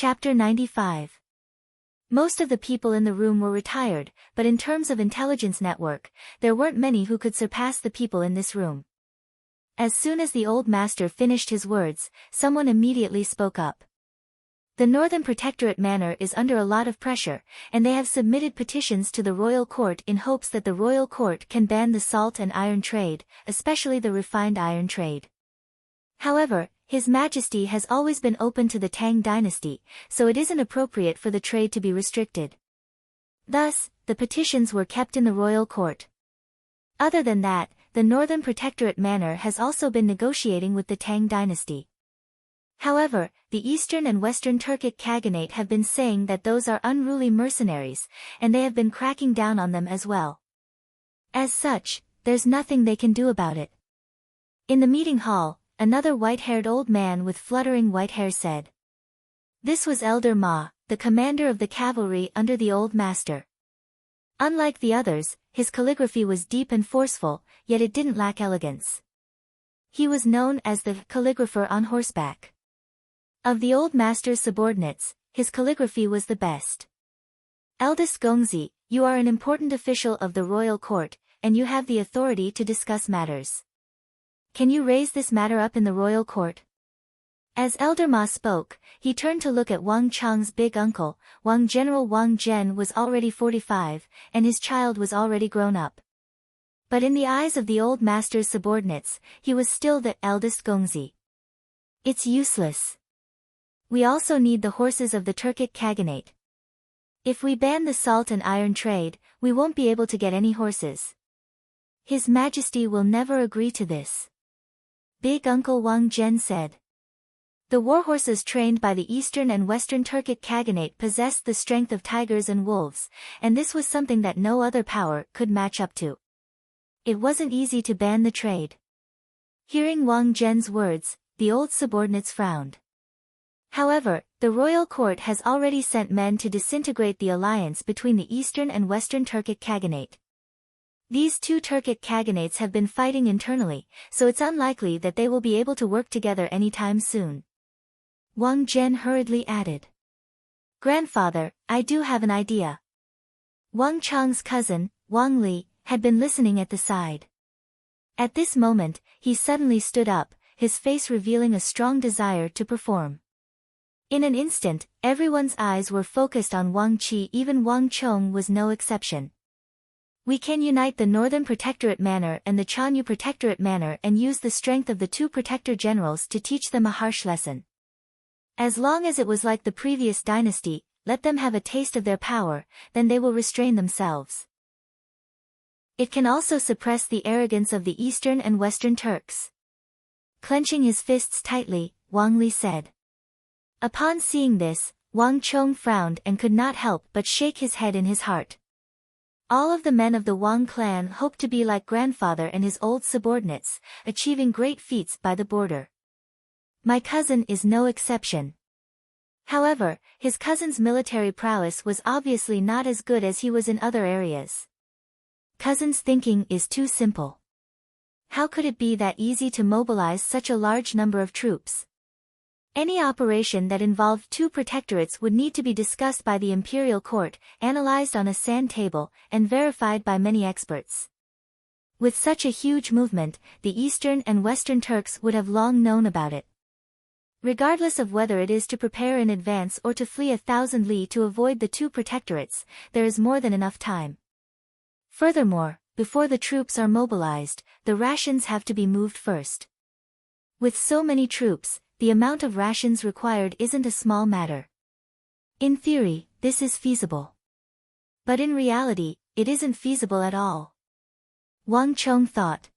Chapter 95. Most of the people in the room were retired, but in terms of intelligence network, there weren't many who could surpass the people in this room. As soon as the old master finished his words, someone immediately spoke up. The Northern Protectorate Manor is under a lot of pressure, and they have submitted petitions to the royal court in hopes that the royal court can ban the salt and iron trade, especially the refined iron trade. However, His Majesty has always been open to the Tang dynasty, so it isn't appropriate for the trade to be restricted. Thus, the petitions were kept in the royal court. Other than that, the Northern Protectorate Manor has also been negotiating with the Tang dynasty. However, the Eastern and Western Turkic Khaganate have been saying that those are unruly mercenaries, and they have been cracking down on them as well. As such, there's nothing they can do about it. In the meeting hall, another white-haired old man with fluttering white hair said. This was Elder Ma, the commander of the cavalry under the old master. Unlike the others, his calligraphy was deep and forceful, yet it didn't lack elegance. He was known as the calligrapher on horseback. Of the old master's subordinates, his calligraphy was the best. Eldest Gongzi, you are an important official of the royal court, and you have the authority to discuss matters. Can you raise this matter up in the royal court? As Elder Ma spoke, he turned to look at Wang Chang's big uncle. General Wang Zhen was already 45, and his child was already grown up. But in the eyes of the old master's subordinates, he was still the eldest Gongzi. It's useless. We also need the horses of the Turkic Khaganate. If we ban the salt and iron trade, we won't be able to get any horses. His Majesty will never agree to this. Big Uncle Wang Zhen said. The warhorses trained by the Eastern and Western Turkic Khaganate possessed the strength of tigers and wolves, and this was something that no other power could match up to. It wasn't easy to ban the trade. Hearing Wang Zhen's words, the old subordinates frowned. However, the royal court has already sent men to disintegrate the alliance between the Eastern and Western Turkic Khaganate. These two Turkic Khaganates have been fighting internally, so it's unlikely that they will be able to work together anytime soon. Wang Zhen hurriedly added. Grandfather, I do have an idea. Wang Chang's cousin, Wang Li, had been listening at the side. At this moment, he suddenly stood up, his face revealing a strong desire to perform. In an instant, everyone's eyes were focused on Wang Qi, even Wang Chong was no exception. We can unite the Northern Protectorate Manor and the Chanyu Protectorate Manor and use the strength of the two protector generals to teach them a harsh lesson. As long as it was like the previous dynasty, let them have a taste of their power, then they will restrain themselves. It can also suppress the arrogance of the Eastern and Western Turks. Clenching his fists tightly, Wang Li said. Upon seeing this, Wang Chong frowned and could not help but shake his head in his heart. All of the men of the Wang clan hoped to be like grandfather and his old subordinates, achieving great feats by the border. My cousin is no exception. However, his cousin's military prowess was obviously not as good as he was in other areas. Cousin's thinking is too simple. How could it be that easy to mobilize such a large number of troops? Any operation that involved two protectorates would need to be discussed by the imperial court, analyzed on a sand table, and verified by many experts. With such a huge movement, the Eastern and Western Turks would have long known about it. Regardless of whether it is to prepare in advance or to flee 1,000 li to avoid the two protectorates, there is more than enough time. Furthermore, before the troops are mobilized, the rations have to be moved first. With so many troops, the amount of rations required isn't a small matter. In theory, this is feasible. But in reality, it isn't feasible at all. Wang Chong thought.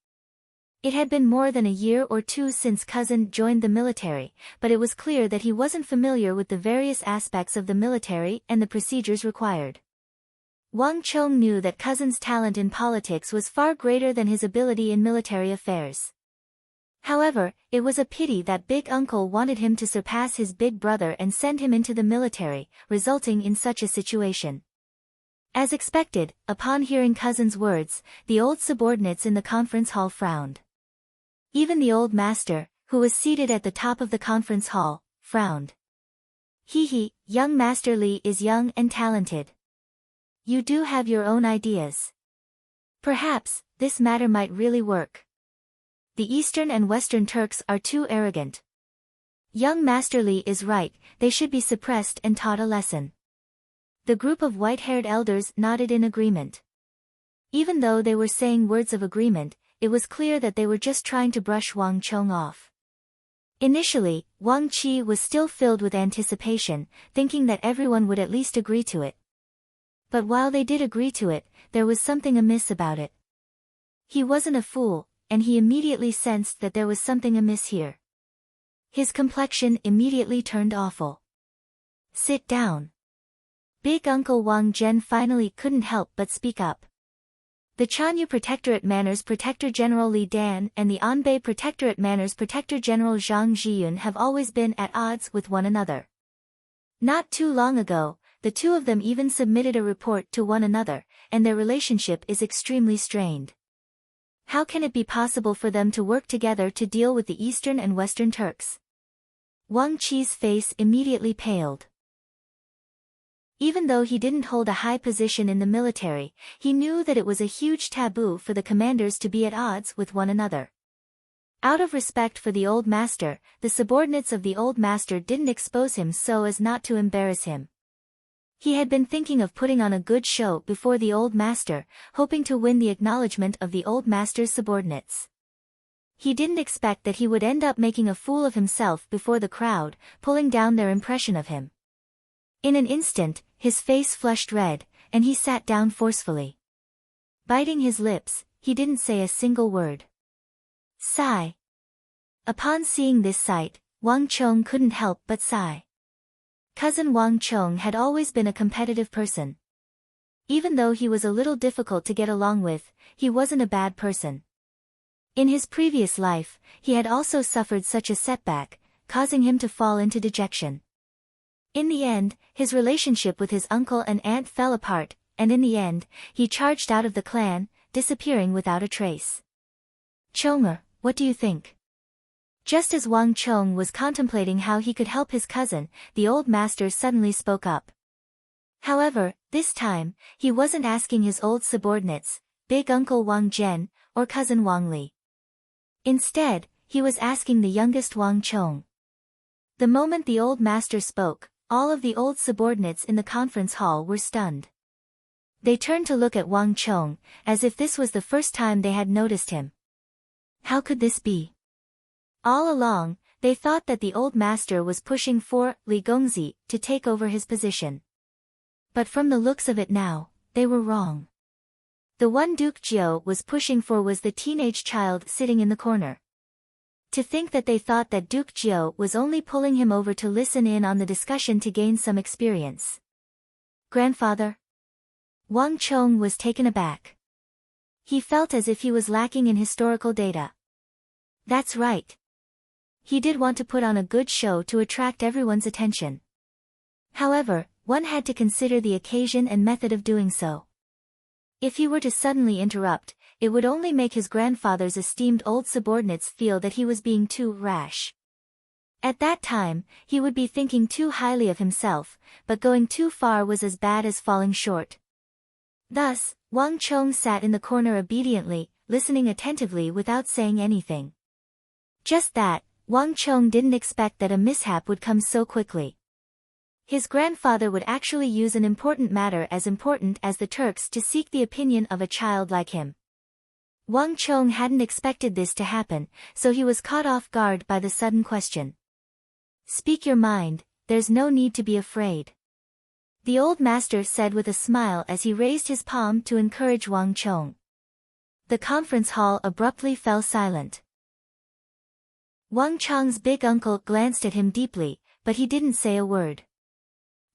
It had been more than a year or two since cousin joined the military, but it was clear that he wasn't familiar with the various aspects of the military and the procedures required. Wang Chong knew that cousin's talent in politics was far greater than his ability in military affairs. However, it was a pity that big uncle wanted him to surpass his big brother and send him into the military, resulting in such a situation. As expected, upon hearing cousin's words, the old subordinates in the conference hall frowned. Even the old master, who was seated at the top of the conference hall, frowned. Hee, young Master Li is young and talented. You do have your own ideas. Perhaps, this matter might really work. The Eastern and Western Turks are too arrogant. Young Master Li is right, they should be suppressed and taught a lesson. The group of white-haired elders nodded in agreement. Even though they were saying words of agreement, it was clear that they were just trying to brush Wang Chong off. Initially, Wang Qi was still filled with anticipation, thinking that everyone would at least agree to it. But while they did agree to it, there was something amiss about it. He wasn't a fool, and he immediately sensed that there was something amiss here. His complexion immediately turned awful. Sit down. Big Uncle Wang Zhen finally couldn't help but speak up. The Chanyu Protectorate Manors Protector General Li Dan and the Anbei Protectorate Manors Protector General Zhang Zhiyun have always been at odds with one another. Not too long ago, the two of them even submitted a report to one another, and their relationship is extremely strained. How can it be possible for them to work together to deal with the Eastern and Western Turks? Wang Qi's face immediately paled. Even though he didn't hold a high position in the military, he knew that it was a huge taboo for the commanders to be at odds with one another. Out of respect for the old master, the subordinates of the old master didn't expose him so as not to embarrass him. He had been thinking of putting on a good show before the old master, hoping to win the acknowledgement of the old master's subordinates. He didn't expect that he would end up making a fool of himself before the crowd, pulling down their impression of him. In an instant, his face flushed red, and he sat down forcefully. Biting his lips, he didn't say a single word. Sigh. Upon seeing this sight, Wang Chong couldn't help but sigh. Cousin Wang Chong had always been a competitive person. Even though he was a little difficult to get along with, he wasn't a bad person. In his previous life, he had also suffered such a setback, causing him to fall into dejection. In the end, his relationship with his uncle and aunt fell apart, and in the end, he charged out of the clan, disappearing without a trace. Chonger, what do you think? Just as Wang Chong was contemplating how he could help his cousin, the old master suddenly spoke up. However, this time, he wasn't asking his old subordinates, Big Uncle Wang Zhen, or Cousin Wang Li. Instead, he was asking the youngest Wang Chong. The moment the old master spoke, all of the old subordinates in the conference hall were stunned. They turned to look at Wang Chong, as if this was the first time they had noticed him. How could this be? All along, they thought that the old master was pushing for Li Gongzi to take over his position. But from the looks of it now, they were wrong. The one Duke Jiao was pushing for was the teenage child sitting in the corner. To think that they thought that Duke Jiao was only pulling him over to listen in on the discussion to gain some experience. Grandfather? Wang Chong was taken aback. He felt as if he was lacking in historical data. That's right. He did want to put on a good show to attract everyone's attention. However, one had to consider the occasion and method of doing so. If he were to suddenly interrupt, it would only make his grandfather's esteemed old subordinates feel that he was being too rash. At that time, he would be thinking too highly of himself, but going too far was as bad as falling short. Thus, Wang Chong sat in the corner obediently, listening attentively without saying anything. Just that, Wang Chong didn't expect that a mishap would come so quickly. His grandfather would actually use an important matter as important as the Turks to seek the opinion of a child like him. Wang Chong hadn't expected this to happen, so he was caught off guard by the sudden question. Speak your mind, there's no need to be afraid. The old master said with a smile as he raised his palm to encourage Wang Chong. The conference hall abruptly fell silent. Wang Chong's big uncle glanced at him deeply, but he didn't say a word.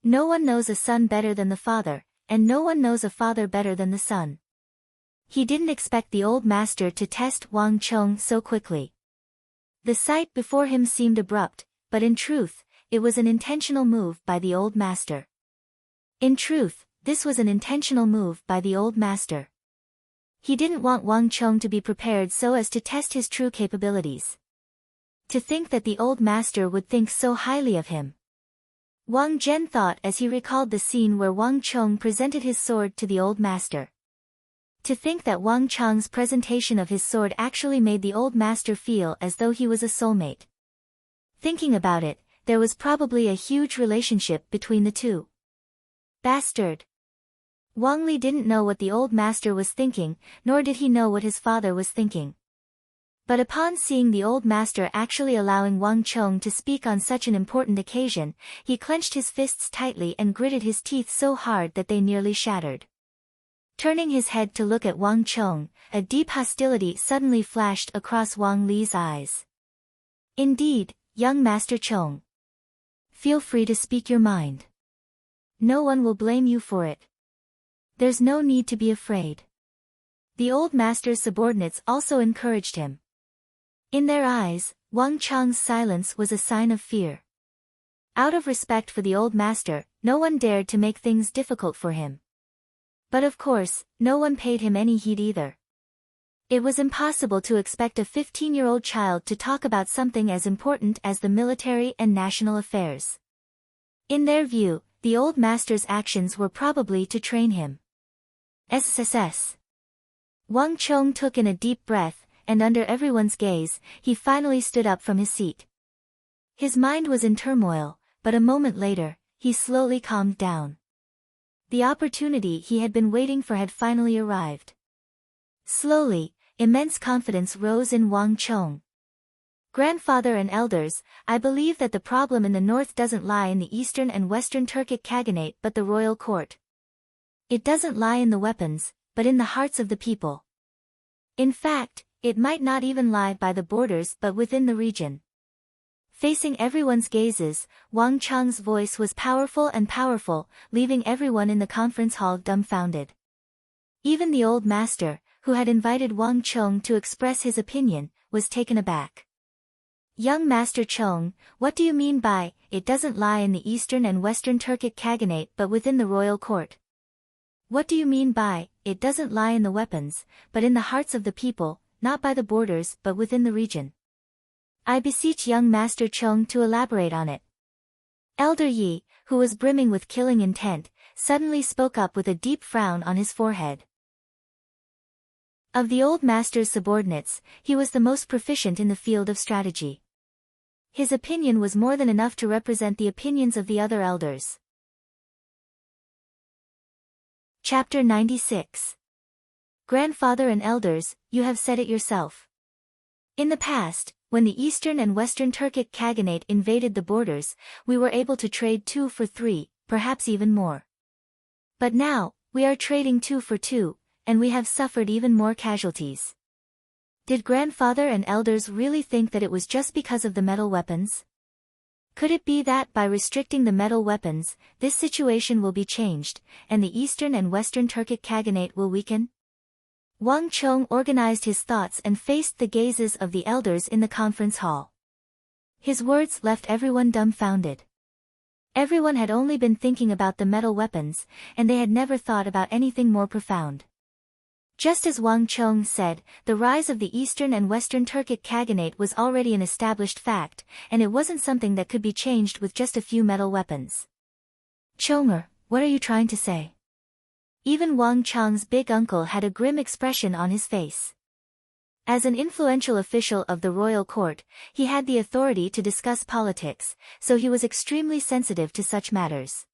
No one knows a son better than the father, and no one knows a father better than the son. He didn't expect the old master to test Wang Chong so quickly. The sight before him seemed abrupt, but in truth, it was an intentional move by the old master. In truth, this was an intentional move by the old master. He didn't want Wang Chong to be prepared so as to test his true capabilities. To think that the old master would think so highly of him. Wang Zhen thought as he recalled the scene where Wang Chong presented his sword to the old master. To think that Wang Chong's presentation of his sword actually made the old master feel as though he was a soulmate. Thinking about it, there was probably a huge relationship between the two. Bastard! Wang Li didn't know what the old master was thinking, nor did he know what his father was thinking. But upon seeing the old master actually allowing Wang Chong to speak on such an important occasion, he clenched his fists tightly and gritted his teeth so hard that they nearly shattered. Turning his head to look at Wang Chong, a deep hostility suddenly flashed across Wang Li's eyes. Indeed, young Master Chong. Feel free to speak your mind. No one will blame you for it. There's no need to be afraid. The old master's subordinates also encouraged him. In their eyes, Wang Chong's silence was a sign of fear. Out of respect for the old master, no one dared to make things difficult for him. But of course, no one paid him any heed either. It was impossible to expect a 15-year-old child to talk about something as important as the military and national affairs. In their view, the old master's actions were probably to train him. SSS. Wang Chong took in a deep breath, and under everyone's gaze, he finally stood up from his seat. His mind was in turmoil, but a moment later, he slowly calmed down. The opportunity he had been waiting for had finally arrived. Slowly, immense confidence rose in Wang Chong. Grandfather and elders, I believe that the problem in the north doesn't lie in the eastern and western Turkic Khaganate but the royal court. It doesn't lie in the weapons, but in the hearts of the people. In fact, it might not even lie by the borders but within the region. Facing everyone's gazes, Wang Chong's voice was powerful and powerful, leaving everyone in the conference hall dumbfounded. Even the old master, who had invited Wang Chong to express his opinion, was taken aback. Young Master Chong, what do you mean by, it doesn't lie in the eastern and western Turkic Khaganate but within the royal court? What do you mean by, it doesn't lie in the weapons, but in the hearts of the people, not by the borders but within the region? I beseech young Master Chong to elaborate on it. Elder Yi, who was brimming with killing intent, suddenly spoke up with a deep frown on his forehead. Of the old master's subordinates, he was the most proficient in the field of strategy. His opinion was more than enough to represent the opinions of the other elders. Chapter 96. Grandfather and elders, you have said it yourself. In the past, when the eastern and western Turkic Khaganate invaded the borders, we were able to trade 2 for 3, perhaps even more. But now, we are trading 2 for 2, and we have suffered even more casualties. Did grandfather and elders really think that it was just because of the metal weapons? Could it be that by restricting the metal weapons, this situation will be changed, and the eastern and western Turkic Khaganate will weaken? Wang Chong organized his thoughts and faced the gazes of the elders in the conference hall. His words left everyone dumbfounded. Everyone had only been thinking about the metal weapons, and they had never thought about anything more profound. Just as Wang Chong said, the rise of the eastern and western Turkic Khaganate was already an established fact, and it wasn't something that could be changed with just a few metal weapons. Chonger, what are you trying to say? Even Wang Chong's big uncle had a grim expression on his face. As an influential official of the royal court, he had the authority to discuss politics, so he was extremely sensitive to such matters.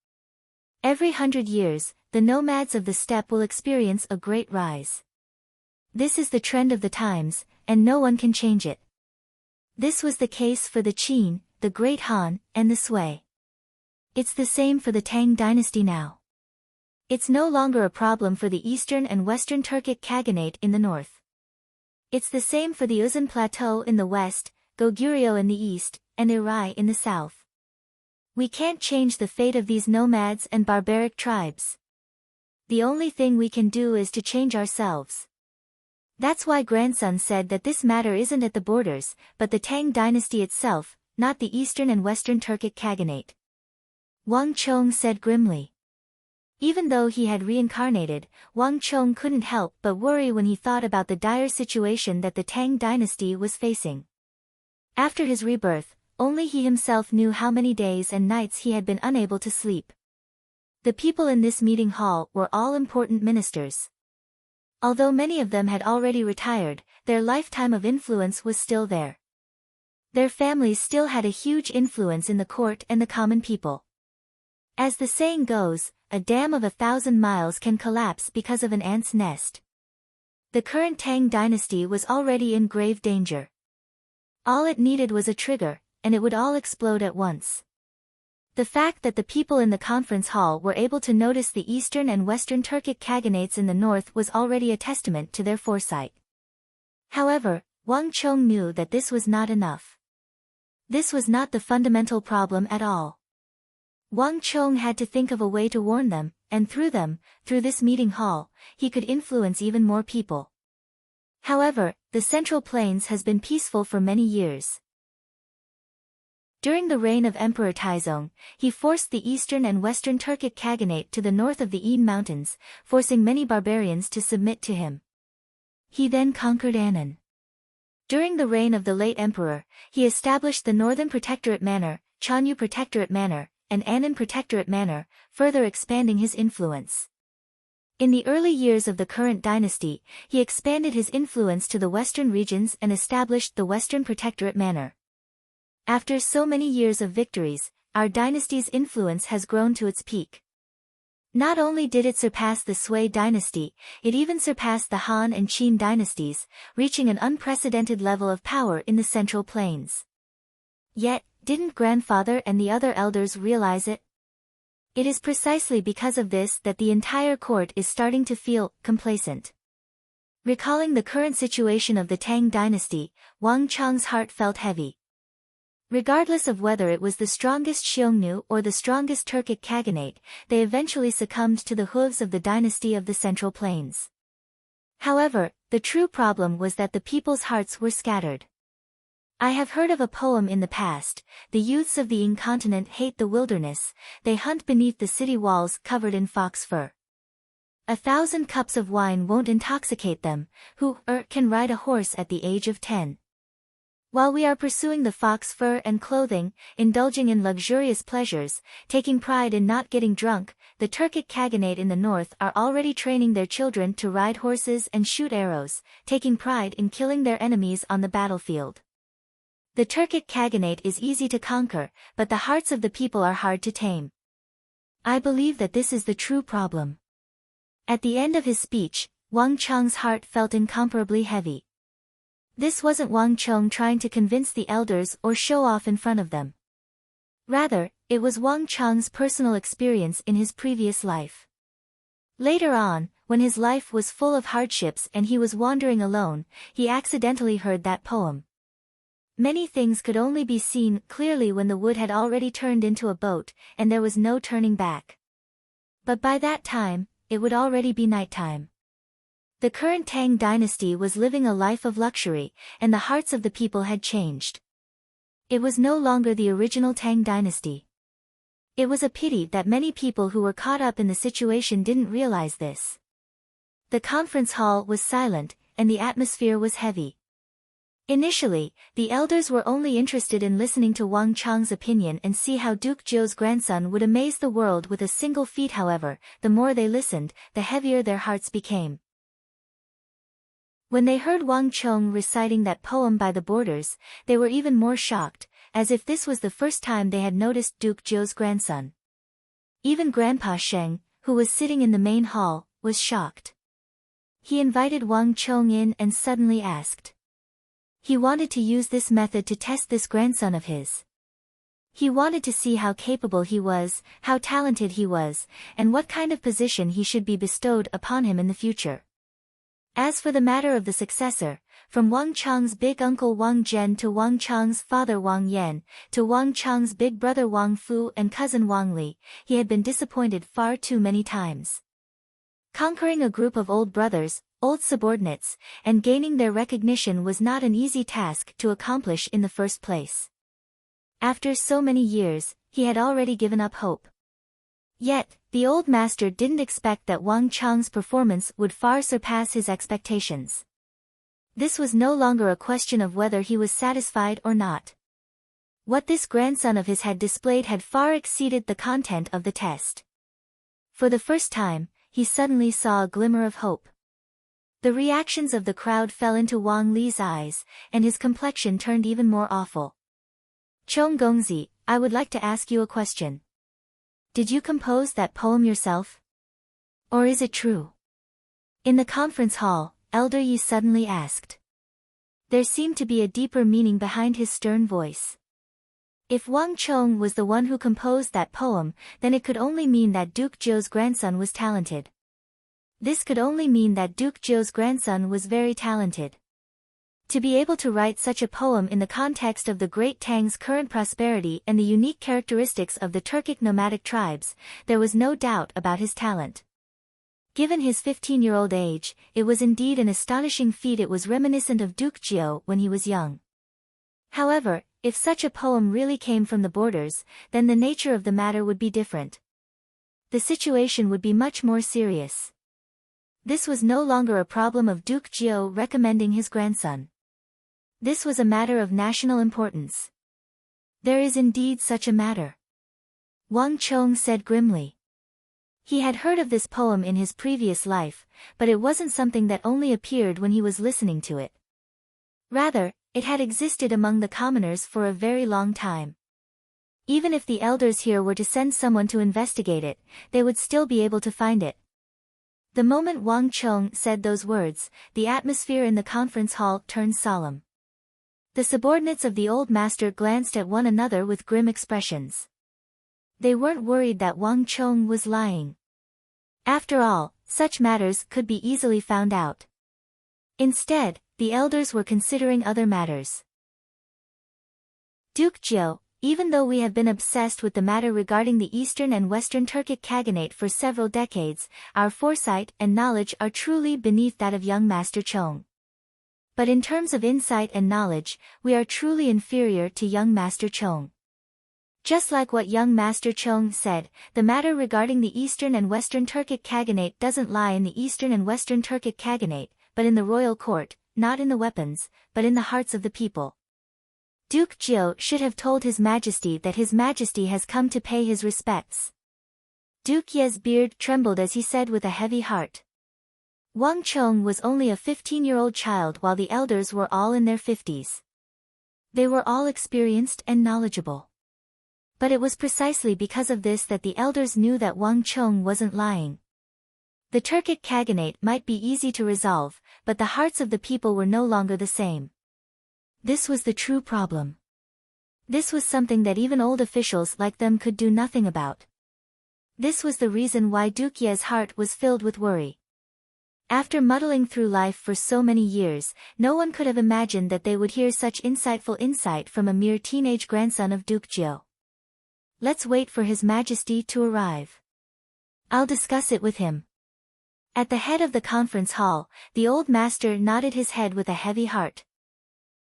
Every 100 years, the nomads of the steppe will experience a great rise. This is the trend of the times, and no one can change it. This was the case for the Qin, the Great Han, and the Sui. It's the same for the Tang dynasty now. It's no longer a problem for the eastern and western Turkic Khaganate in the north. It's the same for the Uzun Plateau in the west, Goguryeo in the east, and Irai in the south. We can't change the fate of these nomads and barbaric tribes. The only thing we can do is to change ourselves. That's why grandson said that this matter isn't at the borders, but the Tang dynasty itself, not the eastern and western Turkic Khaganate. Wang Chong said grimly. Even though he had reincarnated, Wang Chong couldn't help but worry when he thought about the dire situation that the Tang dynasty was facing. After his rebirth, only he himself knew how many days and nights he had been unable to sleep. The people in this meeting hall were all important ministers. Although many of them had already retired, their lifetime of influence was still there. Their families still had a huge influence in the court and the common people. As the saying goes, a dam of 1,000 miles can collapse because of an ant's nest. The current Tang dynasty was already in grave danger. All it needed was a trigger, and it would all explode at once. The fact that the people in the conference hall were able to notice the eastern and western Turkic Khaganates in the north was already a testament to their foresight. However, Wang Chong knew that this was not enough. This was not the fundamental problem at all. Wang Chong had to think of a way to warn them, and through this meeting hall, he could influence even more people. However, the Central Plains has been peaceful for many years. During the reign of Emperor Taizong, he forced the eastern and western Turkic Khaganate to the north of the Yin Mountains, forcing many barbarians to submit to him. He then conquered Annan. During the reign of the late emperor, he established the Northern Protectorate Manor, Chanyu Protectorate Manor, and Annan Protectorate Manor, further expanding his influence. In the early years of the current dynasty, he expanded his influence to the western regions and established the Western Protectorate Manor. After so many years of victories, our dynasty's influence has grown to its peak. Not only did it surpass the Sui dynasty, it even surpassed the Han and Qin dynasties, reaching an unprecedented level of power in the Central Plains. Yet, didn't grandfather and the other elders realize it? It is precisely because of this that the entire court is starting to feel complacent. Recalling the current situation of the Tang dynasty, Wang Chong's heart felt heavy. Regardless of whether it was the strongest Xiongnu or the strongest Turkic Khaganate, they eventually succumbed to the hooves of the dynasty of the Central Plains. However, the true problem was that the people's hearts were scattered. I have heard of a poem in the past: the youths of the incontinent hate the wilderness, they hunt beneath the city walls covered in fox fur. 1,000 cups of wine won't intoxicate them, who can ride a horse at the age of 10. While we are pursuing the fox fur and clothing, indulging in luxurious pleasures, taking pride in not getting drunk, the Turkic Khaganate in the north are already training their children to ride horses and shoot arrows, taking pride in killing their enemies on the battlefield. The Turkic Khaganate is easy to conquer, but the hearts of the people are hard to tame. I believe that this is the true problem. At the end of his speech, Wang Chong's heart felt incomparably heavy. This wasn't Wang Chong trying to convince the elders or show off in front of them. Rather, it was Wang Chong's personal experience in his previous life. Later on, when his life was full of hardships and he was wandering alone, he accidentally heard that poem. Many things could only be seen clearly when the wood had already turned into a boat, and there was no turning back. But by that time, it would already be nighttime. The current Tang dynasty was living a life of luxury, and the hearts of the people had changed. It was no longer the original Tang dynasty. It was a pity that many people who were caught up in the situation didn't realize this. The conference hall was silent, and the atmosphere was heavy. Initially, the elders were only interested in listening to Wang Chong's opinion and see how Duke Zhou's grandson would amaze the world with a single feat. However, the more they listened, the heavier their hearts became. When they heard Wang Chong reciting that poem by the borders, they were even more shocked, as if this was the first time they had noticed Duke Zhou's grandson. Even Grandpa Sheng, who was sitting in the main hall, was shocked. He invited Wang Chong in and suddenly asked. He wanted to use this method to test this grandson of his. He wanted to see how capable he was, how talented he was, and what kind of position he should be bestowed upon him in the future. As for the matter of the successor, from Wang Chong's big uncle Wang Zhen to Wang Chong's father Wang Yan, to Wang Chong's big brother Wang Fu and cousin Wang Li, he had been disappointed far too many times. Conquering a group of old brothers, old subordinates, and gaining their recognition was not an easy task to accomplish in the first place. After so many years, he had already given up hope. Yet, the old master didn't expect that Wang Chong's performance would far surpass his expectations. This was no longer a question of whether he was satisfied or not. What this grandson of his had displayed had far exceeded the content of the test. For the first time, he suddenly saw a glimmer of hope. The reactions of the crowd fell into Wang Li's eyes, and his complexion turned even more awful. Chong Gongzi, I would like to ask you a question. Did you compose that poem yourself? Or is it true? In the conference hall, Elder Yi suddenly asked. There seemed to be a deeper meaning behind his stern voice. If Wang Chong was the one who composed that poem, then it could only mean that Duke Zhou's grandson was talented. This could only mean that Duke Zhou's grandson was very talented. To be able to write such a poem in the context of the Great Tang's current prosperity and the unique characteristics of the Turkic nomadic tribes, there was no doubt about his talent. Given his 15-year-old age, it was indeed an astonishing feat. It was reminiscent of Duke Zhou when he was young. However, if such a poem really came from the borders, then the nature of the matter would be different. The situation would be much more serious. This was no longer a problem of Duke Zhou recommending his grandson. This was a matter of national importance. There is indeed such a matter. Wang Chong said grimly. He had heard of this poem in his previous life, but it wasn't something that only appeared when he was listening to it. Rather, it had existed among the commoners for a very long time. Even if the elders here were to send someone to investigate it, they would still be able to find it. The moment Wang Chong said those words, the atmosphere in the conference hall turned solemn. The subordinates of the old master glanced at one another with grim expressions. They weren't worried that Wang Chong was lying. After all, such matters could be easily found out. Instead, the elders were considering other matters. Duke Zhou, even though we have been obsessed with the matter regarding the Eastern and Western Turkic Khaganate for several decades, our foresight and knowledge are truly beneath that of young Master Chong. But in terms of insight and knowledge, we are truly inferior to young Master Chong. Just like what young Master Chong said, the matter regarding the Eastern and Western Turkic Khaganate doesn't lie in the Eastern and Western Turkic Khaganate, but in the royal court, not in the weapons, but in the hearts of the people. Duke Zhou should have told His Majesty that His Majesty has come to pay his respects. Duke Ye's beard trembled as he said with a heavy heart. Wang Chong was only a 15-year-old child while the elders were all in their 50s. They were all experienced and knowledgeable. But it was precisely because of this that the elders knew that Wang Chong wasn't lying. The Turkic Khaganate might be easy to resolve, but the hearts of the people were no longer the same. This was the true problem. This was something that even old officials like them could do nothing about. This was the reason why Duke Ye's heart was filled with worry. After muddling through life for so many years, no one could have imagined that they would hear such insightful insight from a mere teenage grandson of Duke Zhou. Let's wait for His Majesty to arrive. I'll discuss it with him. At the head of the conference hall, the old master nodded his head with a heavy heart.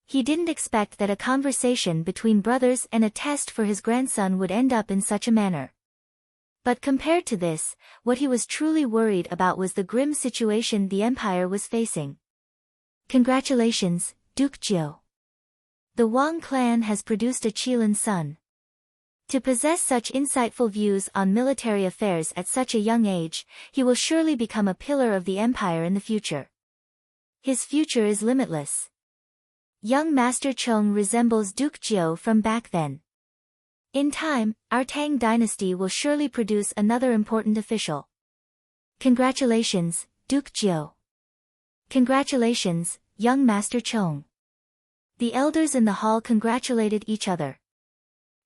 He didn't expect that a conversation between brothers and a test for his grandson would end up in such a manner. But compared to this, what he was truly worried about was the grim situation the empire was facing. Congratulations, Duke Zhou. The Wang clan has produced a Qilin son. To possess such insightful views on military affairs at such a young age, he will surely become a pillar of the empire in the future. His future is limitless. Young Master Chong resembles Duke Zhou from back then. In time, our Tang dynasty will surely produce another important official. Congratulations, Duke Zhou. Congratulations, young Master Chong. The elders in the hall congratulated each other.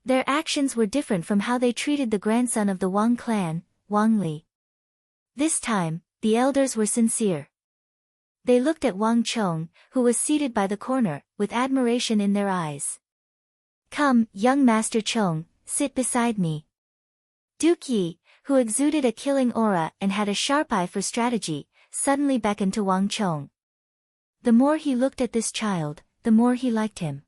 Their actions were different from how they treated the grandson of the Wang clan, Wang Li. This time, the elders were sincere. They looked at Wang Chong, who was seated by the corner, with admiration in their eyes. Come, young Master Chong, sit beside me. Duke Yi, who exuded a killing aura and had a sharp eye for strategy, suddenly beckoned to Wang Chong. The more he looked at this child, the more he liked him.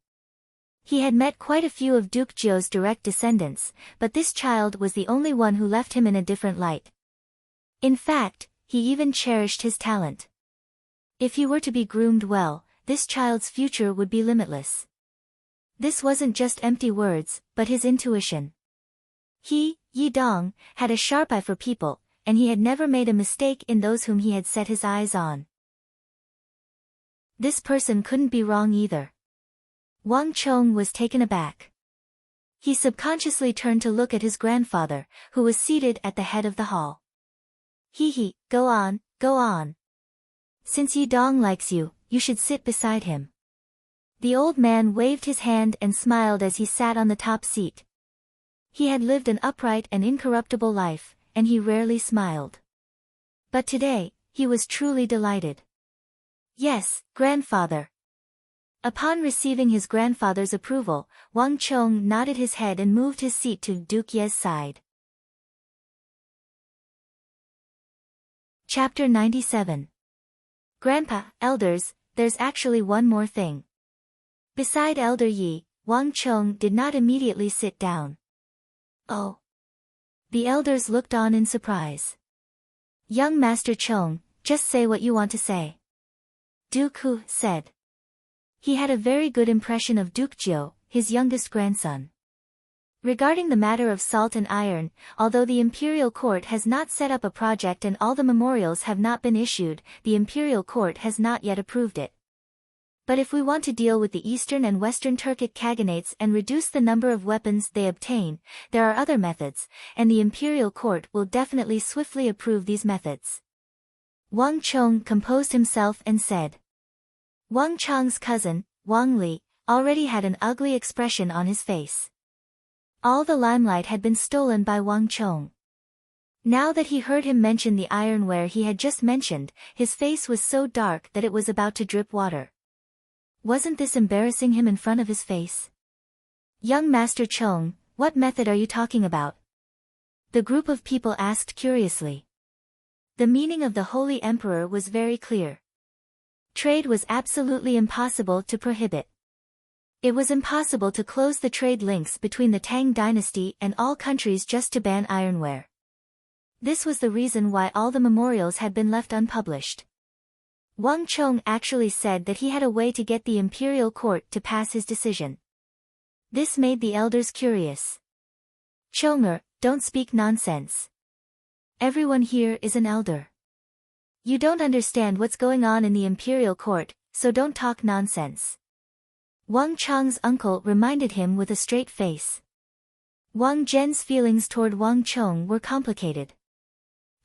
He had met quite a few of Duke Zhou's direct descendants, but this child was the only one who left him in a different light. In fact, he even cherished his talent. If he were to be groomed well, this child's future would be limitless. This wasn't just empty words, but his intuition. He, Yi Dong, had a sharp eye for people, and he had never made a mistake in those whom he had set his eyes on. This person couldn't be wrong either. Wang Chong was taken aback. He subconsciously turned to look at his grandfather, who was seated at the head of the hall. He, go on, go on. Since Yi Dong likes you, you should sit beside him. The old man waved his hand and smiled as he sat on the top seat. He had lived an upright and incorruptible life, and he rarely smiled. But today, he was truly delighted. Yes, grandfather. Upon receiving his grandfather's approval, Wang Chong nodded his head and moved his seat to Duke Ye's side. Chapter 97. Grandpa, elders, there's actually one more thing. Beside Elder Yi, Wang Chong did not immediately sit down. Oh. The elders looked on in surprise. Young Master Chong, just say what you want to say. Duke Hu said. He had a very good impression of Duke Jiu, his youngest grandson. Regarding the matter of salt and iron, although the imperial court has not set up a project and all the memorials have not been issued, the imperial court has not yet approved it. But if we want to deal with the eastern and western Turkic Khaganates and reduce the number of weapons they obtain, there are other methods, and the imperial court will definitely swiftly approve these methods. Wang Chong composed himself and said. Wang Chong's cousin, Wang Li, already had an ugly expression on his face. All the limelight had been stolen by Wang Chong. Now that he heard him mention the ironware he had just mentioned, his face was so dark that it was about to drip water. Wasn't this embarrassing him in front of his face? Young Master Chong, what method are you talking about? The group of people asked curiously. The meaning of the Holy Emperor was very clear. Trade was absolutely impossible to prohibit. It was impossible to close the trade links between the Tang dynasty and all countries just to ban ironware. This was the reason why all the memorials had been left unpublished. Wang Chong actually said that he had a way to get the imperial court to pass his decision. This made the elders curious. Chonger, don't speak nonsense. Everyone here is an elder. You don't understand what's going on in the imperial court, so don't talk nonsense. Wang Chong's uncle reminded him with a straight face. Wang Zhen's feelings toward Wang Chong were complicated.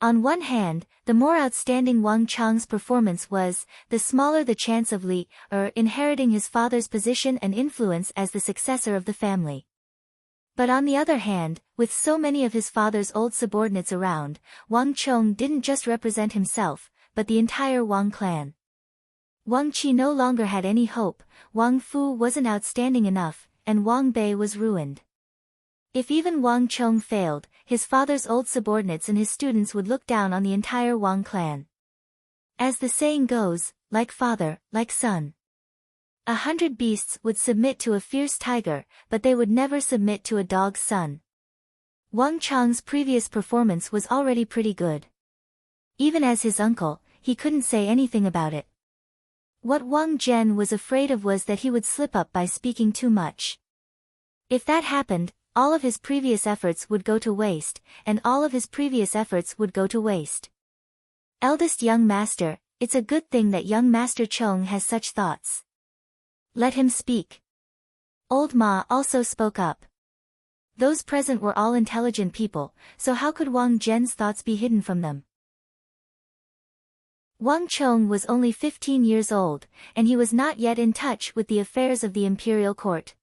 On one hand, the more outstanding Wang Chong's performance was, the smaller the chance of Li inheriting his father's position and influence as the successor of the family. But on the other hand, with so many of his father's old subordinates around, Wang Chong didn't just represent himself, but the entire Wang clan. Wang Qi no longer had any hope, Wang Fu wasn't outstanding enough, and Wang Bei was ruined. If even Wang Chong failed, his father's old subordinates and his students would look down on the entire Wang clan. As the saying goes, like father, like son. 100 beasts would submit to a fierce tiger, but they would never submit to a dog's son. Wang Chong's previous performance was already pretty good. Even as his uncle, he couldn't say anything about it. What Wang Zhen was afraid of was that he would slip up by speaking too much. If that happened, all of his previous efforts would go to waste, and all of his previous efforts would go to waste. Eldest young master, it's a good thing that young Master Chong has such thoughts. Let him speak. Old Ma also spoke up. Those present were all intelligent people, so how could Wang Zhen's thoughts be hidden from them? Wang Chong was only 15 years old, and he was not yet in touch with the affairs of the imperial court.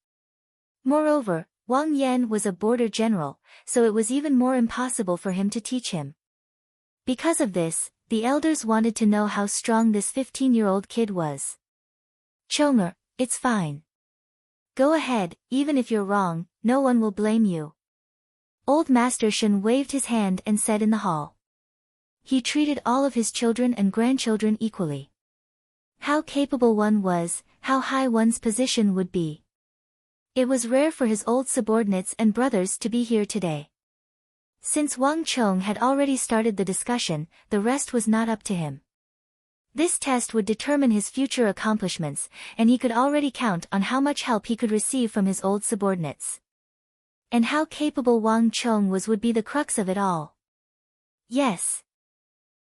Moreover, Wang Yan was a border general, so it was even more impossible for him to teach him. Because of this, the elders wanted to know how strong this 15-year-old kid was. Chonger, it's fine. Go ahead, even if you're wrong, no one will blame you. Old Master Shen waved his hand and said in the hall. He treated all of his children and grandchildren equally. How capable one was, how high one's position would be. It was rare for his old subordinates and brothers to be here today. Since Wang Chong had already started the discussion, the rest was not up to him. This test would determine his future accomplishments, and he could already count on how much help he could receive from his old subordinates. And how capable Wang Chong was would be the crux of it all. Yes.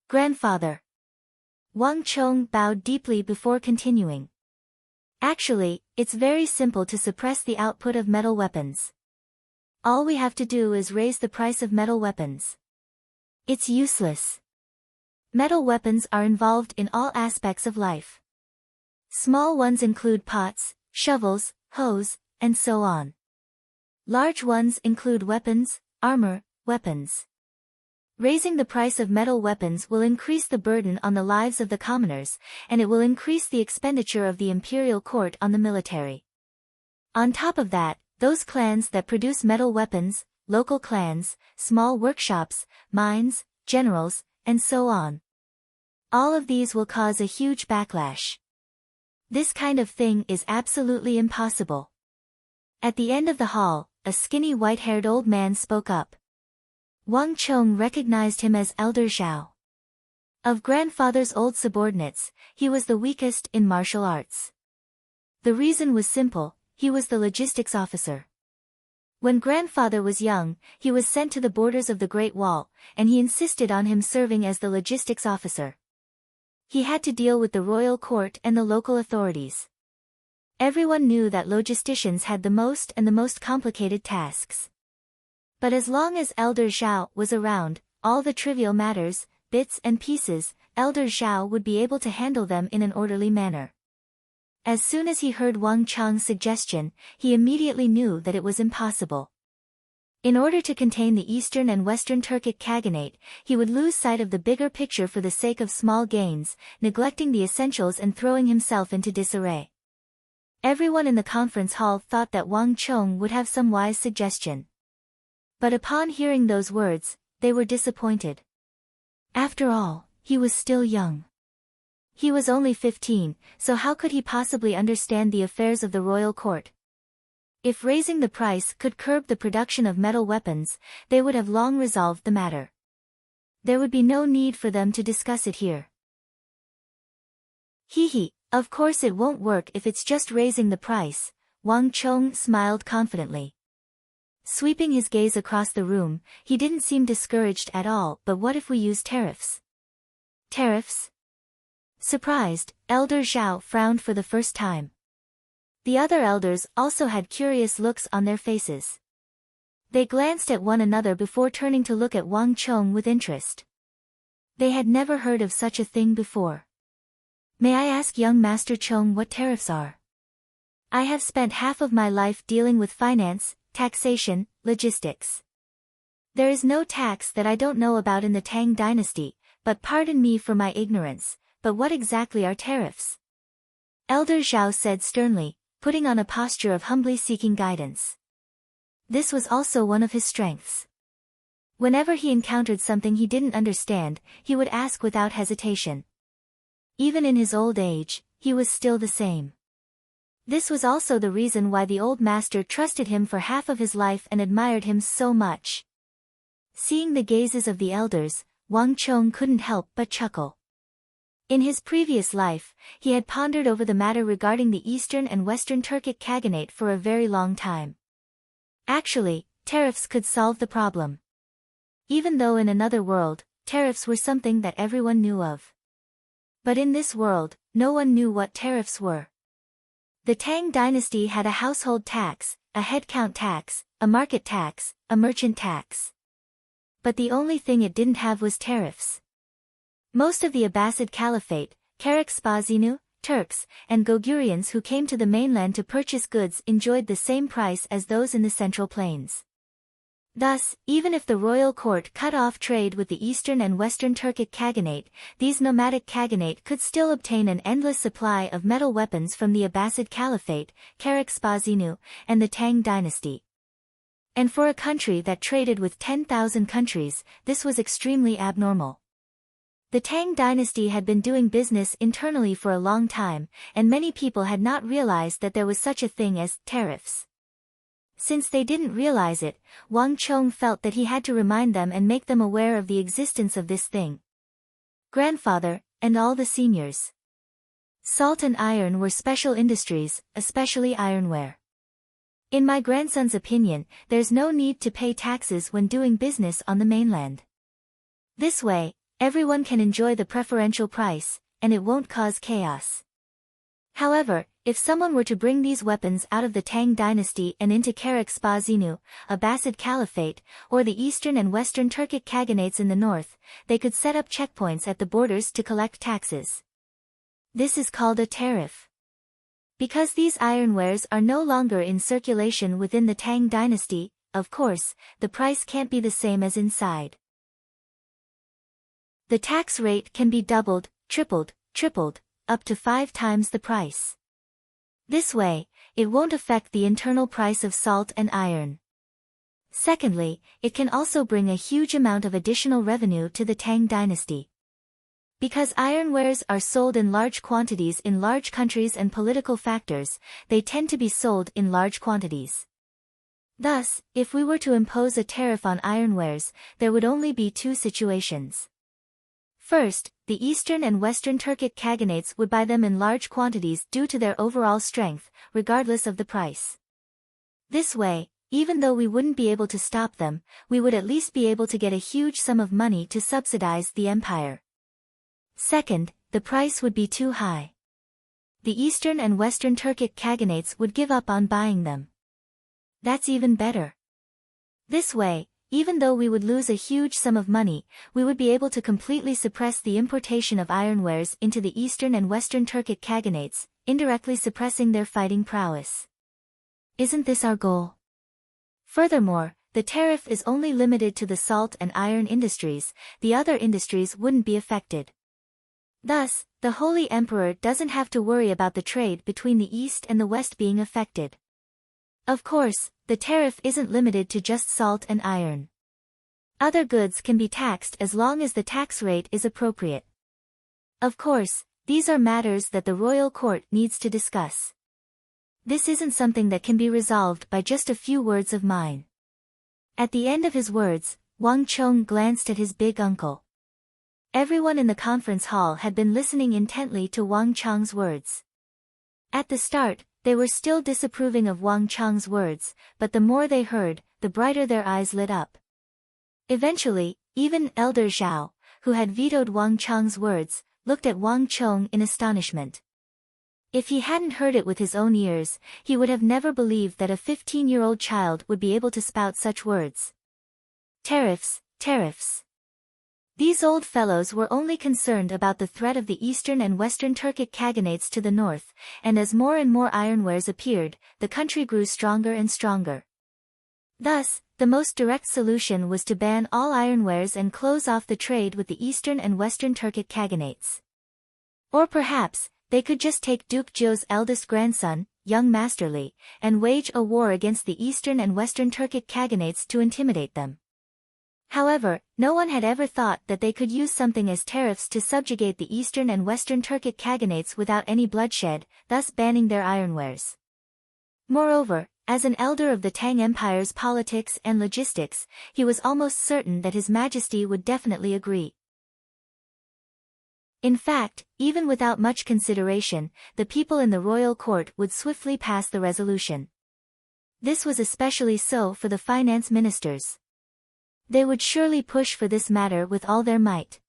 Grandfather. Wang Chong bowed deeply before continuing. Actually, it's very simple to suppress the output of metal weapons. All we have to do is raise the price of metal weapons. It's useless. Metal weapons are involved in all aspects of life. Small ones include pots, shovels, hoes, and so on. Large ones include weapons, armor, weapons. Raising the price of metal weapons will increase the burden on the lives of the commoners, and it will increase the expenditure of the imperial court on the military. On top of that, those clans that produce metal weapons, local clans, small workshops, mines, generals, and so on. All of these will cause a huge backlash. This kind of thing is absolutely impossible. At the end of the hall, a skinny white-haired old man spoke up. Wang Chong recognized him as Elder Zhao. Of grandfather's old subordinates, he was the weakest in martial arts. The reason was simple, he was the logistics officer. When grandfather was young, he was sent to the borders of the Great Wall, and he insisted on him serving as the logistics officer. He had to deal with the royal court and the local authorities. Everyone knew that logisticians had the most complicated tasks. But as long as Elder Zhao was around, all the trivial matters, bits and pieces, Elder Zhao would be able to handle them in an orderly manner. As soon as he heard Wang Chong's suggestion, he immediately knew that it was impossible. In order to contain the Eastern and Western Turkic Khaganate, he would lose sight of the bigger picture for the sake of small gains, neglecting the essentials and throwing himself into disarray. Everyone in the conference hall thought that Wang Chong would have some wise suggestion. But upon hearing those words, they were disappointed. After all, he was still young. He was only 15, so how could he possibly understand the affairs of the royal court? If raising the price could curb the production of metal weapons, they would have long resolved the matter. There would be no need for them to discuss it here. Hee, of course it won't work if it's just raising the price, Wang Chong smiled confidently. Sweeping his gaze across the room, he didn't seem discouraged at all. But what if we use tariffs? Tariffs? Surprised, Elder Zhao frowned for the first time. The other elders also had curious looks on their faces. They glanced at one another before turning to look at Wang Chong with interest. They had never heard of such a thing before. May I ask young Master Chong what tariffs are? I have spent half of my life dealing with finance, taxation, logistics. There is no tax that I don't know about in the Tang dynasty, but pardon me for my ignorance, but what exactly are tariffs? Elder Zhao said sternly, putting on a posture of humbly seeking guidance. This was also one of his strengths. Whenever he encountered something he didn't understand, he would ask without hesitation. Even in his old age, he was still the same. This was also the reason why the old master trusted him for half of his life and admired him so much. Seeing the gazes of the elders, Wang Chong couldn't help but chuckle. In his previous life, he had pondered over the matter regarding the Eastern and Western Turkic Khaganate for a very long time. Actually, tariffs could solve the problem. Even though in another world, tariffs were something that everyone knew of. But in this world, no one knew what tariffs were. The Tang dynasty had a household tax, a headcount tax, a market tax, a merchant tax. But the only thing it didn't have was tariffs. Most of the Abbasid Caliphate, Karakspazinu, Turks, and Gogurians who came to the mainland to purchase goods enjoyed the same price as those in the Central Plains. Thus, even if the royal court cut off trade with the Eastern and Western Turkic Khaganate, these nomadic Khaganate could still obtain an endless supply of metal weapons from the Abbasid Caliphate, Karakspazinu, and the Tang dynasty. And for a country that traded with 10,000 countries, this was extremely abnormal. The Tang dynasty had been doing business internally for a long time, and many people had not realized that there was such a thing as tariffs. Since they didn't realize it, Wang Chong felt that he had to remind them and make them aware of the existence of this thing. Grandfather, and all the seniors. Salt and iron were special industries, especially ironware. In my grandson's opinion, there's no need to pay taxes when doing business on the mainland. This way, everyone can enjoy the preferential price, and it won't cause chaos. However, if someone were to bring these weapons out of the Tang dynasty and into Karak-Spazinu, Abbasid Caliphate, or the Eastern and Western Turkic Khaganates in the north, they could set up checkpoints at the borders to collect taxes. This is called a tariff. Because these ironwares are no longer in circulation within the Tang dynasty, of course, the price can't be the same as inside. The tax rate can be doubled, tripled, up to 5 times the price. This way, it won't affect the internal price of salt and iron. Secondly, it can also bring a huge amount of additional revenue to the Tang dynasty. Because ironwares are sold in large quantities in large countries and political factors, they tend to be sold in large quantities. Thus, if we were to impose a tariff on ironwares, there would only be 2 situations. First, the Eastern and Western Turkic Khaganates would buy them in large quantities due to their overall strength, regardless of the price. This way, even though we wouldn't be able to stop them, we would at least be able to get a huge sum of money to subsidize the empire. Second, the price would be too high. The Eastern and Western Turkic Khaganates would give up on buying them. That's even better. This way, even though we would lose a huge sum of money, we would be able to completely suppress the importation of ironwares into the Eastern and Western Turkic Khaganates, indirectly suppressing their fighting prowess. Isn't this our goal? Furthermore, the tariff is only limited to the salt and iron industries, the other industries wouldn't be affected. Thus, the Holy Emperor doesn't have to worry about the trade between the East and the West being affected. Of course, the tariff isn't limited to just salt and iron. Other goods can be taxed as long as the tax rate is appropriate. Of course, these are matters that the royal court needs to discuss. This isn't something that can be resolved by just a few words of mine. At the end of his words, Wang Chong glanced at his big uncle. Everyone in the conference hall had been listening intently to Wang Chong's words. At the start, they were still disapproving of Wang Chong's words, but the more they heard, the brighter their eyes lit up. Eventually, even Elder Zhao, who had vetoed Wang Chong's words, looked at Wang Chong in astonishment. If he hadn't heard it with his own ears, he would have never believed that a 15-year-old child would be able to spout such words. Tariffs, tariffs. These old fellows were only concerned about the threat of the Eastern and Western Turkic Khaganates to the north, and as more and more ironwares appeared, the country grew stronger and stronger. Thus, the most direct solution was to ban all ironwares and close off the trade with the Eastern and Western Turkic Khaganates. Or perhaps, they could just take Duke Zhou's eldest grandson, young Master Li, and wage a war against the Eastern and Western Turkic Khaganates to intimidate them. However, no one had ever thought that they could use something as tariffs to subjugate the Eastern and Western Turkic Khaganates without any bloodshed, thus banning their ironwares. Moreover, as an elder of the Tang Empire's politics and logistics, he was almost certain that His Majesty would definitely agree. In fact, even without much consideration, the people in the royal court would swiftly pass the resolution. This was especially so for the finance ministers. They would surely push for this matter with all their might.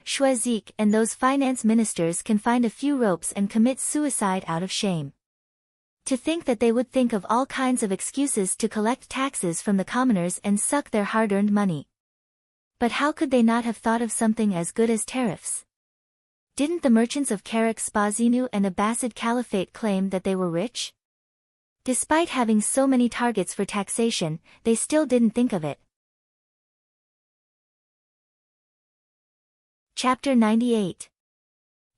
Shuezik and those finance ministers can find a few ropes and commit suicide out of shame. To think that they would think of all kinds of excuses to collect taxes from the commoners and suck their hard-earned money. But how could they not have thought of something as good as tariffs? Didn't the merchants of Karak-Spazinu and Abbasid Caliphate claim that they were rich? Despite having so many targets for taxation, they still didn't think of it. Chapter 98.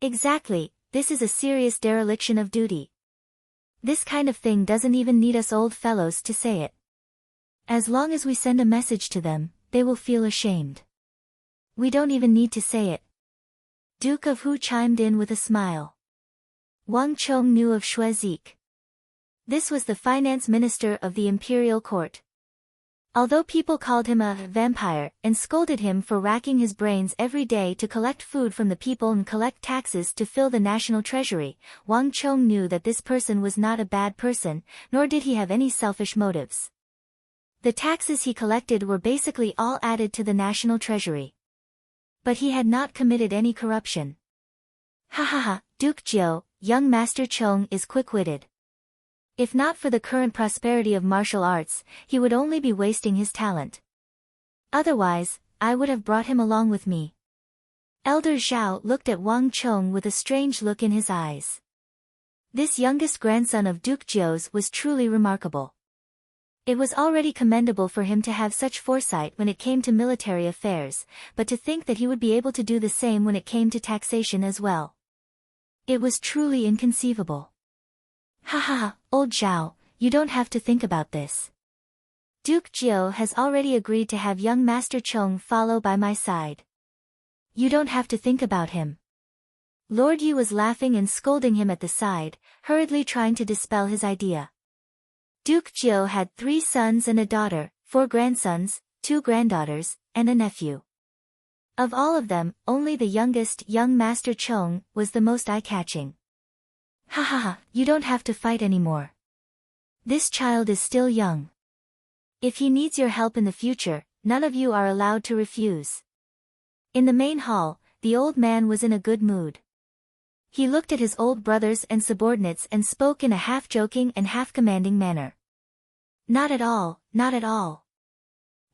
Exactly, this is a serious dereliction of duty. This kind of thing doesn't even need us old fellows to say it. As long as we send a message to them, they will feel ashamed. We don't even need to say it. Duke of Hu chimed in with a smile. Wang Chong knew of Shuezik. This was the finance minister of the imperial court. Although people called him a vampire and scolded him for racking his brains every day to collect food from the people and collect taxes to fill the national treasury, Wang Chong knew that this person was not a bad person, nor did he have any selfish motives. The taxes he collected were basically all added to the national treasury. But he had not committed any corruption. Ha ha ha, Duke Jiu, young Master Chong is quick-witted. If not for the current prosperity of martial arts, he would only be wasting his talent. Otherwise, I would have brought him along with me. Elder Zhao looked at Wang Chong with a strange look in his eyes. This youngest grandson of Duke Jiu's was truly remarkable. It was already commendable for him to have such foresight when it came to military affairs, but to think that he would be able to do the same when it came to taxation as well. It was truly inconceivable. Ha ha ha, old Zhao, you don't have to think about this. Duke Jiu has already agreed to have young Master Chong follow by my side. You don't have to think about him. Lord Yu was laughing and scolding him at the side, hurriedly trying to dispel his idea. Duke Jiu had 3 sons and a daughter, 4 grandsons, 2 granddaughters, and a nephew. Of all of them, only the youngest, young Master Chong, was the most eye-catching. Ha ha ha, you don't have to fight anymore. This child is still young. If he needs your help in the future, none of you are allowed to refuse. In the main hall, the old man was in a good mood. He looked at his old brothers and subordinates and spoke in a half-joking and half-commanding manner. Not at all, not at all.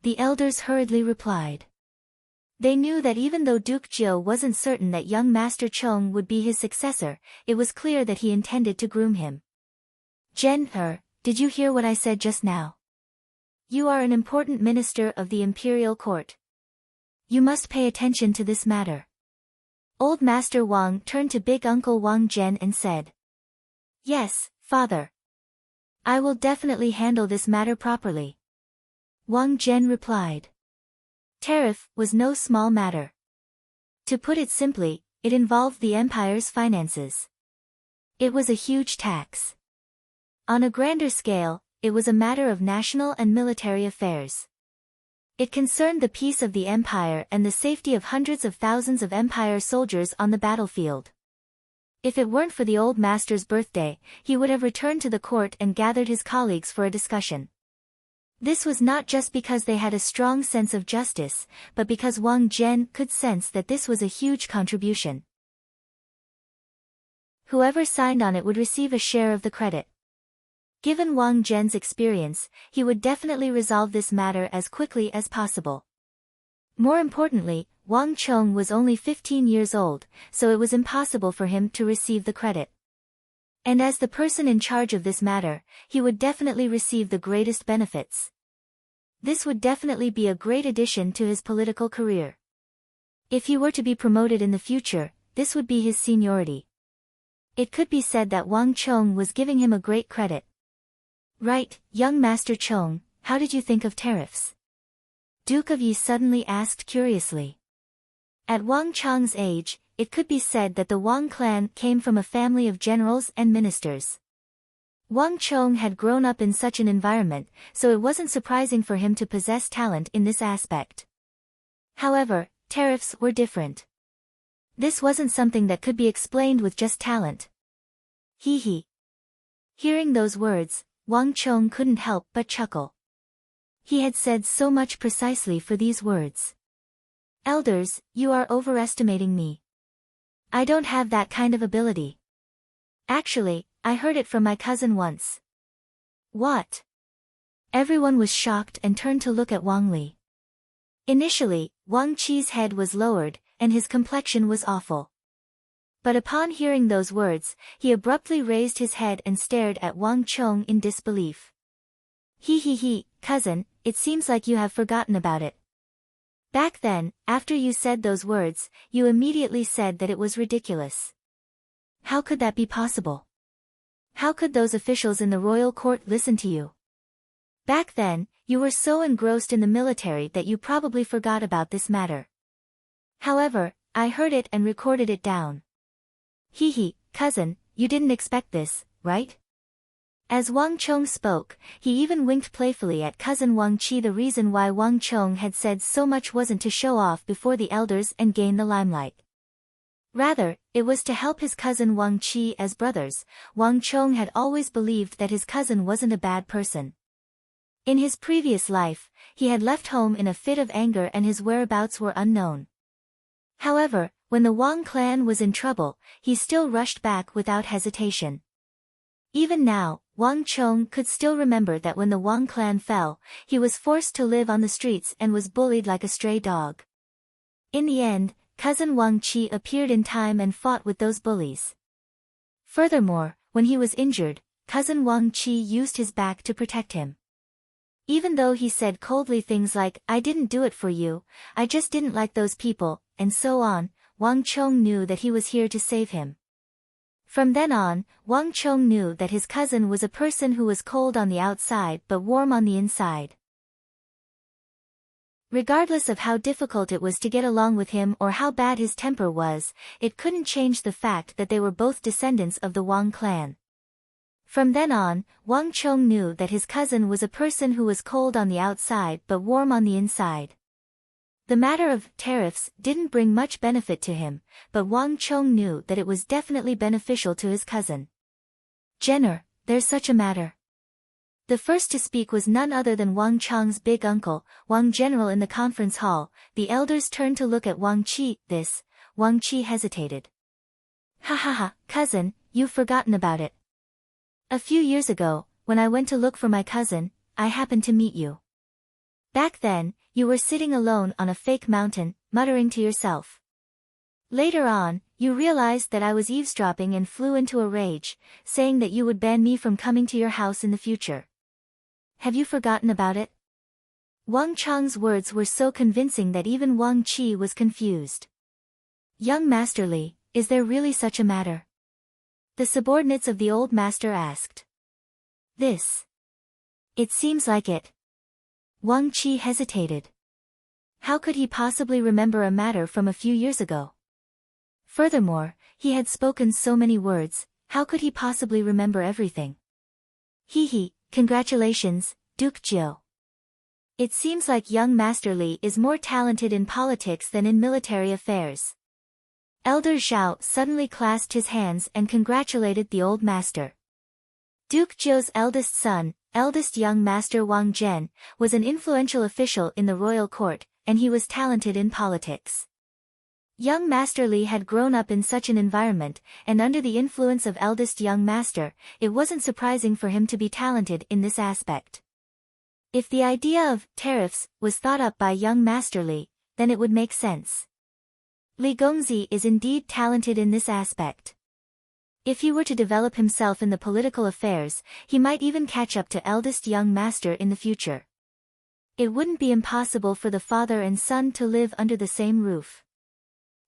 The elders hurriedly replied. They knew that even though Duke Jiu wasn't certain that young Master Chong would be his successor, it was clear that he intended to groom him. Did you hear what I said just now? You are an important minister of the imperial court. You must pay attention to this matter. Old Master Wang turned to big uncle Wang Zhen and said. Yes, father. I will definitely handle this matter properly. Wang Zhen replied. Tariff was no small matter. To put it simply, it involved the empire's finances. It was a huge tax. On a grander scale, it was a matter of national and military affairs. It concerned the peace of the empire and the safety of hundreds of thousands of empire soldiers on the battlefield. If it weren't for the old master's birthday, he would have returned to the court and gathered his colleagues for a discussion. This was not just because they had a strong sense of justice, but because Wang Zhen could sense that this was a huge contribution. Whoever signed on it would receive a share of the credit. Given Wang Zhen's experience, he would definitely resolve this matter as quickly as possible. More importantly, Wang Chong was only 15 years old, so it was impossible for him to receive the credit. And as the person in charge of this matter, he would definitely receive the greatest benefits. This would definitely be a great addition to his political career. If he were to be promoted in the future, this would be his seniority. It could be said that Wang Chong was giving him a great credit. Right, young Master Chong, how did you think of tariffs? Duke of Yi suddenly asked curiously. At Wang Chong's age, it could be said that the Wang clan came from a family of generals and ministers. Wang Chong had grown up in such an environment, so it wasn't surprising for him to possess talent in this aspect. However, tariffs were different. This wasn't something that could be explained with just talent. Hee hee. Hearing those words, Wang Chong couldn't help but chuckle. He had said so much precisely for these words. Elders, you are overestimating me. I don't have that kind of ability. Actually, I heard it from my cousin once. What? Everyone was shocked and turned to look at Wang Li. Initially, Wang Qi's head was lowered, and his complexion was awful. But upon hearing those words, he abruptly raised his head and stared at Wang Chong in disbelief. He, cousin, it seems like you have forgotten about it. Back then, after you said those words, you immediately said that it was ridiculous. How could that be possible? How could those officials in the royal court listen to you? Back then, you were so engrossed in the military that you probably forgot about this matter. However, I heard it and recorded it down. Cousin, you didn't expect this, right? As Wang Chong spoke, he even winked playfully at cousin Wang Qi. The reason why Wang Chong had said so much wasn't to show off before the elders and gain the limelight. Rather, it was to help his cousin Wang Qi. As brothers, Wang Chong had always believed that his cousin wasn't a bad person. In his previous life, he had left home in a fit of anger and his whereabouts were unknown. However, when the Wang clan was in trouble, he still rushed back without hesitation. Even now, Wang Chong could still remember that when the Wang clan fell, he was forced to live on the streets and was bullied like a stray dog. In the end, cousin Wang Qi appeared in time and fought with those bullies. Furthermore, when he was injured, cousin Wang Qi used his back to protect him. Even though he said coldly things like, "I didn't do it for you, I just didn't like those people," and so on, Wang Chong knew that he was here to save him. From then on, Wang Chong knew that his cousin was a person who was cold on the outside but warm on the inside. Regardless of how difficult it was to get along with him or how bad his temper was, it couldn't change the fact that they were both descendants of the Wang clan. From then on, Wang Chong knew that his cousin was a person who was cold on the outside but warm on the inside. The matter of tariffs didn't bring much benefit to him, but Wang Chong knew that it was definitely beneficial to his cousin. "Jenner, there's such a matter." The first to speak was none other than Wang Chong's big uncle, Wang General. In the conference hall, the elders turned to look at Wang Qi. Wang Qi hesitated. "Ha ha ha, cousin, you've forgotten about it. A few years ago, when I went to look for my cousin, I happened to meet you. Back then, you were sitting alone on a fake mountain, muttering to yourself. Later on, you realized that I was eavesdropping and flew into a rage, saying that you would ban me from coming to your house in the future. Have you forgotten about it?" Wang Chong's words were so convincing that even Wang Qi was confused. "Young Master Li, is there really such a matter?" The subordinates of the old master asked. It seems like it." Wang Qi hesitated. How could he possibly remember a matter from a few years ago? Furthermore, he had spoken so many words, how could he possibly remember everything? Congratulations, Duke Jiu. It seems like young Master Li is more talented in politics than in military affairs. Elder Zhao suddenly clasped his hands and congratulated the old master. Duke Jiu's eldest son, eldest young master Wang Zhen, was an influential official in the royal court, and he was talented in politics. Young Master Li had grown up in such an environment, and under the influence of eldest young master, it wasn't surprising for him to be talented in this aspect. If the idea of tariffs was thought up by young Master Li, then it would make sense. Li Gongzi is indeed talented in this aspect. If he were to develop himself in the political affairs, he might even catch up to eldest young master in the future. It wouldn't be impossible for the father and son to live under the same roof.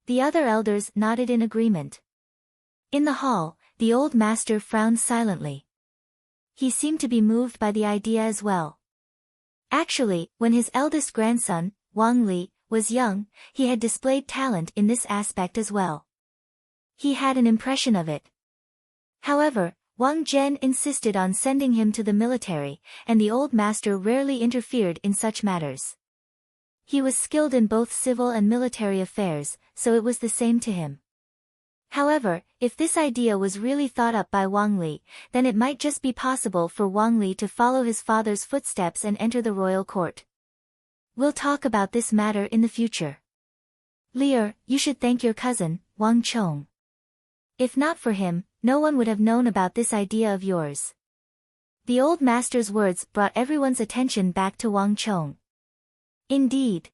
The other elders nodded in agreement. In the hall, the old master frowned silently. He seemed to be moved by the idea as well. Actually, when his eldest grandson, Wang Li, was young, he had displayed talent in this aspect as well. He had an impression of it. However, Wang Zhen insisted on sending him to the military, and the old master rarely interfered in such matters. He was skilled in both civil and military affairs, so it was the same to him. However, if this idea was really thought up by Wang Li, then it might just be possible for Wang Li to follow his father's footsteps and enter the royal court. We'll talk about this matter in the future. Lier, you should thank your cousin, Wang Chong. If not for him, no one would have known about this idea of yours. The old master's words brought everyone's attention back to Wang Chong. Indeed.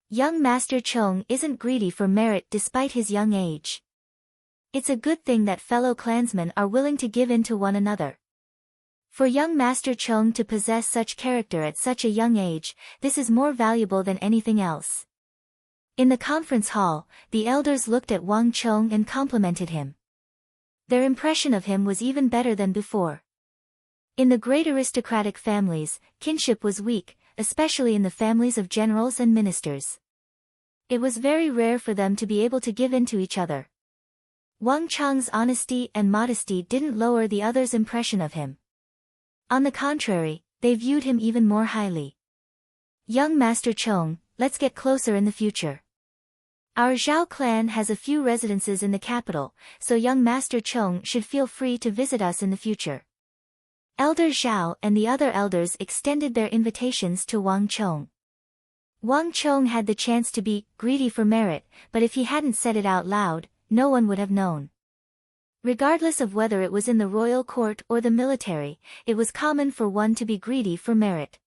Young Master Chong isn't greedy for merit despite his young age. It's a good thing that fellow clansmen are willing to give in to one another. For young Master Chong to possess such character at such a young age, this is more valuable than anything else. In the conference hall, the elders looked at Wang Chong and complimented him. Their impression of him was even better than before. In the great aristocratic families, kinship was weak, especially in the families of generals and ministers. It was very rare for them to be able to give in to each other. Wang Chang's honesty and modesty didn't lower the others' impression of him. On the contrary, they viewed him even more highly. Young Master Chong, let's get closer in the future. Our Zhao clan has a few residences in the capital, so young Master Chong should feel free to visit us in the future. Elder Zhao and the other elders extended their invitations to Wang Chong. Wang Chong had the chance to be greedy for merit, but if he hadn't said it out loud, no one would have known. Regardless of whether it was in the royal court or the military, it was common for one to be greedy for merit.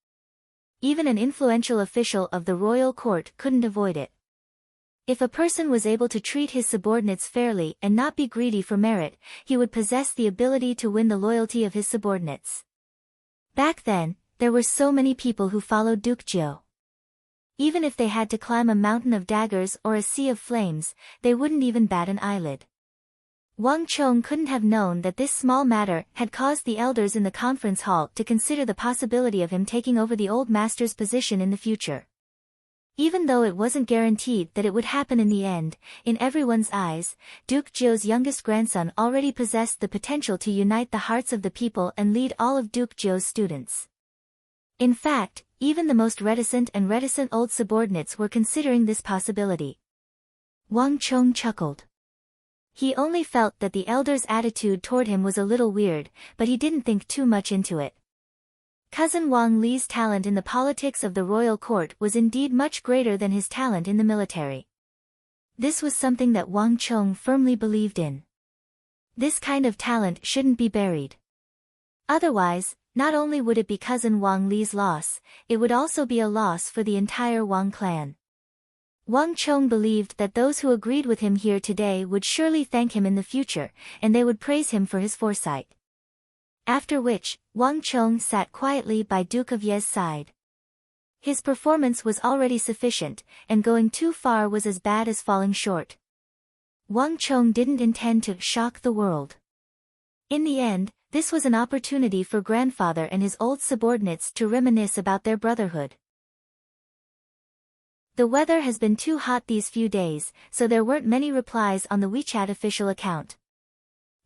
Even an influential official of the royal court couldn't avoid it. If a person was able to treat his subordinates fairly and not be greedy for merit, he would possess the ability to win the loyalty of his subordinates. Back then, there were so many people who followed Duke Jiu. Even if they had to climb a mountain of daggers or a sea of flames, they wouldn't even bat an eyelid. Wang Chong couldn't have known that this small matter had caused the elders in the conference hall to consider the possibility of him taking over the old master's position in the future. Even though it wasn't guaranteed that it would happen in the end, in everyone's eyes, Duke Jiu's youngest grandson already possessed the potential to unite the hearts of the people and lead all of Duke Jiu's students. In fact, even the most reticent old subordinates were considering this possibility. Wang Chong chuckled. He only felt that the elders' attitude toward him was a little weird, but he didn't think too much into it. Cousin Wang Li's talent in the politics of the royal court was indeed much greater than his talent in the military. This was something that Wang Chong firmly believed in. This kind of talent shouldn't be buried. Otherwise, not only would it be cousin Wang Li's loss, it would also be a loss for the entire Wang clan. Wang Chong believed that those who agreed with him here today would surely thank him in the future, and they would praise him for his foresight. After which, Wang Chong sat quietly by Duke of Ye's side. His performance was already sufficient, and going too far was as bad as falling short. Wang Chong didn't intend to shock the world. In the end, this was an opportunity for grandfather and his old subordinates to reminisce about their brotherhood. The weather has been too hot these few days, so there weren't many replies on the WeChat official account.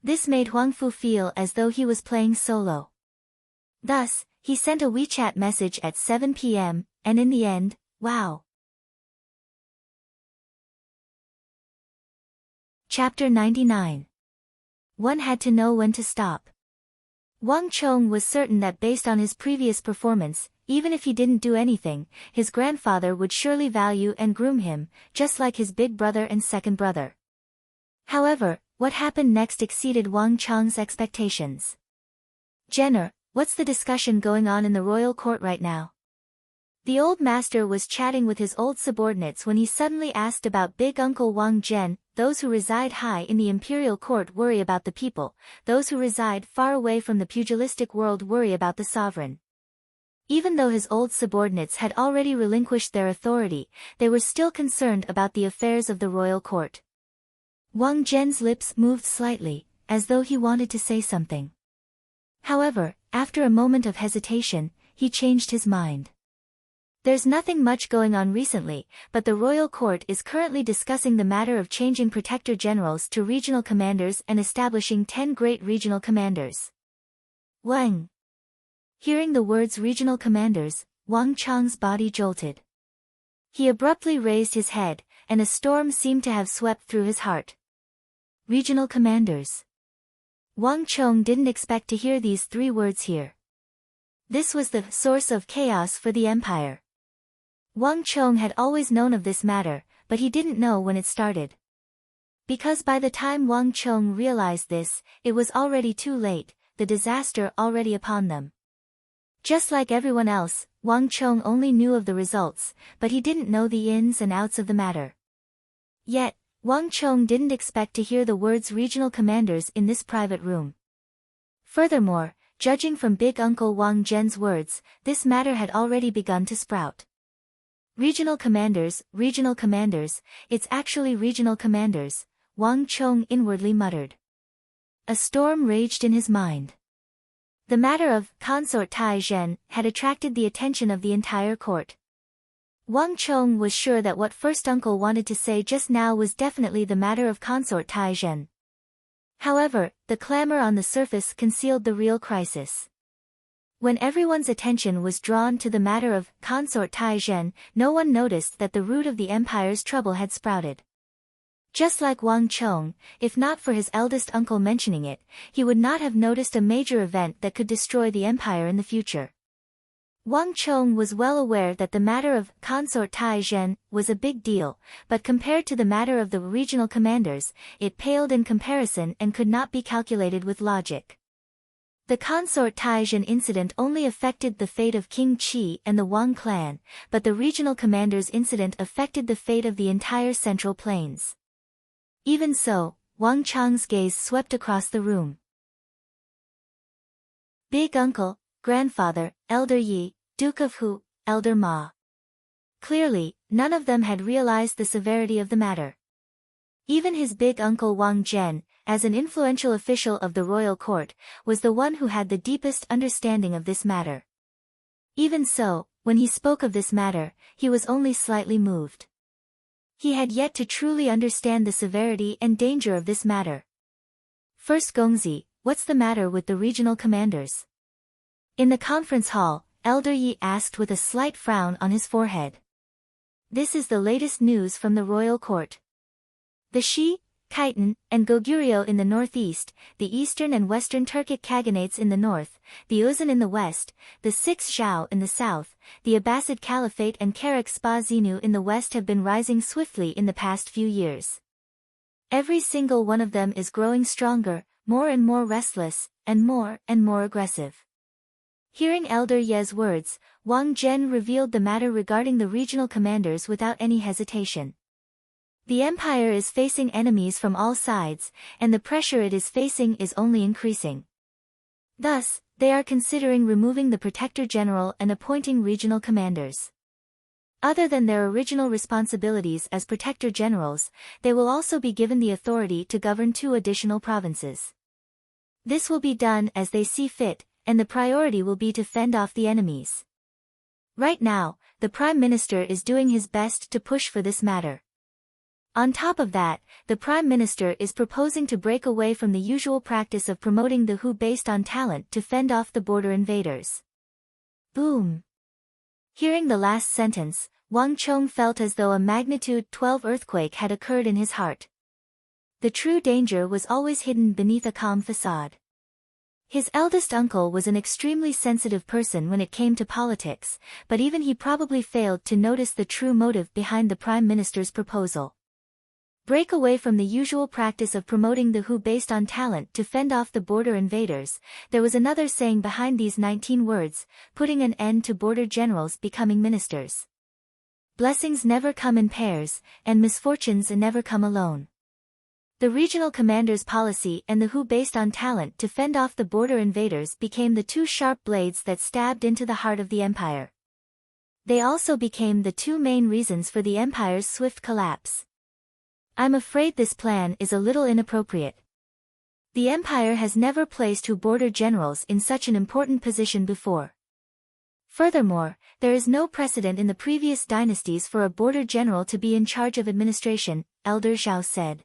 This made Huang Fu feel as though he was playing solo. Thus, he sent a WeChat message at 7 p.m., and in the end, wow. Chapter 99. One had to know when to stop. Wang Chong was certain that based on his previous performance, even if he didn't do anything, his grandfather would surely value and groom him, just like his big brother and second brother. However, what happened next exceeded Wang Chong's expectations. Jenner, what's the discussion going on in the royal court right now? The old master was chatting with his old subordinates when he suddenly asked about Big Uncle Wang Zhen. Those who reside high in the imperial court worry about the people, those who reside far away from the pugilistic world worry about the sovereign. Even though his old subordinates had already relinquished their authority, they were still concerned about the affairs of the royal court. Wang Zhen's lips moved slightly, as though he wanted to say something. However, after a moment of hesitation, he changed his mind. There's nothing much going on recently, but the royal court is currently discussing the matter of changing protector generals to regional commanders and establishing 10 great regional commanders. Wang. Hearing the words regional commanders, Wang Chong's body jolted. He abruptly raised his head, and a storm seemed to have swept through his heart. Regional commanders. Wang Chong didn't expect to hear these 3 words here. This was the source of chaos for the empire. Wang Chong had always known of this matter, but he didn't know when it started. Because by the time Wang Chong realized this, it was already too late, the disaster already upon them. Just like everyone else, Wang Chong only knew of the results, but he didn't know the ins and outs of the matter. Yet, Wang Chong didn't expect to hear the words regional commanders in this private room. Furthermore, judging from Big Uncle Wang Zhen's words, this matter had already begun to sprout. Regional commanders, it's actually regional commanders, Wang Chong inwardly muttered. A storm raged in his mind. The matter of Consort Tai Zhen had attracted the attention of the entire court. Wang Chong was sure that what first uncle wanted to say just now was definitely the matter of Consort Tai Zhen. However, the clamor on the surface concealed the real crisis. When everyone's attention was drawn to the matter of consort Taizhen, no one noticed that the root of the empire's trouble had sprouted. Just like Wang Chong, if not for his eldest uncle mentioning it, he would not have noticed a major event that could destroy the empire in the future. Wang Chong was well aware that the matter of consort Taizhen was a big deal, but compared to the matter of the regional commanders, it paled in comparison and could not be calculated with logic. The consort Taizhen incident only affected the fate of King Qi and the Wang clan, but the regional commanders incident affected the fate of the entire Central Plains. Even so, Wang Chang's gaze swept across the room. Big uncle, grandfather, elder Yi, Duke of Hu, elder Ma. Clearly, none of them had realized the severity of the matter. Even his big uncle Wang Zhen, as an influential official of the royal court, was the one who had the deepest understanding of this matter. Even so, when he spoke of this matter, he was only slightly moved. He had yet to truly understand the severity and danger of this matter. First Gongzi, what's the matter with the regional commanders? In the conference hall, Elder Yi asked with a slight frown on his forehead. This is the latest news from the royal court. The Shi, Khitan, and Goguryeo in the northeast, the eastern and western Turkic Khaganates in the north, the Uzun in the west, the six Zhao in the south, the Abbasid Caliphate and Karak Spa Zenu in the west have been rising swiftly in the past few years. Every single one of them is growing stronger, more and more restless, and more aggressive. Hearing Elder Ye's words, Wang Zhen revealed the matter regarding the regional commanders without any hesitation. The empire is facing enemies from all sides, and the pressure it is facing is only increasing. Thus, they are considering removing the Protector General and appointing regional commanders. Other than their original responsibilities as Protector Generals, they will also be given the authority to govern 2 additional provinces. This will be done as they see fit, and the priority will be to fend off the enemies. Right now, the Prime Minister is doing his best to push for this matter. On top of that, the Prime Minister is proposing to break away from the usual practice of promoting the WHO based on talent to fend off the border invaders. Boom! Hearing the last sentence, Wang Chong felt as though a magnitude 12 earthquake had occurred in his heart. The true danger was always hidden beneath a calm facade. His eldest uncle was an extremely sensitive person when it came to politics, but even he probably failed to notice the true motive behind the Prime Minister's proposal. Break away from the usual practice of promoting the WHO based on talent to fend off the border invaders. There was another saying behind these 19 words, putting an end to border generals becoming ministers. Blessings never come in pairs, and misfortunes never come alone. The regional commander's policy and the WHO based on talent to fend off the border invaders became the 2 sharp blades that stabbed into the heart of the empire. They also became the 2 main reasons for the empire's swift collapse. I'm afraid this plan is a little inappropriate. The empire has never placed WHO border generals in such an important position before. Furthermore, there is no precedent in the previous dynasties for a border general to be in charge of administration, Elder Zhao said.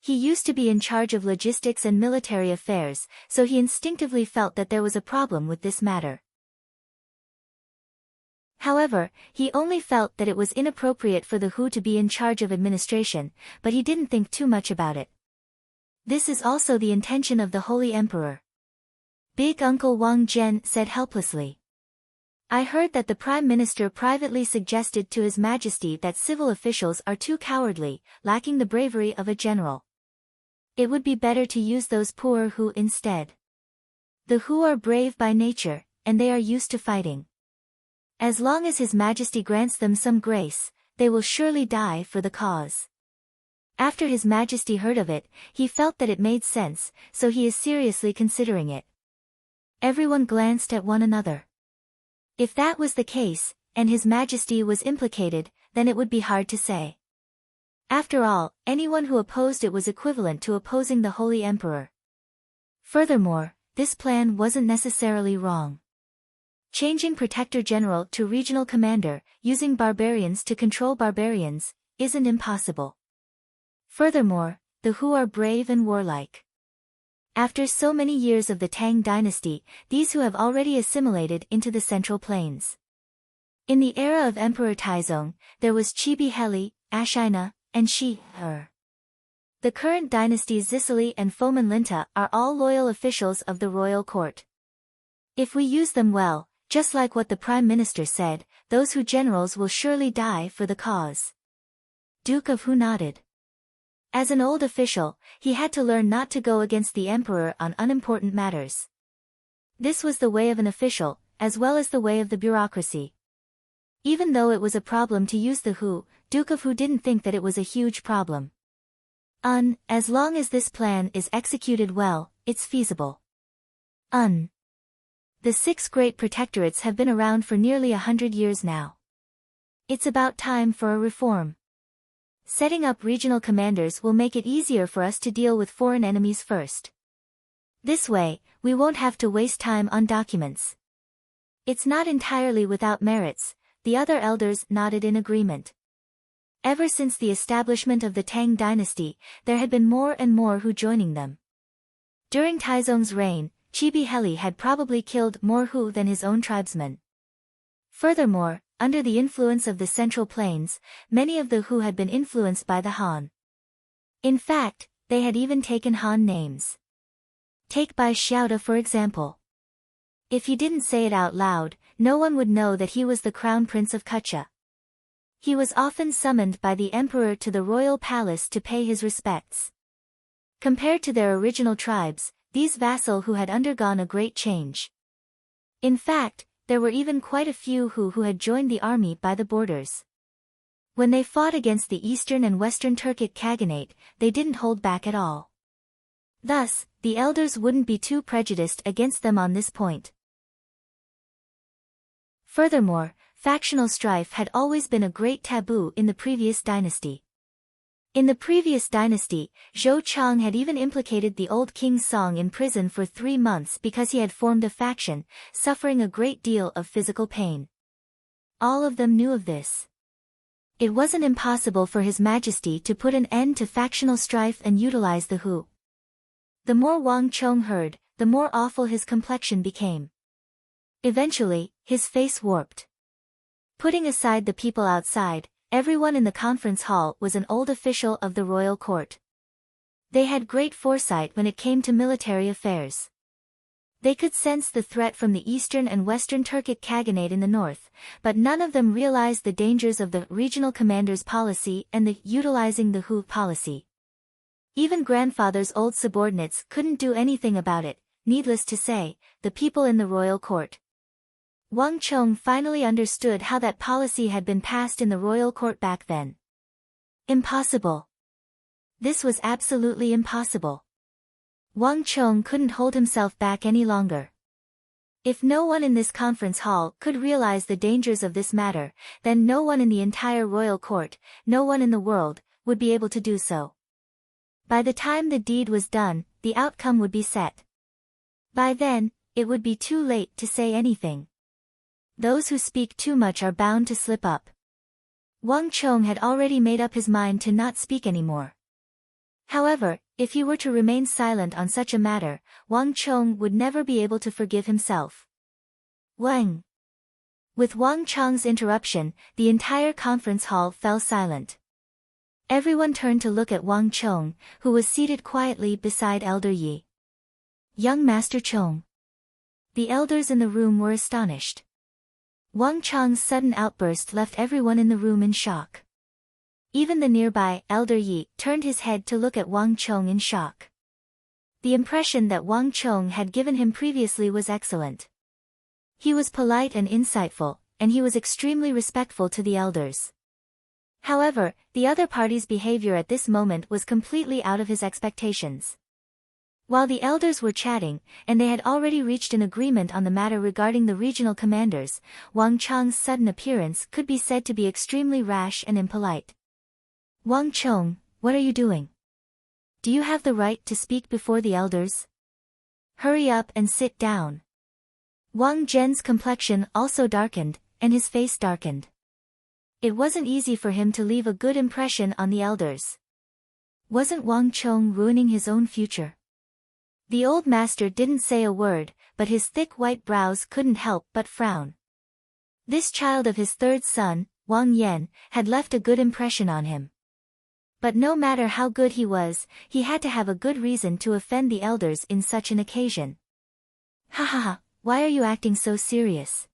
He used to be in charge of logistics and military affairs, so he instinctively felt that there was a problem with this matter. However, he only felt that it was inappropriate for the WHO to be in charge of administration, but he didn't think too much about it. This is also the intention of the Holy Emperor. Big Uncle Wang Zhen said helplessly. I heard that the Prime Minister privately suggested to His Majesty that civil officials are too cowardly, lacking the bravery of a general. It would be better to use those poor WHO instead. The WHO are brave by nature, and they are used to fighting. As long as His Majesty grants them some grace, they will surely die for the cause. After His Majesty heard of it, he felt that it made sense, so he is seriously considering it. Everyone glanced at one another. If that was the case, and His Majesty was implicated, then it would be hard to say. After all, anyone who opposed it was equivalent to opposing the Holy Emperor. Furthermore, this plan wasn't necessarily wrong. Changing Protector General to Regional Commander, using barbarians to control barbarians, isn't impossible. Furthermore, the WHO are brave and warlike. After so many years of the Tang dynasty, these who have already assimilated into the Central Plains. In the era of Emperor Taizong, there was Chibi Heli, Ashina, and Shi-Er. The current dynasties Zisili and Foman Linta are all loyal officials of the royal court. If we use them well, just like what the Prime Minister said, those who generals will surely die for the cause. Duke of Hu nodded. As an old official, he had to learn not to go against the emperor on unimportant matters. This was the way of an official, as well as the way of the bureaucracy. Even though it was a problem to use the Hu, Duke of Hu didn't think that it was a huge problem. As long as this plan is executed well, it's feasible. The 6 great protectorates have been around for nearly 100 years now. It's about time for a reform. Setting up regional commanders will make it easier for us to deal with foreign enemies first. This way, we won't have to waste time on documents. It's not entirely without merits, the other elders nodded in agreement. Ever since the establishment of the Tang dynasty, there had been more and more Hu joining them. During Taizong's reign, Chibi Heli had probably killed more Hu than his own tribesmen. Furthermore, under the influence of the Central Plains, many of the Hu had been influenced by the Han. In fact, they had even taken Han names. Take Bai Xiaoda for example. If he didn't say it out loud, no one would know that he was the crown prince of Kucha. He was often summoned by the emperor to the royal palace to pay his respects. Compared to their original tribes, these vassals Hu had undergone a great change. In fact, there were even quite a few who had joined the army by the borders. When they fought against the Eastern and Western Turkic Khaganate, they didn't hold back at all. Thus, the elders wouldn't be too prejudiced against them on this point. Furthermore, factional strife had always been a great taboo in the previous dynasty. In the previous dynasty, Zhou Chang had even implicated the old King Song in prison for 3 months because he had formed a faction, suffering a great deal of physical pain. All of them knew of this. It wasn't impossible for His Majesty to put an end to factional strife and utilize the Hu. The more Wang Chong heard, the more awful his complexion became. Eventually, his face warped. Putting aside the people outside, everyone in the conference hall was an old official of the royal court. They had great foresight when it came to military affairs. They could sense the threat from the Eastern and Western Turkic Khaganate in the north, but none of them realized the dangers of the regional commander's policy and the utilizing the Hu policy. Even grandfather's old subordinates couldn't do anything about it, needless to say, the people in the royal court. Wang Chong finally understood how that policy had been passed in the royal court back then. Impossible. This was absolutely impossible. Wang Chong couldn't hold himself back any longer. If no one in this conference hall could realize the dangers of this matter, then no one in the entire royal court, no one in the world, would be able to do so. By the time the deed was done, the outcome would be set. By then, it would be too late to say anything. Those who speak too much are bound to slip up. Wang Chong had already made up his mind to not speak anymore. However, if he were to remain silent on such a matter, Wang Chong would never be able to forgive himself. Wang. With Wang Chong's interruption, the entire conference hall fell silent. Everyone turned to look at Wang Chong, who was seated quietly beside Elder Yi. Young Master Chong. The elders in the room were astonished. Wang Chong's sudden outburst left everyone in the room in shock. Even the nearby Elder Yi turned his head to look at Wang Chong in shock. The impression that Wang Chong had given him previously was excellent. He was polite and insightful, and he was extremely respectful to the elders. However, the other party's behavior at this moment was completely out of his expectations. While the elders were chatting, and they had already reached an agreement on the matter regarding the regional commanders, Wang Chong's sudden appearance could be said to be extremely rash and impolite. Wang Chong, what are you doing? Do you have the right to speak before the elders? Hurry up and sit down. Wang Zhen's complexion also darkened, and his face darkened. It wasn't easy for him to leave a good impression on the elders. Wasn't Wang Chong ruining his own future? The old master didn't say a word, but his thick white brows couldn't help but frown. This child of his third son, Wang Yan, had left a good impression on him. But no matter how good he was, he had to have a good reason to offend the elders in such an occasion. Ha ha ha, why are you acting so serious?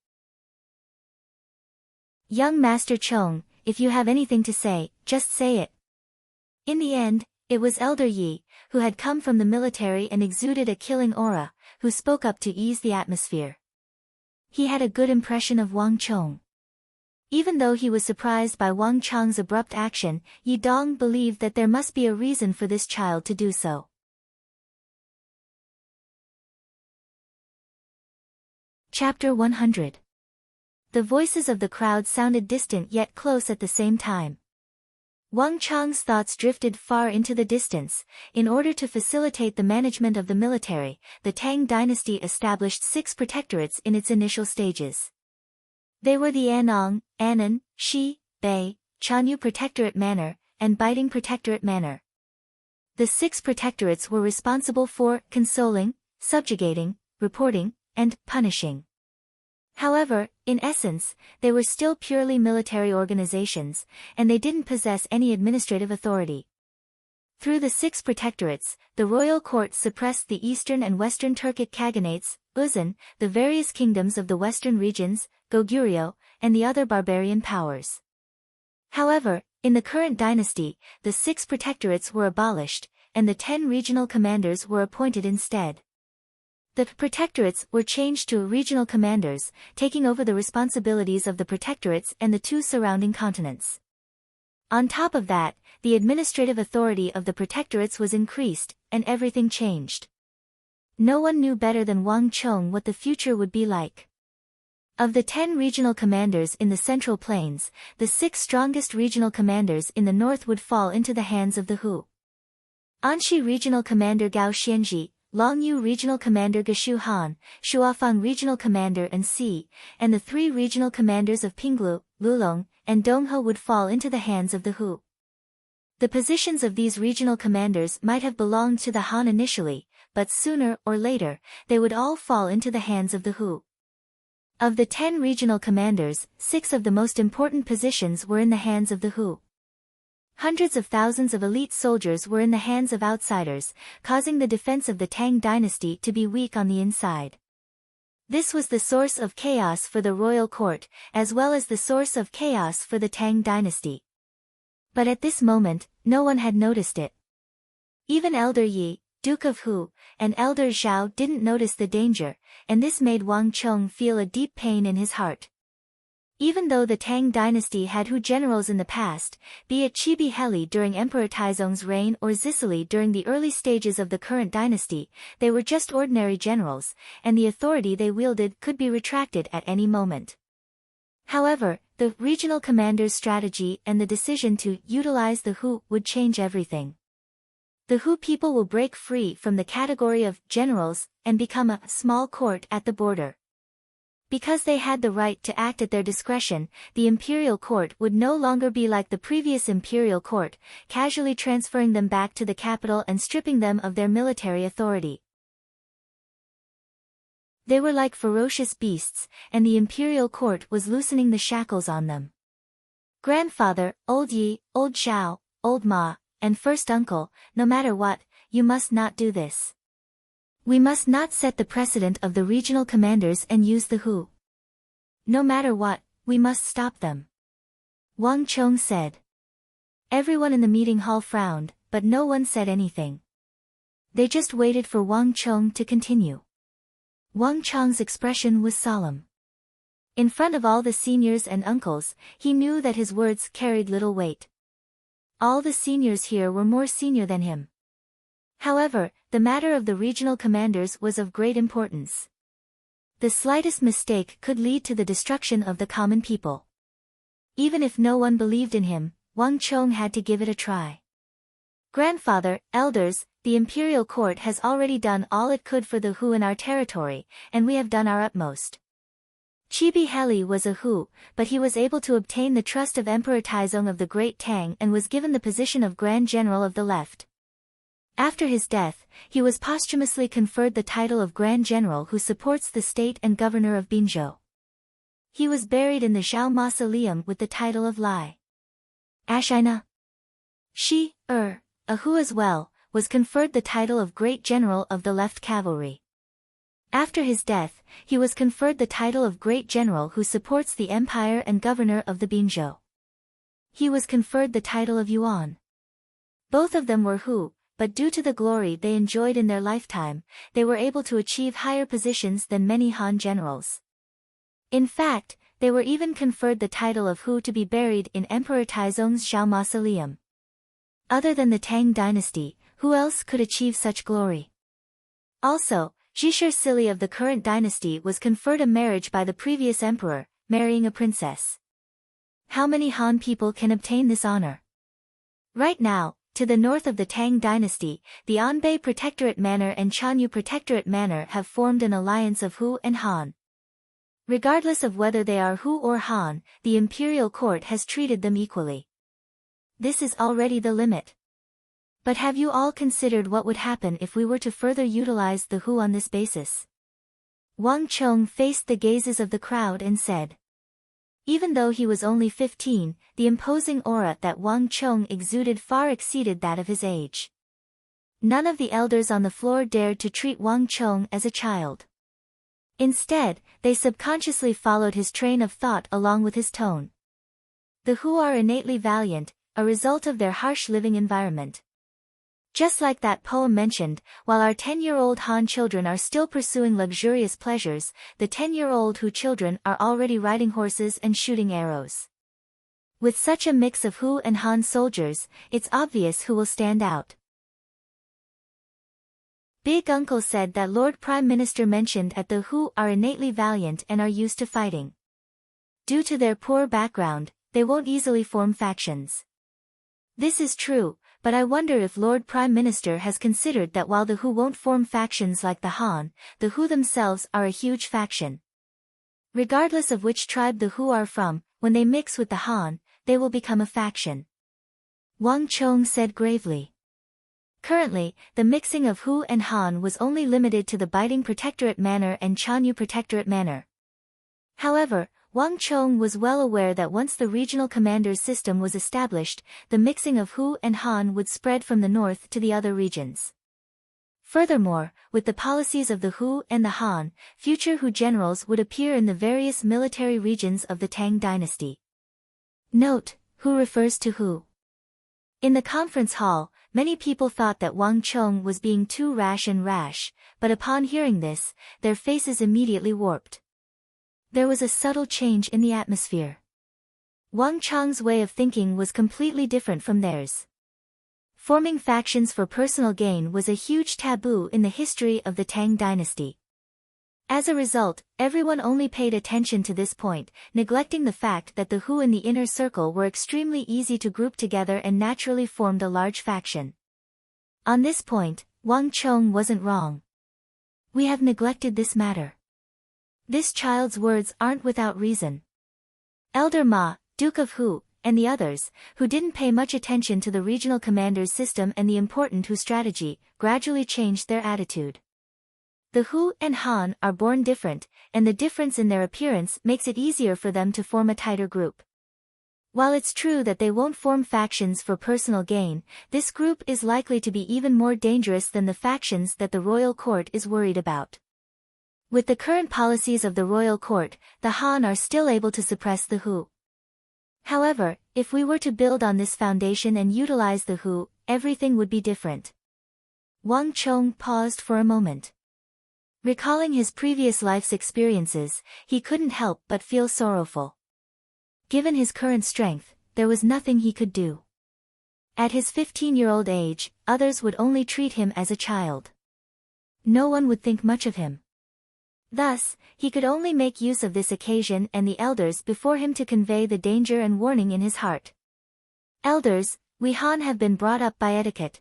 Young Master Chong, if you have anything to say, just say it. In the end, it was Elder Yi, who had come from the military and exuded a killing aura, who spoke up to ease the atmosphere. He had a good impression of Wang Chong. Even though he was surprised by Wang Chong's abrupt action, Yi Dong believed that there must be a reason for this child to do so. Chapter 100. The voices of the crowd sounded distant yet close at the same time. Wang Chong's thoughts drifted far into the distance. In order to facilitate the management of the military, the Tang dynasty established 6 protectorates in its initial stages. They were the Anong, Anan, Shi, Bei, Chanyu Protectorate Manor, and Biting Protectorate Manor. The 6 protectorates were responsible for consoling, subjugating, reporting, and punishing. However, in essence, they were still purely military organizations, and they didn't possess any administrative authority. Through the 6 protectorates, the royal court suppressed the eastern and western Turkic khaganates, Uzun, the various kingdoms of the western regions, Goguryeo, and the other barbarian powers. However, in the current dynasty, the 6 protectorates were abolished, and the 10 regional commanders were appointed instead. The protectorates were changed to regional commanders, taking over the responsibilities of the protectorates and the 2 surrounding continents. On top of that, the administrative authority of the protectorates was increased, and everything changed. No one knew better than Wang Chong what the future would be like. Of the 10 regional commanders in the Central Plains, the 6 strongest regional commanders in the north would fall into the hands of the Hu. Anxi Regional Commander Gao Xianji, Longyu Regional Commander Geshu Han, Shuafang Regional Commander and Si, and the 3 regional commanders of Pinglu, Lulong, and Donghe would fall into the hands of the Hu. The positions of these regional commanders might have belonged to the Han initially, but sooner or later, they would all fall into the hands of the Hu. Of the 10 regional commanders, 6 of the most important positions were in the hands of the Hu. Hundreds of thousands of elite soldiers were in the hands of outsiders, causing the defense of the Tang dynasty to be weak on the inside. This was the source of chaos for the royal court, as well as the source of chaos for the Tang dynasty. But at this moment, no one had noticed it. Even Elder Yi, Duke of Hu, and Elder Zhao didn't notice the danger, and this made Wang Chong feel a deep pain in his heart. Even though the Tang dynasty had Hu generals in the past, be it Chibi Heli during Emperor Taizong's reign or Zisili during the early stages of the current dynasty, they were just ordinary generals, and the authority they wielded could be retracted at any moment. However, the regional commander's strategy and the decision to utilize the Hu would change everything. The Hu people will break free from the category of generals and become a small court at the border. Because they had the right to act at their discretion, the imperial court would no longer be like the previous imperial court, casually transferring them back to the capital and stripping them of their military authority. They were like ferocious beasts, and the imperial court was loosening the shackles on them. Grandfather, old Yi, old Zhao, old Ma, and first uncle, no matter what, you must not do this. We must not set the precedent of the regional commanders and use the Hu. No matter what, we must stop them. Wang Chong said. Everyone in the meeting hall frowned, but no one said anything. They just waited for Wang Chong to continue. Wang Chong's expression was solemn. In front of all the seniors and uncles, he knew that his words carried little weight. All the seniors here were more senior than him. However, the matter of the regional commanders was of great importance. The slightest mistake could lead to the destruction of the common people. Even if no one believed in him, Wang Chong had to give it a try. Grandfather, elders, the imperial court has already done all it could for the Hu in our territory, and we have done our utmost. Chibi Heli was a Hu, but he was able to obtain the trust of Emperor Taizong of the Great Tang and was given the position of Grand General of the Left. After his death, he was posthumously conferred the title of Grand General who supports the state and governor of Binzhou. He was buried in the Zhao Mausoleum with the title of Lai Ashina. A Hu as well, was conferred the title of Great General of the Left Cavalry. After his death, he was conferred the title of Great General who supports the empire and governor of the Binzhou. He was conferred the title of Yuan. Both of them were Hu, but due to the glory they enjoyed in their lifetime, they were able to achieve higher positions than many Han generals. In fact, they were even conferred the title of Hu to be buried in Emperor Taizong's Zhao Mausoleum. Other than the Tang dynasty, who else could achieve such glory? Also, Zhishir Sili of the current dynasty was conferred a marriage by the previous emperor, marrying a princess. How many Han people can obtain this honor? Right now, to the north of the Tang dynasty, the Anbei Protectorate Manor and Chanyu Protectorate Manor have formed an alliance of Hu and Han. Regardless of whether they are Hu or Han, the imperial court has treated them equally. This is already the limit. But have you all considered what would happen if we were to further utilize the Hu on this basis? Wang Chong faced the gazes of the crowd and said. Even though he was only 15, the imposing aura that Wang Chong exuded far exceeded that of his age. None of the elders on the floor dared to treat Wang Chong as a child. Instead, they subconsciously followed his train of thought along with his tone. The Hu are innately valiant, a result of their harsh living environment. Just like that poem mentioned, while our 10-year-old Han children are still pursuing luxurious pleasures, the 10-year-old Hu children are already riding horses and shooting arrows. With such a mix of Hu and Han soldiers, it's obvious who will stand out. Big Uncle said that Lord Prime Minister mentioned that the Hu are innately valiant and are used to fighting. Due to their poor background, they won't easily form factions. This is true, but I wonder if Lord Prime Minister has considered that while the Hu won't form factions like the Han, the Hu themselves are a huge faction. Regardless of which tribe the Hu are from, when they mix with the Han, they will become a faction. Wang Chong said gravely. Currently, the mixing of Hu and Han was only limited to the Biting Protectorate Manor and Chanyu Protectorate Manor. However, Wang Chong was well aware that once the regional commanders system was established, the mixing of Hu and Han would spread from the north to the other regions. Furthermore, with the policies of the Hu and the Han, future Hu generals would appear in the various military regions of the Tang dynasty. Note: Hu refers to Hu. In the conference hall, many people thought that Wang Chong was being too rash, but upon hearing this, their faces immediately warped. There was a subtle change in the atmosphere. Wang Chong's way of thinking was completely different from theirs. Forming factions for personal gain was a huge taboo in the history of the Tang dynasty. As a result, everyone only paid attention to this point, neglecting the fact that the Hu in the inner circle were extremely easy to group together and naturally formed a large faction. On this point, Wang Chong wasn't wrong. We have neglected this matter. This child's words aren't without reason. Elder Ma, Duke of Hu, and the others, who didn't pay much attention to the regional commanders' system and the important Hu strategy, gradually changed their attitude. The Hu and Han are born different, and the difference in their appearance makes it easier for them to form a tighter group. While it's true that they won't form factions for personal gain, this group is likely to be even more dangerous than the factions that the royal court is worried about. With the current policies of the royal court, the Han are still able to suppress the Hu. However, if we were to build on this foundation and utilize the Hu, everything would be different. Wang Chong paused for a moment. Recalling his previous life's experiences, he couldn't help but feel sorrowful. Given his current strength, there was nothing he could do. At his 15-year-old age, others would only treat him as a child. No one would think much of him. Thus, he could only make use of this occasion and the elders before him to convey the danger and warning in his heart. Elders, we Han have been brought up by etiquette.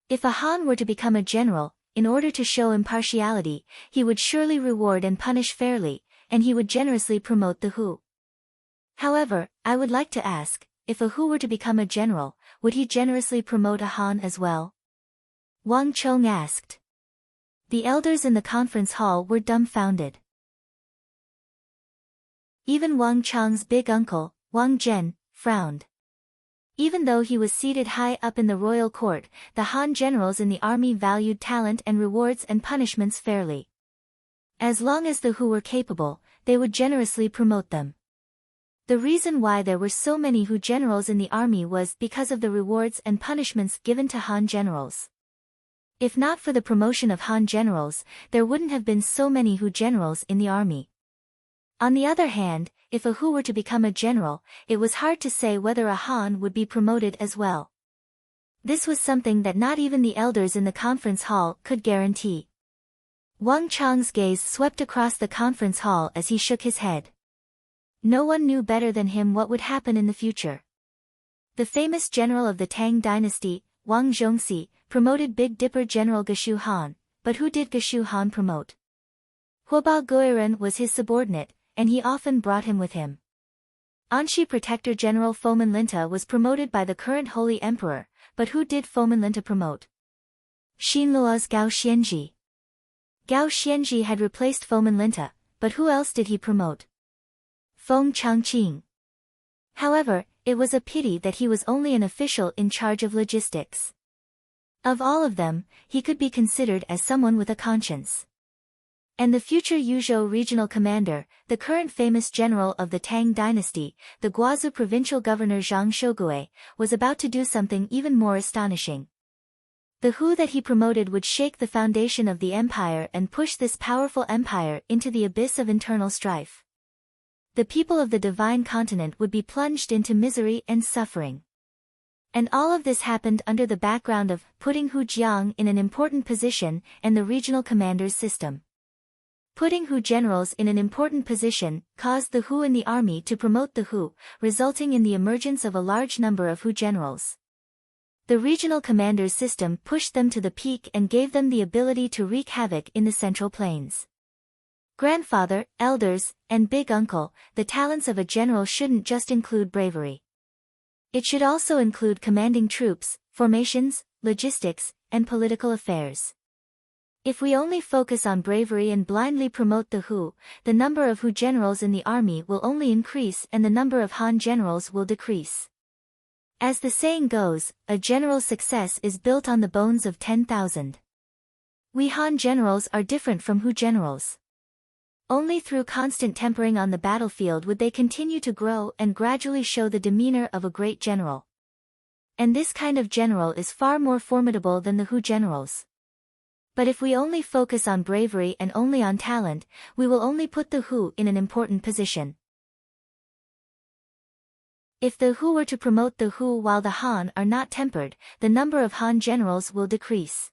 If a Han were to become a general, in order to show impartiality, he would surely reward and punish fairly, and he would generously promote the Hu. However, I would like to ask, if a Hu were to become a general, would he generously promote a Han as well? Wang Chong asked. The elders in the conference hall were dumbfounded. Even Wang Chong's big uncle, Wang Zhen, frowned. Even though he was seated high up in the royal court, the Han generals in the army valued talent and rewards and punishments fairly. As long as the Hu were capable, they would generously promote them. The reason why there were so many Hu generals in the army was because of the rewards and punishments given to Han generals. If not for the promotion of Han generals, there wouldn't have been so many Hu generals in the army. On the other hand, if a Hu were to become a general, it was hard to say whether a Han would be promoted as well. This was something that not even the elders in the conference hall could guarantee. Wang Chong's gaze swept across the conference hall as he shook his head. No one knew better than him what would happen in the future. The famous general of the Tang dynasty, Wang Zhongxi, promoted Big Dipper General Geshu Han, but who did Geshu Han promote? Huoba Guiren was his subordinate, and he often brought him with him. Anshi Protector General Fomin Linta was promoted by the current Holy Emperor, but who did Fomin Linta promote? Xinluo's Gao Xianji. Gao Xianji had replaced Fomin Linta, but who else did he promote? Feng Changqing. However, it was a pity that he was only an official in charge of logistics. Of all of them, he could be considered as someone with a conscience. And the future Yuzhou regional commander, the current famous general of the Tang dynasty, the Guazhou provincial governor Zhang Shogui, was about to do something even more astonishing. The Hu that he promoted would shake the foundation of the empire and push this powerful empire into the abyss of internal strife. The people of the divine continent would be plunged into misery and suffering. And all of this happened under the background of putting Hu Jiang in an important position and the regional commanders system. Putting Hu generals in an important position caused the Hu in the army to promote the Hu, resulting in the emergence of a large number of Hu generals. The regional commanders system pushed them to the peak and gave them the ability to wreak havoc in the Central Plains. Grandfather, elders, and big uncle, the talents of a general shouldn't just include bravery. It should also include commanding troops, formations, logistics, and political affairs. If we only focus on bravery and blindly promote the Hu, the number of Hu generals in the army will only increase and the number of Han generals will decrease. As the saying goes, a general's success is built on the bones of 10,000. We Han generals are different from Hu generals. Only through constant tempering on the battlefield would they continue to grow and gradually show the demeanor of a great general. And this kind of general is far more formidable than the Hu generals. But if we only focus on bravery and only on talent, we will only put the Hu in an important position. If the Hu were to promote the Hu while the Han are not tempered, the number of Han generals will decrease.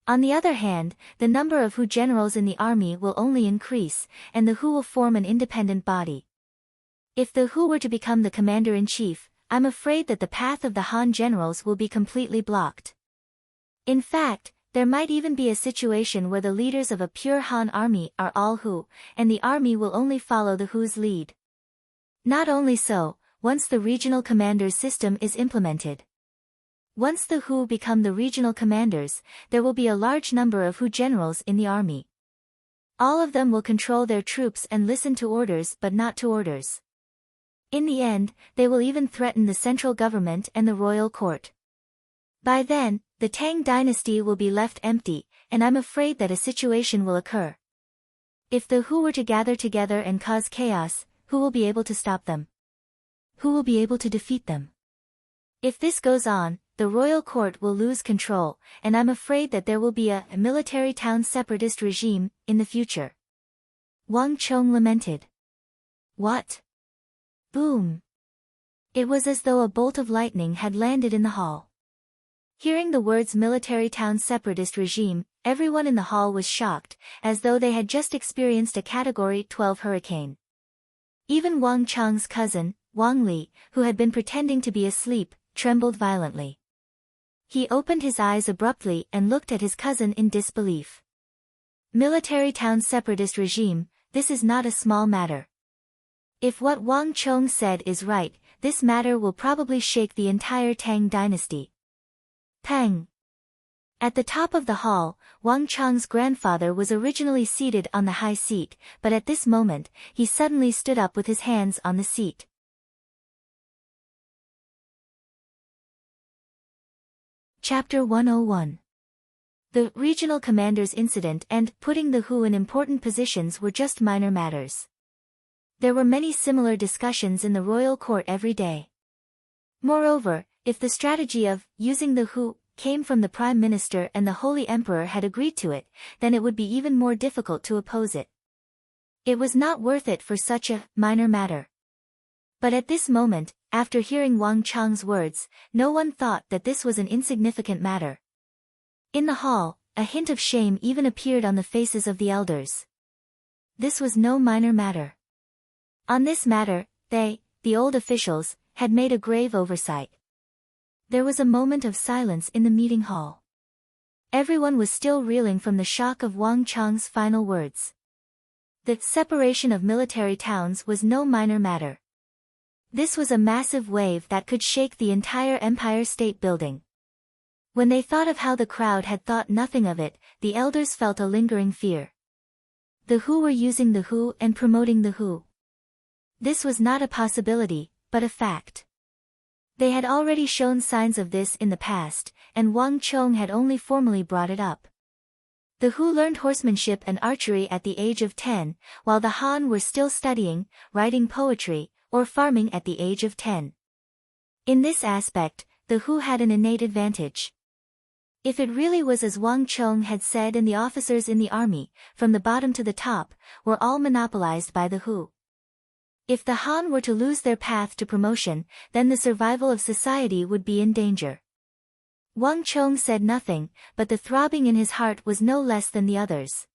On the other hand, the number of Hu generals in the army will only increase, and the Hu will form an independent body. If the Hu were to become the commander-in-chief, I'm afraid that the path of the Han generals will be completely blocked. In fact, there might even be a situation where the leaders of a pure Han army are all Hu, and the army will only follow the Hu's lead. Not only so, once the regional commanders system is implemented. Once the Hu become the regional commanders, there will be a large number of Hu generals in the army. All of them will control their troops and listen to orders but not to orders. In the end, they will even threaten the central government and the royal court. By then, the Tang dynasty will be left empty, and I'm afraid that a situation will occur. If the Hu were to gather together and cause chaos, who will be able to stop them? Who will be able to defeat them? If this goes on, the royal court will lose control, and I'm afraid that there will be a military town separatist regime in the future. Wang Chong lamented. What? Boom! It was as though a bolt of lightning had landed in the hall. Hearing the words military town separatist regime, everyone in the hall was shocked, as though they had just experienced a Category 12 hurricane. Even Wang Chong's cousin, Wang Li, who had been pretending to be asleep, trembled violently. He opened his eyes abruptly and looked at his cousin in disbelief. Military town separatist regime, this is not a small matter. If what Wang Chong said is right, this matter will probably shake the entire Tang dynasty. Peng! At the top of the hall, Wang Chang's grandfather was originally seated on the high seat, but at this moment, he suddenly stood up with his hands on the seat. Chapter 101. The regional commander's incident and putting the Hu in important positions were just minor matters. There were many similar discussions in the royal court every day. Moreover, if the strategy of using the Hu came from the Prime Minister and the Holy Emperor had agreed to it, then it would be even more difficult to oppose it. It was not worth it for such a minor matter. But at this moment, after hearing Wang Chang's words, no one thought that this was an insignificant matter. In the hall, a hint of shame even appeared on the faces of the elders. This was no minor matter. On this matter, they, the old officials, had made a grave oversight. There was a moment of silence in the meeting hall. Everyone was still reeling from the shock of Wang Chang's final words. The separation of military towns was no minor matter. This was a massive wave that could shake the entire Empire State Building. When they thought of how the crowd had thought nothing of it, the elders felt a lingering fear. The Hu were using the Hu and promoting the Hu. This was not a possibility, but a fact. They had already shown signs of this in the past, and Wang Chong had only formally brought it up. The Hu learned horsemanship and archery at the age of 10, while the Han were still studying, writing poetry, or farming at the age of 10. In this aspect, the Hu had an innate advantage. If it really was as Wang Chong had said and the officers in the army, from the bottom to the top, were all monopolized by the Hu. If the Han were to lose their path to promotion, then the survival of society would be in danger. Wang Chong said nothing, but the throbbing in his heart was no less than the others.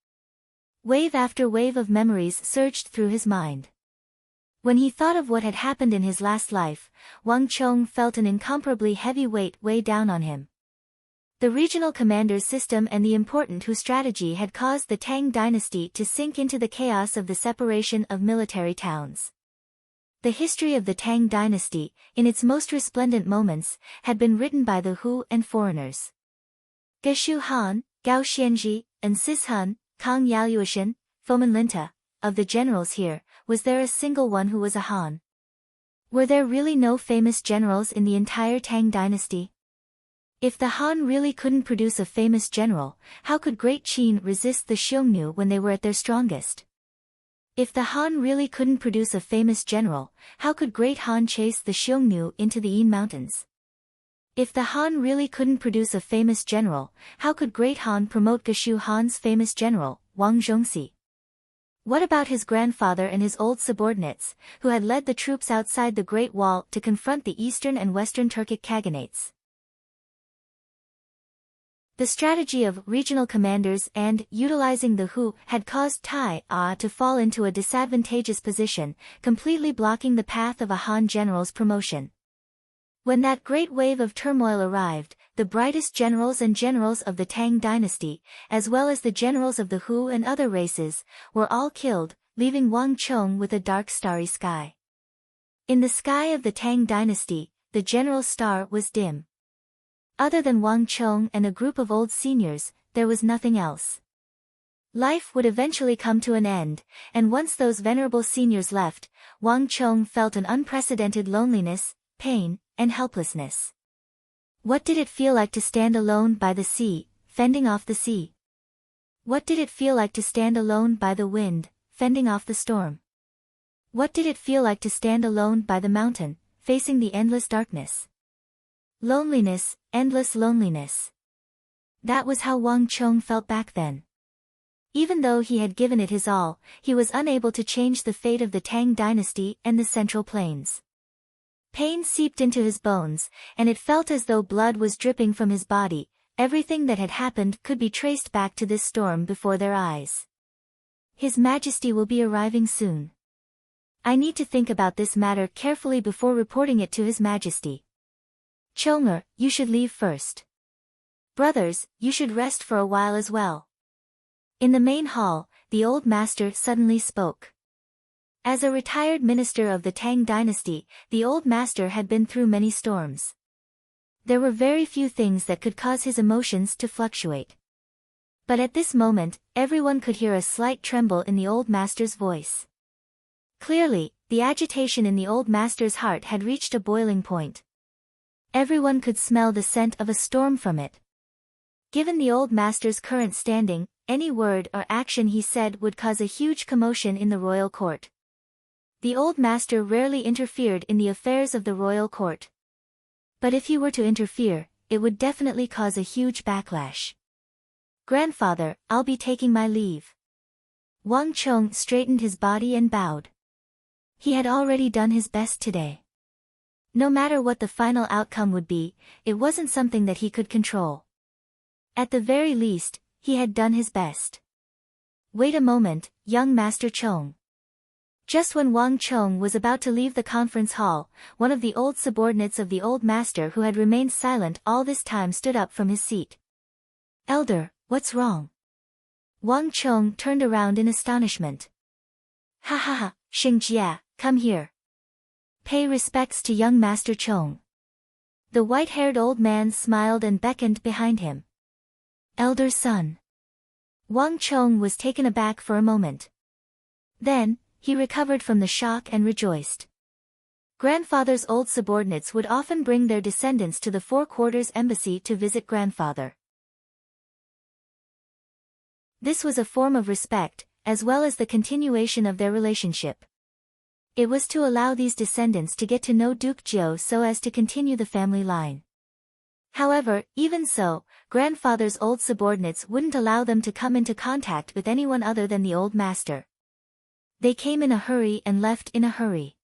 Wave after wave of memories surged through his mind. When he thought of what had happened in his last life, Wang Chong felt an incomparably heavy weight weigh down on him. The regional commander's system and the important Hu strategy had caused the Tang dynasty to sink into the chaos of the separation of military towns. The history of the Tang dynasty, in its most resplendent moments, had been written by the Hu and foreigners. Geshu Han, Gao Xianji, and Sis Hun, Kang Yaluoshan, Foman Linta, of the generals here, was there a single one who was a Han? Were there really no famous generals in the entire Tang dynasty? If the Han really couldn't produce a famous general, how could Great Qin resist the Xiongnu when they were at their strongest? If the Han really couldn't produce a famous general, how could Great Han chase the Xiongnu into the Yin Mountains? If the Han really couldn't produce a famous general, how could Great Han promote Geshu Han's famous general, Wang Zhongxi? What about his grandfather and his old subordinates, who had led the troops outside the Great Wall to confront the eastern and western Turkic Khaganates? The strategy of regional commanders and utilizing the Hu had caused Tai to fall into a disadvantageous position, completely blocking the path of a Han general's promotion. When that great wave of turmoil arrived, the brightest generals and generals of the Tang dynasty, as well as the generals of the Hu and other races, were all killed, leaving Wang Chong with a dark starry sky. In the sky of the Tang dynasty, the general's star was dim. Other than Wang Chong and a group of old seniors, there was nothing else. Life would eventually come to an end, and once those venerable seniors left, Wang Chong felt an unprecedented loneliness, pain, and helplessness. What did it feel like to stand alone by the sea, fending off the sea? What did it feel like to stand alone by the wind, fending off the storm? What did it feel like to stand alone by the mountain, facing the endless darkness? Loneliness, endless loneliness. That was how Wang Chong felt back then. Even though he had given it his all, he was unable to change the fate of the Tang dynasty and the Central Plains. Pain seeped into his bones, and it felt as though blood was dripping from his body. Everything that had happened could be traced back to this storm before their eyes. His Majesty will be arriving soon. I need to think about this matter carefully before reporting it to His Majesty. Chonger, you should leave first. Brothers, you should rest for a while as well. In the main hall, the old master suddenly spoke. As a retired minister of the Tang dynasty, the old master had been through many storms. There were very few things that could cause his emotions to fluctuate. But at this moment, everyone could hear a slight tremble in the old master's voice. Clearly, the agitation in the old master's heart had reached a boiling point. Everyone could smell the scent of a storm from it. Given the old master's current standing, any word or action he said would cause a huge commotion in the royal court. The old master rarely interfered in the affairs of the royal court. But if he were to interfere, it would definitely cause a huge backlash. "Grandfather, I'll be taking my leave." Wang Chong straightened his body and bowed. He had already done his best today. No matter what the final outcome would be, it wasn't something that he could control. At the very least, he had done his best. "Wait a moment, young Master Chong." Just when Wang Chong was about to leave the conference hall, one of the old subordinates of the old master who had remained silent all this time stood up from his seat. "Elder, what's wrong?" Wang Chong turned around in astonishment. "Ha ha ha, Xingjia, come here. Pay respects to young Master Chong." The white-haired old man smiled and beckoned behind him. "Elder son." Wang Chong was taken aback for a moment. Then, he recovered from the shock and rejoiced. Grandfather's old subordinates would often bring their descendants to the Four Quarters Embassy to visit grandfather. This was a form of respect, as well as the continuation of their relationship. It was to allow these descendants to get to know Duke Jiao so as to continue the family line. However, even so, grandfather's old subordinates wouldn't allow them to come into contact with anyone other than the old master. They came in a hurry and left in a hurry.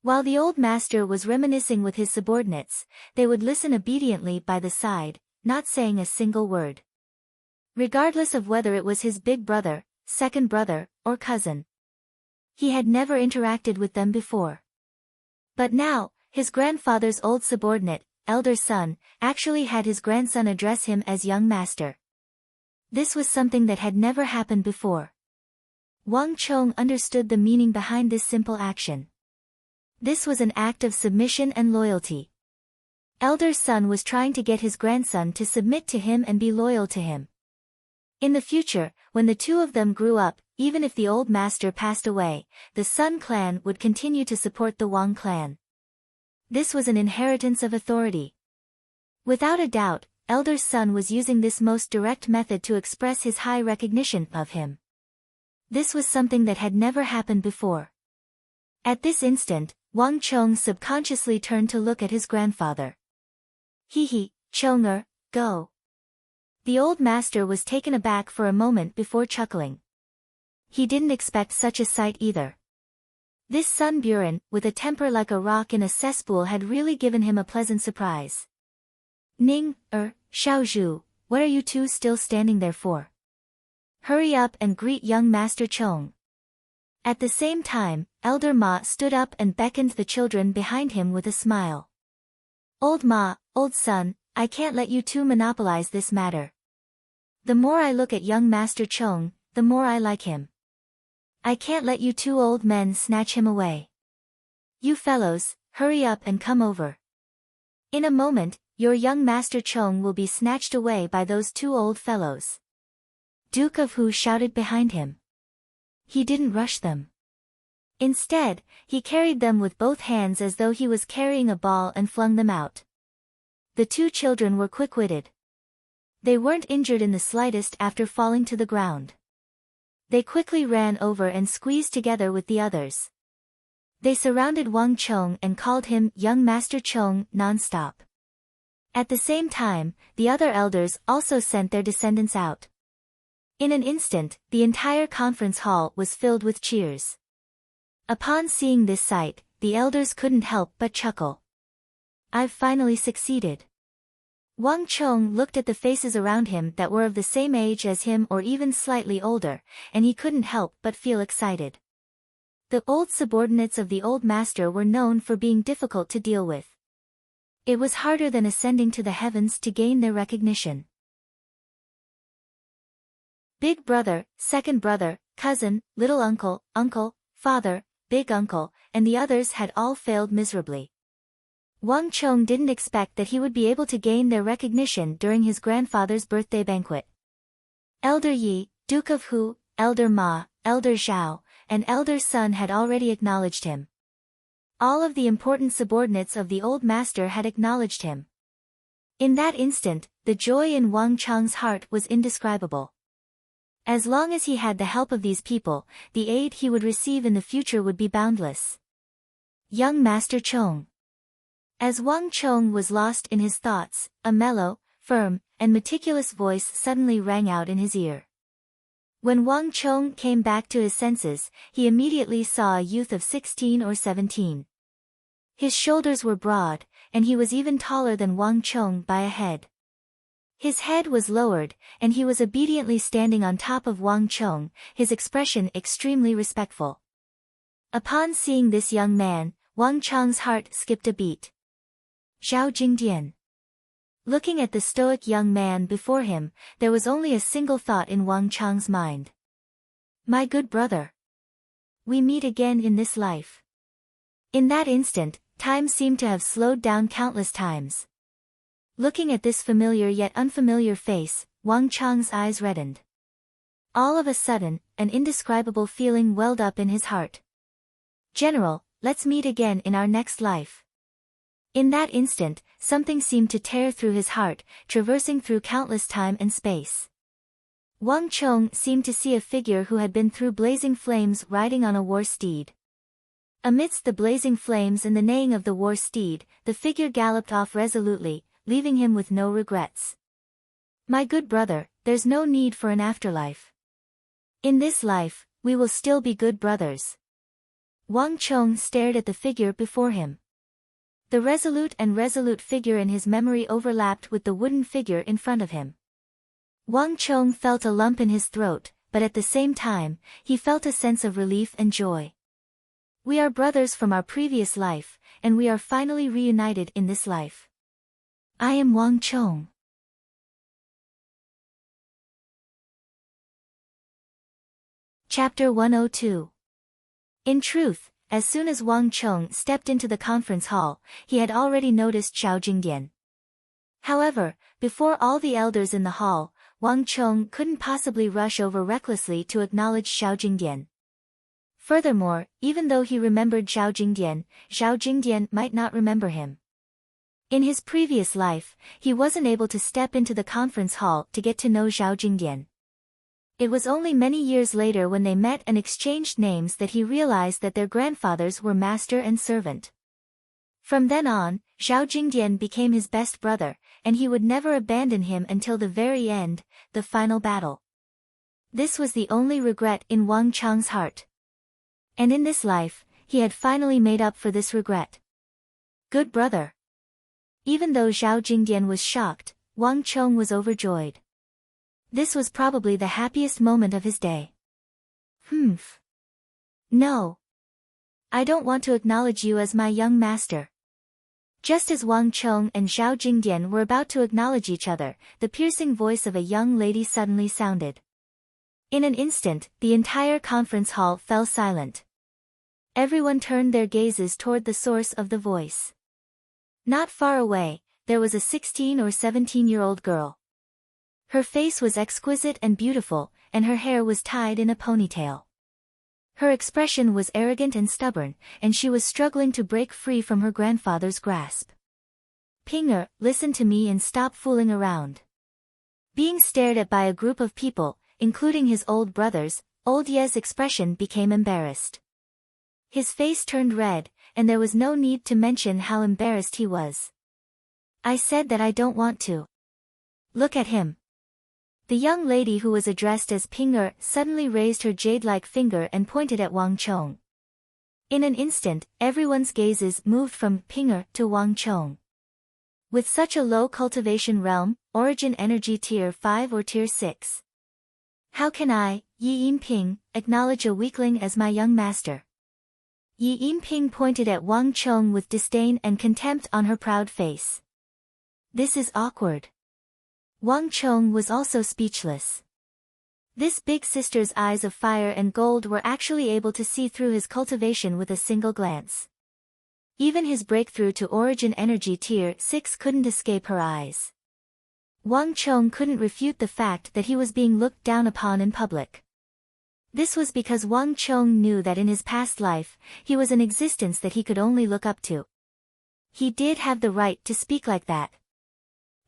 While the old master was reminiscing with his subordinates, they would listen obediently by the side, not saying a single word. Regardless of whether it was his big brother, second brother, or cousin. He had never interacted with them before. But now, his grandfather's old subordinate, elder son, actually had his grandson address him as young master. This was something that had never happened before. Wang Chong understood the meaning behind this simple action. This was an act of submission and loyalty. Elder son was trying to get his grandson to submit to him and be loyal to him. In the future, when the two of them grew up, even if the old master passed away, the Sun clan would continue to support the Wang clan. This was an inheritance of authority. Without a doubt, elder son was using this most direct method to express his high recognition of him. This was something that had never happened before. At this instant, Wang Chong subconsciously turned to look at his grandfather. "Hee, Chonger, go." The old master was taken aback for a moment before chuckling. He didn't expect such a sight either. This Sun Buren, with a temper like a rock in a cesspool, had really given him a pleasant surprise. "Ning, Xiaozhu, what are you two still standing there for? Hurry up and greet young Master Chong." At the same time, Elder Ma stood up and beckoned the children behind him with a smile. "Old Ma, old son, I can't let you two monopolize this matter. The more I look at young Master Chong, the more I like him. I can't let you two old men snatch him away. You fellows, hurry up and come over. In a moment, your young Master Chong will be snatched away by those two old fellows." Duke of Hu shouted behind him. He didn't rush them. Instead, he carried them with both hands as though he was carrying a ball and flung them out. The two children were quick-witted. They weren't injured in the slightest after falling to the ground. They quickly ran over and squeezed together with the others. They surrounded Wang Chong and called him young Master Chong non-stop. At the same time, the other elders also sent their descendants out. In an instant, the entire conference hall was filled with cheers. Upon seeing this sight, the elders couldn't help but chuckle. "I've finally succeeded." Wang Chong looked at the faces around him that were of the same age as him or even slightly older, and he couldn't help but feel excited. The old subordinates of the old master were known for being difficult to deal with. It was harder than ascending to the heavens to gain their recognition. Big brother, second brother, cousin, little uncle, uncle, father, big uncle, and the others had all failed miserably. Wang Chong didn't expect that he would be able to gain their recognition during his grandfather's birthday banquet. Elder Yi, Duke of Hu, Elder Ma, Elder Zhao, and Elder Sun had already acknowledged him. All of the important subordinates of the old master had acknowledged him. In that instant, the joy in Wang Chong's heart was indescribable. As long as he had the help of these people, the aid he would receive in the future would be boundless. Young Master Chong. As Wang Chong was lost in his thoughts, a mellow, firm, and meticulous voice suddenly rang out in his ear. When Wang Chong came back to his senses, he immediately saw a youth of 16 or 17. His shoulders were broad, and he was even taller than Wang Chong by a head. His head was lowered, and he was obediently standing on top of Wang Chong, his expression extremely respectful. Upon seeing this young man, Wang Chong's heart skipped a beat. Zhao Jingdian. Looking at the stoic young man before him, there was only a single thought in Wang Chong's mind. My good brother. We meet again in this life. In that instant, time seemed to have slowed down countless times. Looking at this familiar yet unfamiliar face, Wang Chong's eyes reddened. All of a sudden, an indescribable feeling welled up in his heart. General, let's meet again in our next life. In that instant, something seemed to tear through his heart, traversing through countless time and space. Wang Chong seemed to see a figure who had been through blazing flames riding on a war steed. Amidst the blazing flames and the neighing of the war steed, the figure galloped off resolutely, leaving him with no regrets. My good brother, there's no need for an afterlife. In this life, we will still be good brothers. Wang Chong stared at the figure before him. The resolute figure in his memory overlapped with the wooden figure in front of him. Wang Chong felt a lump in his throat, but at the same time, he felt a sense of relief and joy. We are brothers from our previous life, and we are finally reunited in this life. I am Wang Chong. Chapter 102. In truth, as soon as Wang Chong stepped into the conference hall, he had already noticed Zhao Jingdian. However, before all the elders in the hall, Wang Chong couldn't possibly rush over recklessly to acknowledge Zhao Jingdian. Furthermore, even though he remembered Zhao Jingdian might not remember him. In his previous life, he wasn't able to step into the conference hall to get to know Zhao Jingdian. It was only many years later when they met and exchanged names that he realized that their grandfathers were master and servant. From then on, Zhao Jingdian became his best brother, and he would never abandon him until the very end, the final battle. This was the only regret in Wang Chong's heart. And in this life, he had finally made up for this regret. Good brother. Even though Zhao Jingdian was shocked, Wang Chong was overjoyed. This was probably the happiest moment of his day. No. I don't want to acknowledge you as my young master. Just as Wang Chong and Zhao Jingdian were about to acknowledge each other, the piercing voice of a young lady suddenly sounded. In an instant, the entire conference hall fell silent. Everyone turned their gazes toward the source of the voice. Not far away, there was a 16 or 17-year-old girl. Her face was exquisite and beautiful, and her hair was tied in a ponytail. Her expression was arrogant and stubborn, and she was struggling to break free from her grandfather's grasp. Pinger, listen to me and stop fooling around. Being stared at by a group of people, including his old brothers, old Ye's expression became embarrassed. His face turned red, and there was no need to mention how embarrassed he was. I said that I don't want to. Look at him. The young lady who was addressed as Pinger suddenly raised her jade-like finger and pointed at Wang Chong. In an instant, everyone's gazes moved from Pinger to Wang Chong. With such a low cultivation realm, origin energy tier 5 or tier 6. How can I, Yi Yinping, acknowledge a weakling as my young master? Yi Yinping pointed at Wang Chong with disdain and contempt on her proud face. This is awkward. Wang Chong was also speechless. This big sister's eyes of fire and gold were actually able to see through his cultivation with a single glance. Even his breakthrough to Origin Energy Tier 6 couldn't escape her eyes. Wang Chong couldn't refute the fact that he was being looked down upon in public. This was because Wang Chong knew that in his past life, he was an existence that he could only look up to. He did have the right to speak like that.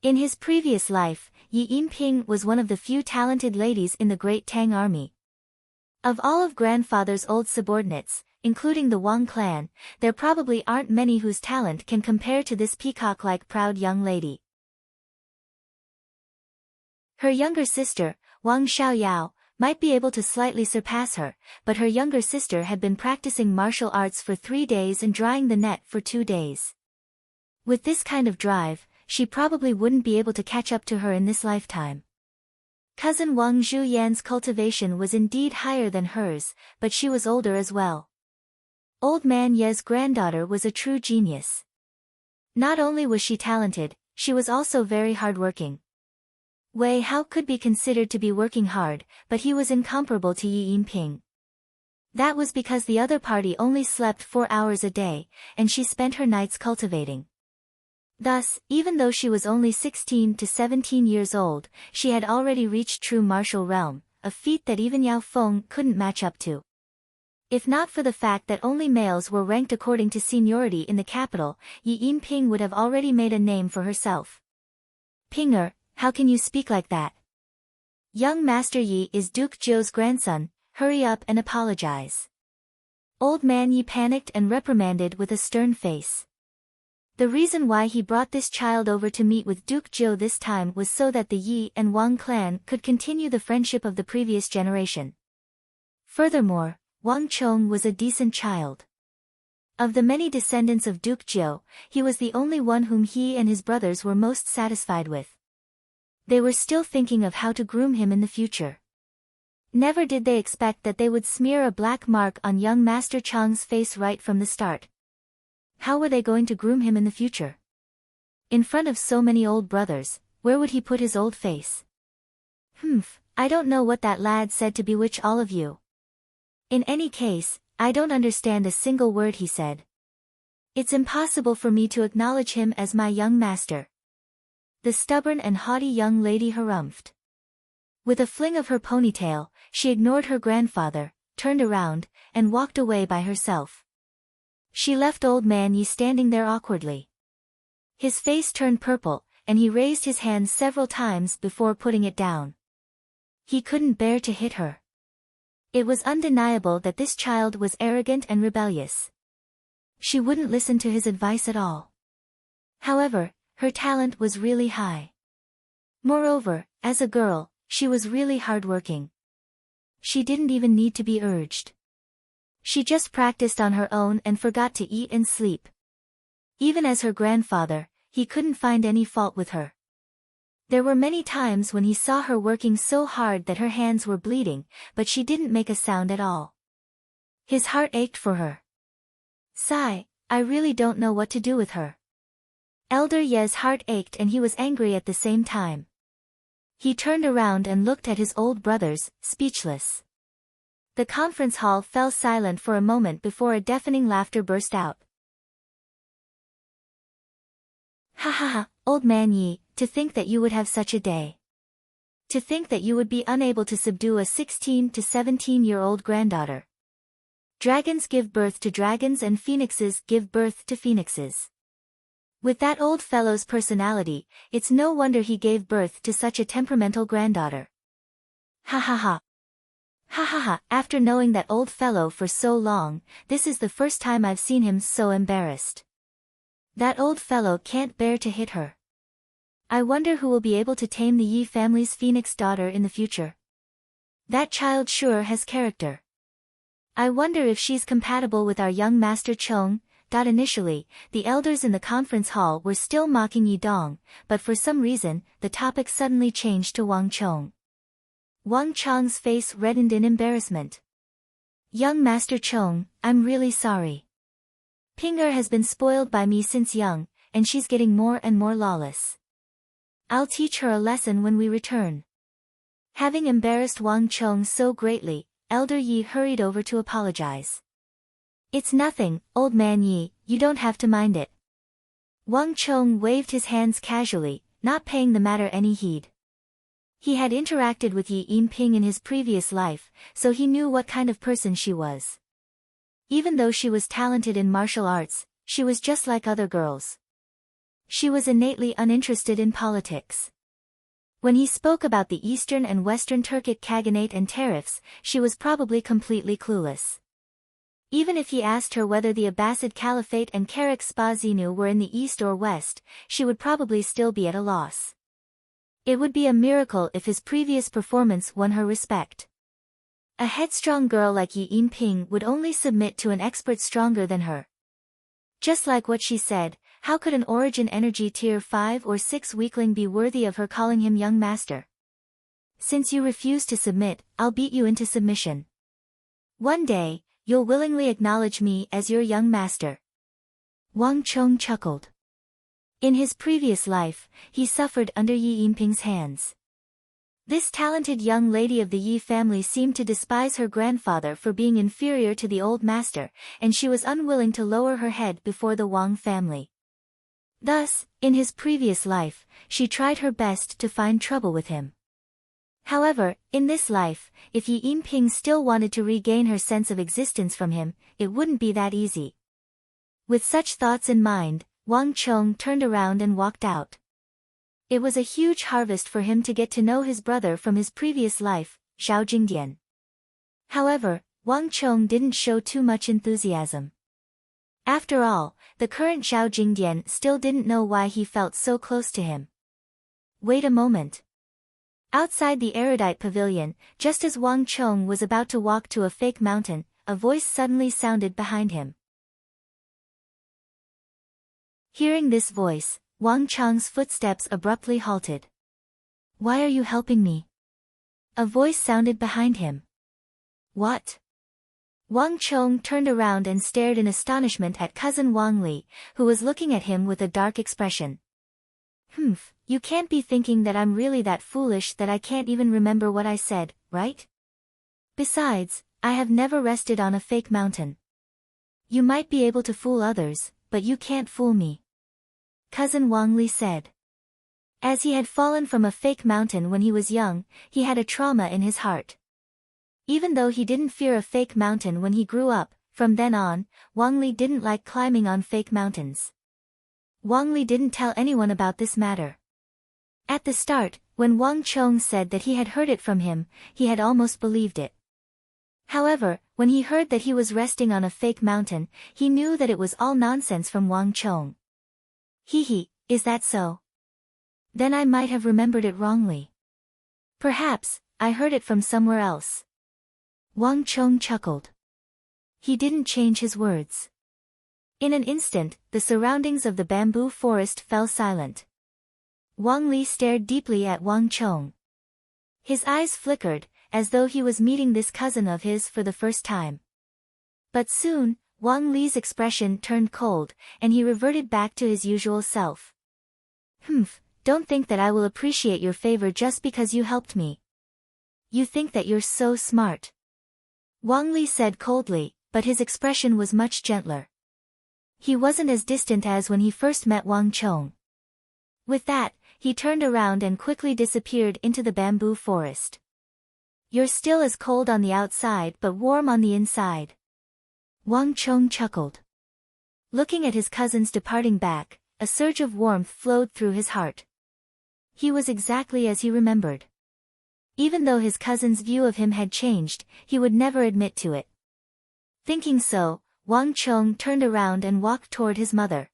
In his previous life, Yi Yinping was one of the few talented ladies in the Great Tang Army. Of all of grandfather's old subordinates, including the Wang clan, there probably aren't many whose talent can compare to this peacock-like proud young lady. Her younger sister, Wang Xiaoyao, might be able to slightly surpass her, but her younger sister had been practicing martial arts for 3 days and drying the net for 2 days. With this kind of drive, she probably wouldn't be able to catch up to her in this lifetime. Cousin Wang Zhuyan's cultivation was indeed higher than hers, but she was older as well. Old Man Ye's granddaughter was a true genius. Not only was she talented, she was also very hardworking. Wei Hao could be considered to be working hard, but he was incomparable to Yi Yinping. That was because the other party only slept 4 hours a day, and she spent her nights cultivating. Thus, even though she was only 16 to 17 years old, she had already reached true martial realm, a feat that even Yao Feng couldn't match up to. If not for the fact that only males were ranked according to seniority in the capital, Yi Yinping would have already made a name for herself. Pinger, how can you speak like that? Young Master Yi is Duke Zhou's grandson, hurry up and apologize. Old Man Yi panicked and reprimanded with a stern face. The reason why he brought this child over to meet with Duke Zhou this time was so that the Yi and Wang clan could continue the friendship of the previous generation. Furthermore, Wang Chong was a decent child. Of the many descendants of Duke Zhou, he was the only one whom he and his brothers were most satisfied with. They were still thinking of how to groom him in the future. Never did they expect that they would smear a black mark on young Master Chang's face right from the start. How were they going to groom him in the future? In front of so many old brothers, where would he put his old face? I don't know what that lad said to bewitch all of you. In any case, I don't understand a single word he said. It's impossible for me to acknowledge him as my young master. The stubborn and haughty young lady harumphed. With a fling of her ponytail, she ignored her grandfather, turned around, and walked away by herself. She left Old Man Yi standing there awkwardly. His face turned purple, and he raised his hand several times before putting it down. He couldn't bear to hit her. It was undeniable that this child was arrogant and rebellious. She wouldn't listen to his advice at all. However, her talent was really high. Moreover, as a girl, she was really hardworking. She didn't even need to be urged. She just practiced on her own and forgot to eat and sleep. Even as her grandfather, he couldn't find any fault with her. There were many times when he saw her working so hard that her hands were bleeding, but she didn't make a sound at all. His heart ached for her. Sigh, I really don't know what to do with her. Elder Ye's heart ached and he was angry at the same time. He turned around and looked at his old brothers, speechless. The conference hall fell silent for a moment before a deafening laughter burst out. Ha ha ha, Old Man Yi, to think that you would have such a day. To think that you would be unable to subdue a 16 to 17-year-old granddaughter. Dragons give birth to dragons and phoenixes give birth to phoenixes. With that old fellow's personality, it's no wonder he gave birth to such a temperamental granddaughter. Ha ha ha. Ha ha ha, after knowing that old fellow for so long, this is the first time I've seen him so embarrassed. That old fellow can't bear to hit her. I wonder who will be able to tame the Yi family's phoenix daughter in the future. That child sure has character. I wonder if she's compatible with our young Master Chong. Initially, the elders in the conference hall were still mocking Yi Dong, but for some reason, the topic suddenly changed to Wang Chong. Wang Chong's face reddened in embarrassment. Young Master Chong, I'm really sorry. Pinger has been spoiled by me since young, and she's getting more and more lawless. I'll teach her a lesson when we return. Having embarrassed Wang Chong so greatly, Elder Yi hurried over to apologize. It's nothing, Old Man Yi, you don't have to mind it. Wang Chong waved his hands casually, not paying the matter any heed. He had interacted with Yi Yinping in his previous life, so he knew what kind of person she was. Even though she was talented in martial arts, she was just like other girls. She was innately uninterested in politics. When he spoke about the Eastern and Western Turkic Khaganate and tariffs, she was probably completely clueless. Even if he asked her whether the Abbasid Caliphate and Karak Spazinu were in the East or West, she would probably still be at a loss. It would be a miracle if his previous performance won her respect. A headstrong girl like Yi Yinping would only submit to an expert stronger than her. Just like what she said, how could an origin energy tier 5 or 6 weakling be worthy of her calling him young master? Since you refuse to submit, I'll beat you into submission. One day, you'll willingly acknowledge me as your young master. Wang Chong chuckled. In his previous life, he suffered under Yi Yinping's hands. This talented young lady of the Yi family seemed to despise her grandfather for being inferior to the old master, and she was unwilling to lower her head before the Wang family. Thus, in his previous life, she tried her best to find trouble with him. However, in this life, if Yi Yinping still wanted to regain her sense of existence from him, it wouldn't be that easy. With such thoughts in mind, Wang Chong turned around and walked out. It was a huge harvest for him to get to know his brother from his previous life, Zhao Jingdian. However, Wang Chong didn't show too much enthusiasm. After all, the current Zhao Jingdian still didn't know why he felt so close to him. Wait a moment. Outside the erudite pavilion, just as Wang Chong was about to walk to a fake mountain, a voice suddenly sounded behind him. Hearing this voice, Wang Chong's footsteps abruptly halted. Why are you helping me? A voice sounded behind him. What? Wang Chong turned around and stared in astonishment at cousin Wang Li, who was looking at him with a dark expression. You can't be thinking that I'm really that foolish that I can't even remember what I said, right? Besides, I have never rested on a fake mountain. You might be able to fool others, but you can't fool me. Cousin Wang Li said. As he had fallen from a fake mountain when he was young, he had a trauma in his heart. Even though he didn't fear a fake mountain when he grew up, from then on, Wang Li didn't like climbing on fake mountains. Wang Li didn't tell anyone about this matter. At the start, when Wang Chong said that he had heard it from him, he had almost believed it. However, when he heard that he was resting on a fake mountain, he knew that it was all nonsense from Wang Chong. Is that so? Then I might have remembered it wrongly. Perhaps, I heard it from somewhere else. Wang Chong chuckled. He didn't change his words. In an instant, the surroundings of the bamboo forest fell silent. Wang Li stared deeply at Wang Chong. His eyes flickered, as though he was meeting this cousin of his for the first time. But soon, Wang Li's expression turned cold, and he reverted back to his usual self. Don't think that I will appreciate your favor just because you helped me. You think that you're so smart. Wang Li said coldly, but his expression was much gentler. He wasn't as distant as when he first met Wang Chong. With that, he turned around and quickly disappeared into the bamboo forest. You're still as cold on the outside but warm on the inside. Wang Chong chuckled. Looking at his cousin's departing back, a surge of warmth flowed through his heart. He was exactly as he remembered. Even though his cousin's view of him had changed, he would never admit to it. Thinking so, Wang Chong turned around and walked toward his mother.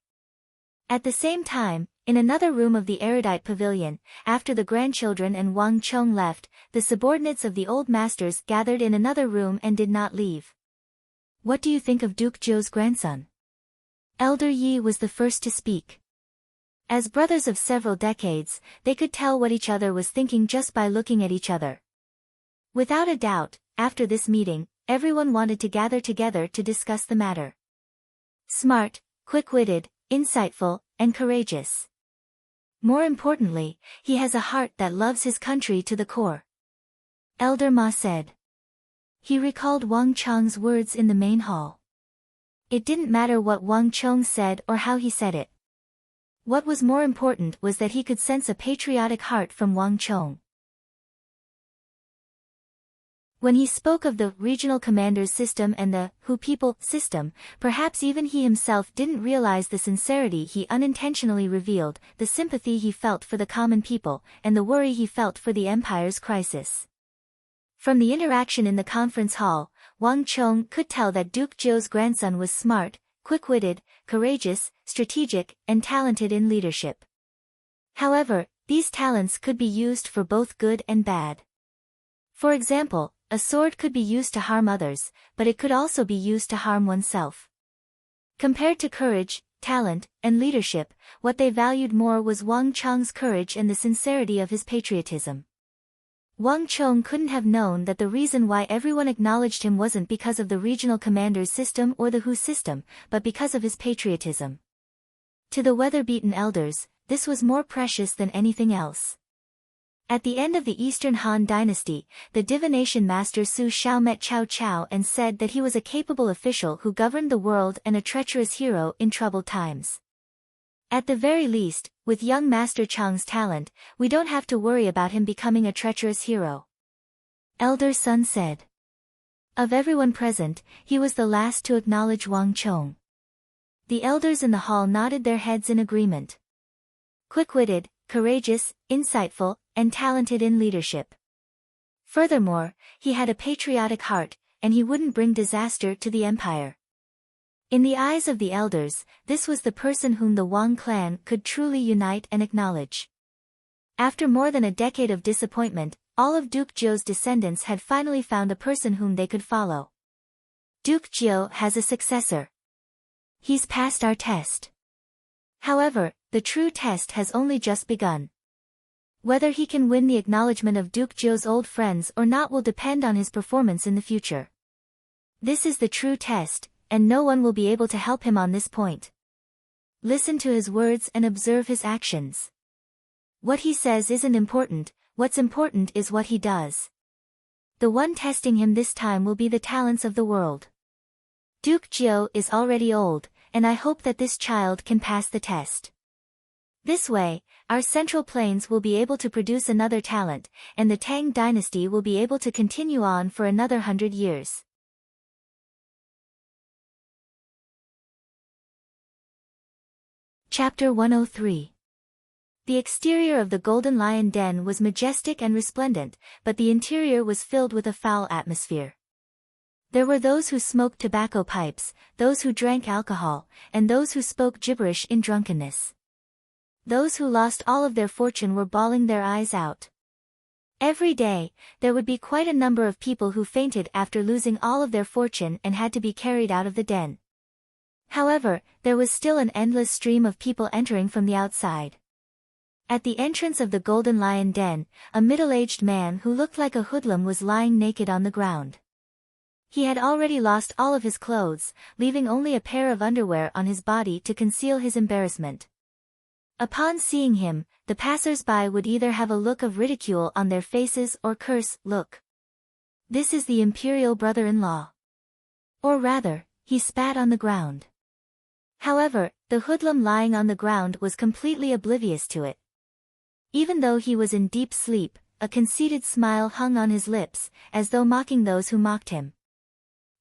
At the same time, in another room of the erudite pavilion, after the grandchildren and Wang Chong left, the subordinates of the old masters gathered in another room and did not leave. What do you think of Duke Zhou's grandson? Elder Yi was the first to speak. As brothers of several decades, they could tell what each other was thinking just by looking at each other. Without a doubt, after this meeting, everyone wanted to gather together to discuss the matter. Smart, quick-witted, insightful, and courageous. More importantly, he has a heart that loves his country to the core. Elder Ma said. He recalled Wang Chong's words in the main hall. It didn't matter what Wang Chong said or how he said it. What was more important was that he could sense a patriotic heart from Wang Chong. When he spoke of the regional commanders system and the who people system, perhaps even he himself didn't realize the sincerity he unintentionally revealed, the sympathy he felt for the common people, and the worry he felt for the empire's crisis. From the interaction in the conference hall, Wang Chong could tell that Duke Zhou's grandson was smart, quick-witted, courageous, strategic, and talented in leadership. However, these talents could be used for both good and bad. For example, a sword could be used to harm others, but it could also be used to harm oneself. Compared to courage, talent, and leadership, what they valued more was Wang Chong's courage and the sincerity of his patriotism. Wang Chong couldn't have known that the reason why everyone acknowledged him wasn't because of the regional commanders system or the who system, but because of his patriotism. To the weather-beaten elders, this was more precious than anything else. At the end of the Eastern Han Dynasty, the divination master Su Xiao met Cao Cao and said that he was a capable official who governed the world and a treacherous hero in troubled times. At the very least, with young Master Chang's talent, we don't have to worry about him becoming a treacherous hero. Elder Sun said. Of everyone present, he was the last to acknowledge Wang Chong. The elders in the hall nodded their heads in agreement. Quick-witted, courageous, insightful, and talented in leadership. Furthermore, he had a patriotic heart, and he wouldn't bring disaster to the empire. In the eyes of the elders, this was the person whom the Wang clan could truly unite and acknowledge. After more than a decade of disappointment, all of Duke Zhou's descendants had finally found a person whom they could follow. Duke Zhou has a successor. He's passed our test. However, the true test has only just begun. Whether he can win the acknowledgement of Duke Zhou's old friends or not will depend on his performance in the future. This is the true test, and no one will be able to help him on this point. Listen to his words and observe his actions. What he says isn't important, what's important is what he does. The one testing him this time will be the talents of the world. Duke Zhou is already old, and I hope that this child can pass the test. This way, our Central Plains will be able to produce another talent, and the Tang dynasty will be able to continue on for another 100 years. Chapter 103. The exterior of the Golden Lion Den was majestic and resplendent, but the interior was filled with a foul atmosphere. There were those who smoked tobacco pipes, those who drank alcohol, and those who spoke gibberish in drunkenness. Those who lost all of their fortune were bawling their eyes out. Every day, there would be quite a number of people who fainted after losing all of their fortune and had to be carried out of the den. However, there was still an endless stream of people entering from the outside. At the entrance of the Golden Lion Den, a middle-aged man who looked like a hoodlum was lying naked on the ground. He had already lost all of his clothes, leaving only a pair of underwear on his body to conceal his embarrassment. Upon seeing him, the passers-by would either have a look of ridicule on their faces or curse, "Look. This is the imperial brother-in-law." Or rather, he spat on the ground. However, the hoodlum lying on the ground was completely oblivious to it. Even though he was in deep sleep, a conceited smile hung on his lips, as though mocking those who mocked him.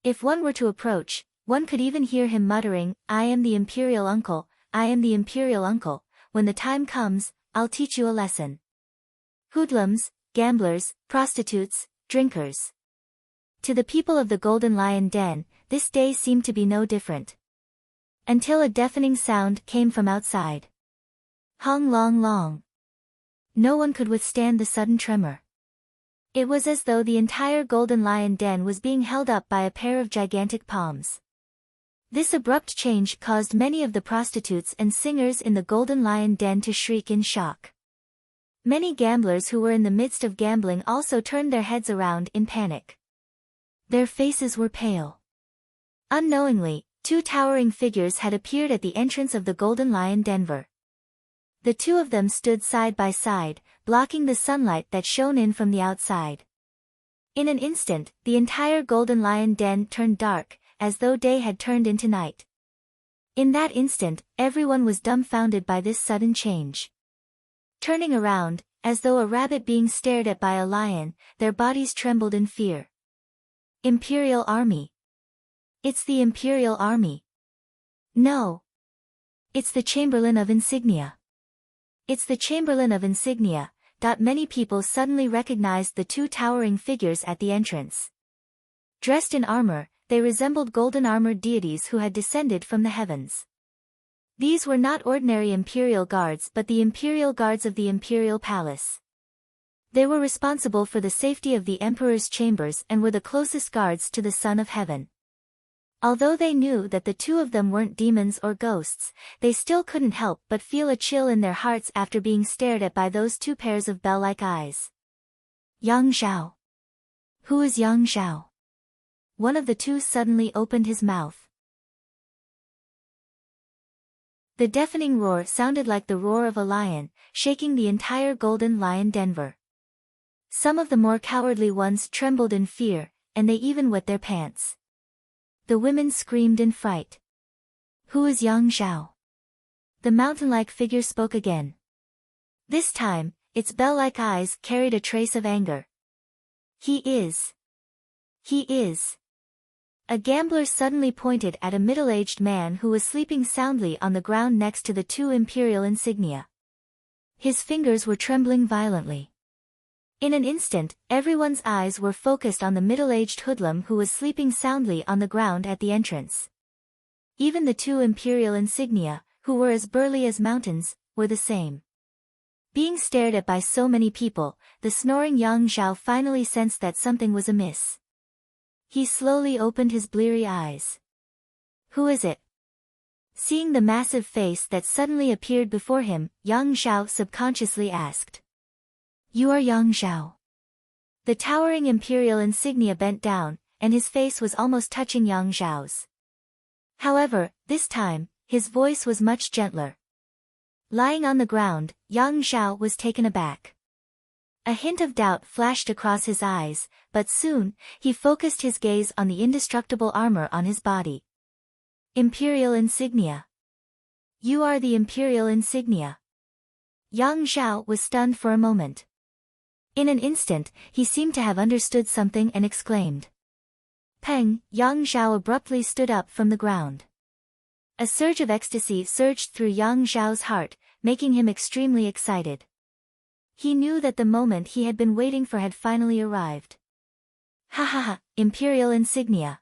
If one were to approach, one could even hear him muttering, "I am the imperial uncle, I am the imperial uncle. When the time comes, I'll teach you a lesson." Hoodlums, gamblers, prostitutes, drinkers. To the people of the Golden Lion Den, this day seemed to be no different. Until a deafening sound came from outside. Hong long long. No one could withstand the sudden tremor. It was as though the entire Golden Lion Den was being held up by a pair of gigantic palms. This abrupt change caused many of the prostitutes and singers in the Golden Lion Den to shriek in shock. Many gamblers who were in the midst of gambling also turned their heads around in panic. Their faces were pale. Unknowingly, two towering figures had appeared at the entrance of the Golden Lion Denver. The two of them stood side by side, blocking the sunlight that shone in from the outside. In an instant, the entire Golden Lion Den turned dark, as though day had turned into night. In that instant, everyone was dumbfounded by this sudden change. Turning around, as though a rabbit being stared at by a lion, their bodies trembled in fear. Imperial Army. It's the Imperial Army. No. It's the Chamberlain of Insignia. It's the Chamberlain of Insignia. Many people suddenly recognized the two towering figures at the entrance. Dressed in armor, they resembled golden-armored deities who had descended from the heavens. These were not ordinary imperial guards but the imperial guards of the imperial palace. They were responsible for the safety of the emperor's chambers and were the closest guards to the Son of Heaven. Although they knew that the two of them weren't demons or ghosts, they still couldn't help but feel a chill in their hearts after being stared at by those two pairs of bell-like eyes. Yang Xiao. Who is Yang Xiao? One of the two suddenly opened his mouth. The deafening roar sounded like the roar of a lion, shaking the entire Golden Lion Denver. Some of the more cowardly ones trembled in fear, and they even wet their pants. The women screamed in fright. Who is Yang Xiao? The mountain-like figure spoke again. This time, its bell-like eyes carried a trace of anger. He is. A gambler suddenly pointed at a middle-aged man who was sleeping soundly on the ground next to the two imperial insignia. His fingers were trembling violently. In an instant, everyone's eyes were focused on the middle-aged hoodlum who was sleeping soundly on the ground at the entrance. Even the two imperial insignia, who were as burly as mountains, were the same. Being stared at by so many people, the snoring Yang Xiao finally sensed that something was amiss. He slowly opened his bleary eyes. Who is it? Seeing the massive face that suddenly appeared before him, Yang Xiao subconsciously asked. You are Yang Xiao. The towering imperial insignia bent down, and his face was almost touching Yang Xiao's. However, this time, his voice was much gentler. Lying on the ground, Yang Xiao was taken aback. A hint of doubt flashed across his eyes, but soon, he focused his gaze on the indestructible armor on his body. Imperial insignia. You are the imperial insignia. Yang Xiao was stunned for a moment. In an instant, he seemed to have understood something and exclaimed. Peng! Yang Xiao abruptly stood up from the ground. A surge of ecstasy surged through Yang Xiao's heart, making him extremely excited. He knew that the moment he had been waiting for had finally arrived. Ha ha ha, imperial insignia.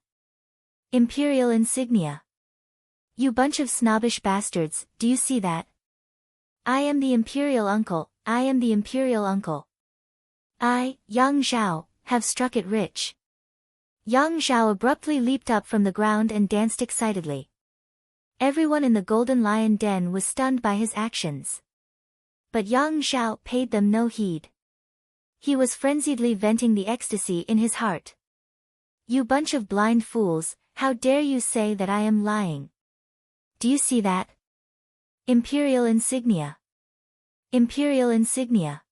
Imperial insignia. You bunch of snobbish bastards, do you see that? I am the imperial uncle, I am the imperial uncle. I, Yang Xiao, have struck it rich. Yang Xiao abruptly leaped up from the ground and danced excitedly. Everyone in the Golden Lion Den was stunned by his actions. But Yang Xiao paid them no heed. He was frenziedly venting the ecstasy in his heart. You bunch of blind fools, how dare you say that I am lying? Do you see that? Imperial insignia. Imperial insignia.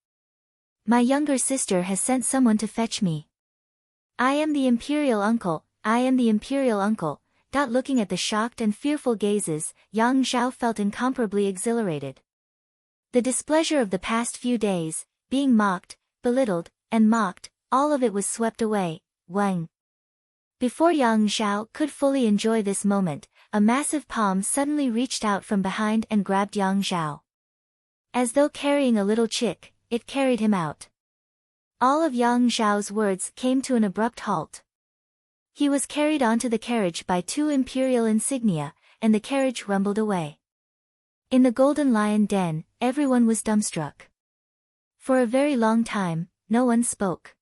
My younger sister has sent someone to fetch me. I am the imperial uncle, I am the imperial uncle. Looking at the shocked and fearful gazes, Yang Xiao felt incomparably exhilarated. The displeasure of the past few days, being mocked, belittled, and mocked, all of it was swept away. Wang. Before Yang Xiao could fully enjoy this moment, a massive palm suddenly reached out from behind and grabbed Yang Xiao. As though carrying a little chick, it carried him out. All of Yang Xiao's words came to an abrupt halt. He was carried onto the carriage by two imperial insignia, and the carriage rumbled away. In the Golden Lion Den, everyone was dumbstruck. For a very long time, no one spoke.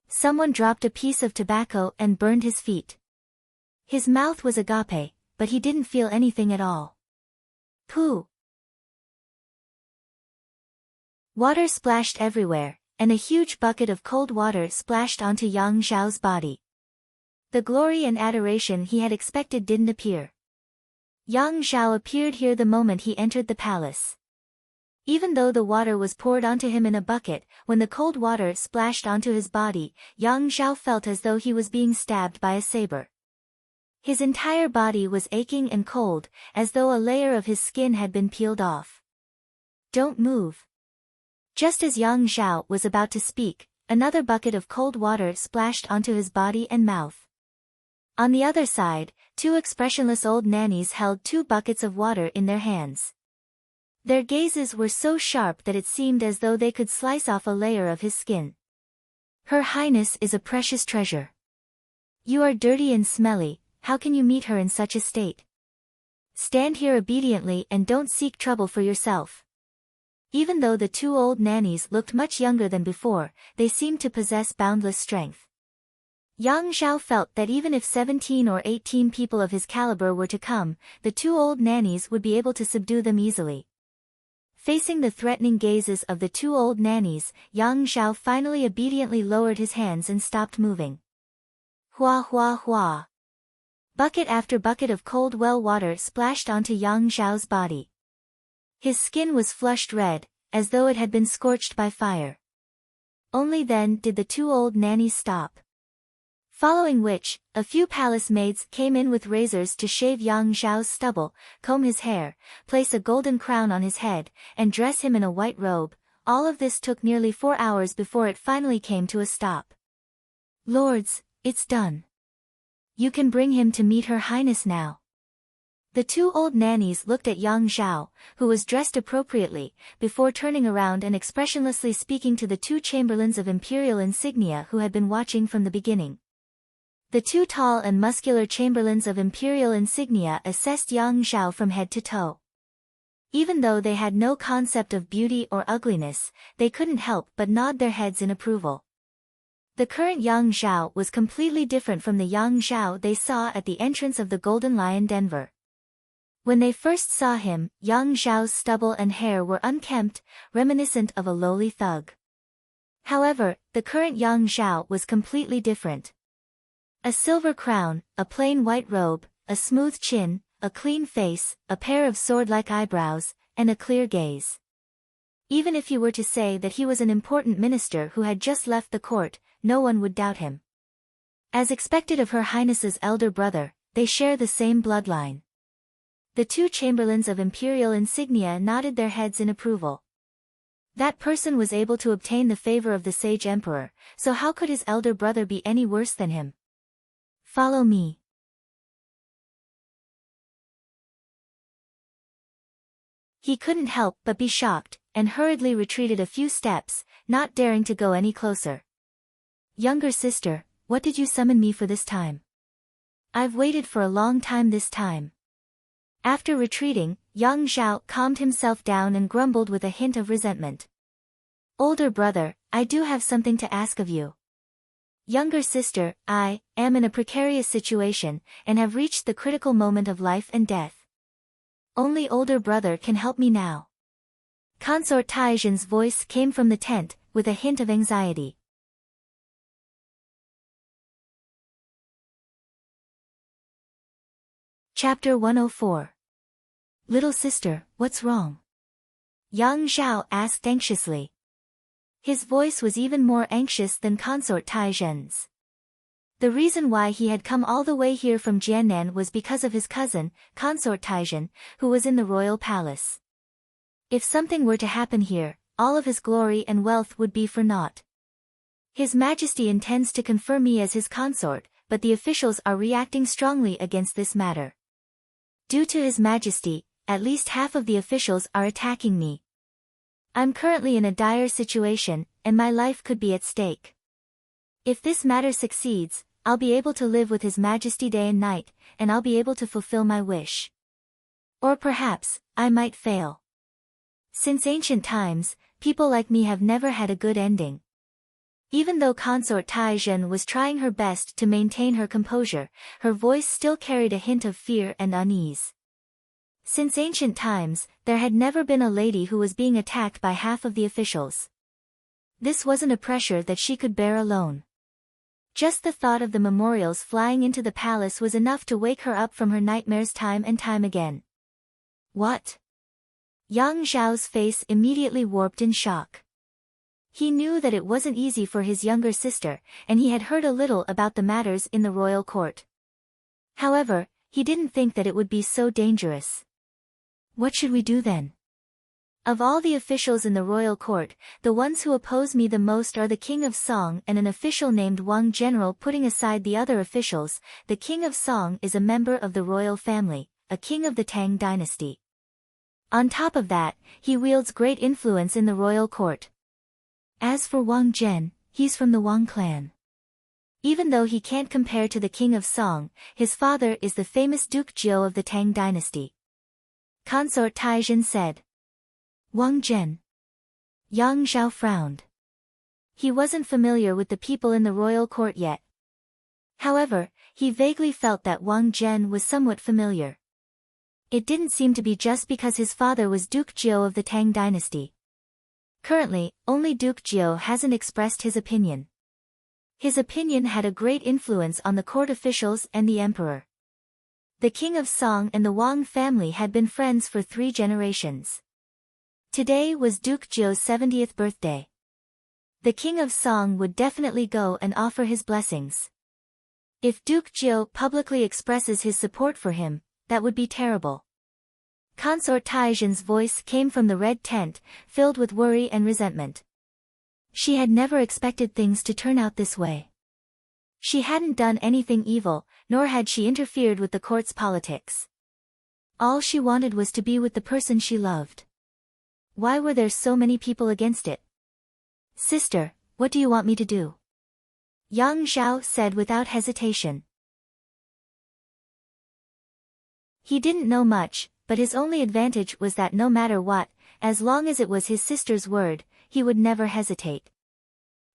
Someone dropped a piece of tobacco and burned his feet. His mouth was agape, but he didn't feel anything at all. Pooh! Water splashed everywhere, and a huge bucket of cold water splashed onto Yang Xiao's body. The glory and adoration he had expected didn't appear. Yang Xiao appeared here the moment he entered the palace. Even though the water was poured onto him in a bucket, when the cold water splashed onto his body, Yang Xiao felt as though he was being stabbed by a saber. His entire body was aching and cold, as though a layer of his skin had been peeled off. "Don't move." Just as Yang Zhao was about to speak, another bucket of cold water splashed onto his body and mouth. On the other side, two expressionless old nannies held 2 buckets of water in their hands. Their gazes were so sharp that it seemed as though they could slice off a layer of his skin. "Her Highness is a precious treasure. You are dirty and smelly, how can you meet her in such a state? Stand here obediently and don't seek trouble for yourself." Even though the 2 old nannies looked much younger than before, they seemed to possess boundless strength. Yang Zhao felt that even if 17 or 18 people of his caliber were to come, the 2 old nannies would be able to subdue them easily. Facing the threatening gazes of the 2 old nannies, Yang Zhao finally obediently lowered his hands and stopped moving. Hua hua hua. Bucket after bucket of cold well water splashed onto Yang Zhao's body. His skin was flushed red, as though it had been scorched by fire. Only then did the 2 old nannies stop. Following which, a few palace maids came in with razors to shave Yang Zhao's stubble, comb his hair, place a golden crown on his head, and dress him in a white robe. All of this took nearly 4 hours before it finally came to a stop. "Lords, it's done. You can bring him to meet Her Highness now." The 2 old nannies looked at Yang Zhao, who was dressed appropriately, before turning around and expressionlessly speaking to the 2 chamberlains of imperial insignia who had been watching from the beginning. The 2 tall and muscular chamberlains of imperial insignia assessed Yang Zhao from head to toe. Even though they had no concept of beauty or ugliness, they couldn't help but nod their heads in approval. The current Yang Zhao was completely different from the Yang Zhao they saw at the entrance of the Golden Lion Denver. When they first saw him, Yang Zhao's stubble and hair were unkempt, reminiscent of a lowly thug. However, the current Yang Zhao was completely different. A silver crown, a plain white robe, a smooth chin, a clean face, a pair of sword-like eyebrows, and a clear gaze. Even if he were to say that he was an important minister who had just left the court, no one would doubt him. As expected of Her Highness's elder brother, they share the same bloodline. The 2 chamberlains of imperial insignia nodded their heads in approval. That person was able to obtain the favor of the sage emperor, so how could his elder brother be any worse than him? "Follow me." He couldn't help but be shocked, and hurriedly retreated a few steps, not daring to go any closer. "Younger sister, what did you summon me for this time? I've waited for a long time this time." After retreating, Yang Zhao calmed himself down and grumbled with a hint of resentment. "Older brother, I do have something to ask of you." "Younger sister, I am in a precarious situation, and have reached the critical moment of life and death. Only older brother can help me now." Consort Taizhen's voice came from the tent, with a hint of anxiety. Chapter 104. "Little sister, what's wrong?" Yang Zhao asked anxiously. His voice was even more anxious than Consort Taizhen's. The reason why he had come all the way here from Jiannan was because of his cousin, Consort Taizhen, who was in the royal palace. If something were to happen here, all of his glory and wealth would be for naught. His Majesty intends to confer me as his consort, but the officials are reacting strongly against this matter. Due to His Majesty, at least half of the officials are attacking me. I'm currently in a dire situation, and my life could be at stake. If this matter succeeds, I'll be able to live with His Majesty day and night, and I'll be able to fulfill my wish. Or perhaps, I might fail. Since ancient times, people like me have never had a good ending. Even though Consort Taizhen was trying her best to maintain her composure, her voice still carried a hint of fear and unease. Since ancient times, there had never been a lady who was being attacked by half of the officials. This wasn't a pressure that she could bear alone. Just the thought of the memorials flying into the palace was enough to wake her up from her nightmares time and time again. What? Yang Zhao's face immediately warped in shock. He knew that it wasn't easy for his younger sister, and he had heard a little about the matters in the royal court. However, he didn't think that it would be so dangerous. What should we do then? Of all the officials in the royal court, the ones who oppose me the most are the King of Song and an official named Wang General. Putting aside the other officials, the King of Song is a member of the royal family, a king of the Tang dynasty. On top of that, he wields great influence in the royal court. As for Wang Zhen, he's from the Wang clan. Even though he can't compare to the King of Song, his father is the famous Duke Jiu of the Tang dynasty. Consort Taizhen said. Wang Zhen. Yang Zhao frowned. He wasn't familiar with the people in the royal court yet. However, he vaguely felt that Wang Zhen was somewhat familiar. It didn't seem to be just because his father was Duke Jiu of the Tang dynasty. Currently, only Duke Jiu hasn't expressed his opinion. His opinion had a great influence on the court officials and the emperor. The King of Song and the Wang family had been friends for 3 generations. Today was Duke Jiu's 70th birthday. The King of Song would definitely go and offer his blessings. If Duke Jiu publicly expresses his support for him, that would be terrible. Consort Taizhen's voice came from the red tent, filled with worry and resentment. She had never expected things to turn out this way. She hadn't done anything evil, nor had she interfered with the court's politics. All she wanted was to be with the person she loved. Why were there so many people against it? Sister, what do you want me to do? Yang Zhao said without hesitation. He didn't know much, but his only advantage was that no matter what, as long as it was his sister's word, he would never hesitate.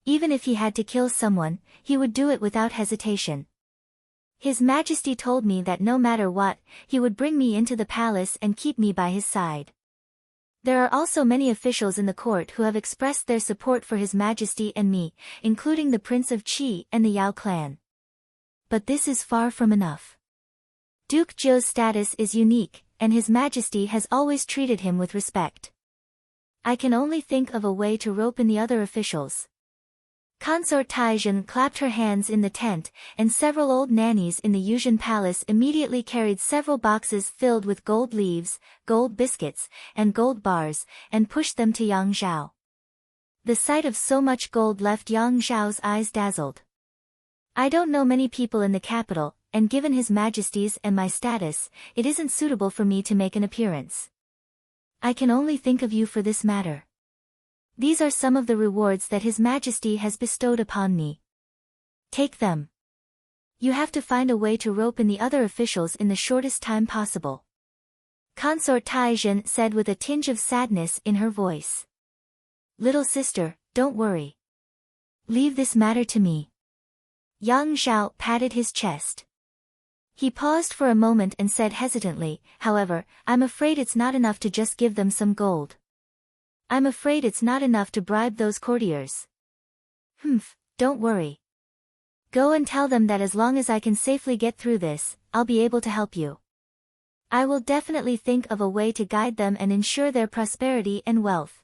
Even if he had to kill someone, he would do it without hesitation. His Majesty told me that no matter what, he would bring me into the palace and keep me by his side. There are also many officials in the court who have expressed their support for His Majesty and me, including the Prince of Qi and the Yao clan. But this is far from enough. Duke Jiu's status is unique, and His Majesty has always treated him with respect. I can only think of a way to rope in the other officials. Consort Taizhen clapped her hands in the tent, and several old nannies in the Yuzhen Palace immediately carried several boxes filled with gold leaves, gold biscuits, and gold bars, and pushed them to Yang Zhao. The sight of so much gold left Yang Zhao's eyes dazzled. I don't know many people in the capital, and given His Majesty's and my status, it isn't suitable for me to make an appearance. I can only think of you for this matter. These are some of the rewards that His Majesty has bestowed upon me. Take them. You have to find a way to rope in the other officials in the shortest time possible. Consort Taizhen said with a tinge of sadness in her voice. Little sister, don't worry. Leave this matter to me. Yang Zhao patted his chest. He paused for a moment and said hesitantly, however, I'm afraid it's not enough to just give them some gold. I'm afraid it's not enough to bribe those courtiers. Don't worry. Go and tell them that as long as I can safely get through this, I'll be able to help you. I will definitely think of a way to guide them and ensure their prosperity and wealth.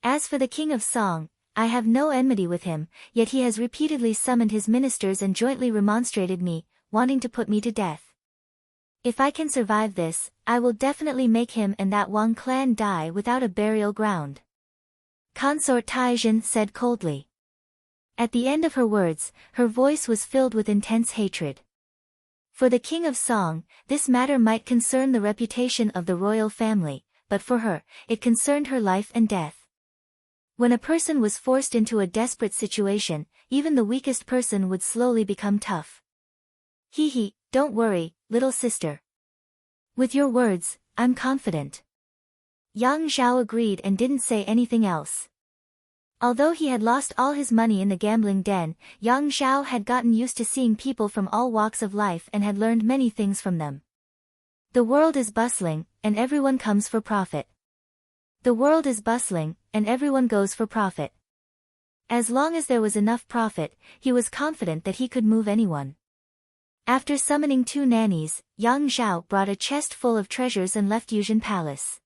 As for the King of Song, I have no enmity with him, yet he has repeatedly summoned his ministers and jointly remonstrated me, wanting to put me to death. If I can survive this, I will definitely make him and that Wang clan die without a burial ground. Consort Taizhen said coldly. At the end of her words, her voice was filled with intense hatred. For the King of Song, this matter might concern the reputation of the royal family, but for her, it concerned her life and death. When a person was forced into a desperate situation, even the weakest person would slowly become tough. Don't worry, little sister. With your words, I'm confident. Yang Zhao agreed and didn't say anything else. Although he had lost all his money in the gambling den, Yang Zhao had gotten used to seeing people from all walks of life and had learned many things from them. The world is bustling, and everyone comes for profit. The world is bustling, and everyone goes for profit. As long as there was enough profit, he was confident that he could move anyone. After summoning 2 nannies, Yang Zhao brought a chest full of treasures and left Yuzhen Palace.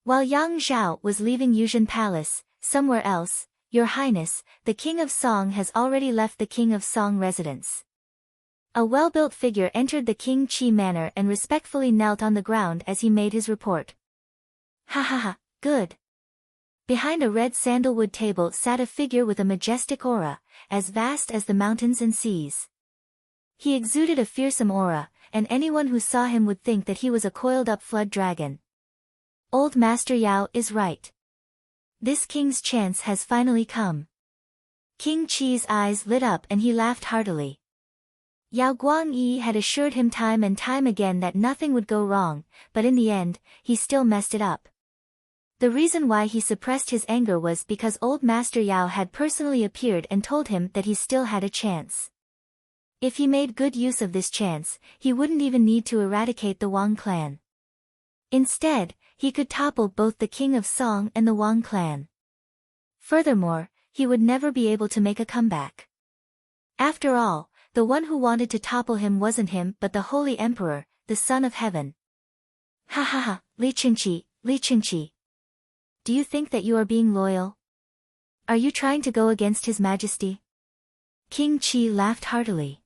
While Yang Zhao was leaving Yuzhen Palace, somewhere else, Your Highness, the King of Song has already left the King of Song residence. A well-built figure entered the King Chi manor and respectfully knelt on the ground as he made his report. Ha ha ha, good. Behind a red sandalwood table sat a figure with a majestic aura, as vast as the mountains and seas. He exuded a fearsome aura, and anyone who saw him would think that he was a coiled-up flood dragon. Old Master Yao is right. This king's chance has finally come. King Chi's eyes lit up and he laughed heartily. Yao Guangyi had assured him time and time again that nothing would go wrong, but in the end, he still messed it up. The reason why he suppressed his anger was because old Master Yao had personally appeared and told him that he still had a chance. If he made good use of this chance, he wouldn't even need to eradicate the Wang clan. Instead, he could topple both the King of Song and the Wang clan. Furthermore, he would never be able to make a comeback. After all, the one who wanted to topple him wasn't him but the Holy Emperor, the Son of Heaven. Ha ha ha, Li Qingqi, Li Qingqi. Do you think that you are being loyal? Are you trying to go against His Majesty? King Chi laughed heartily.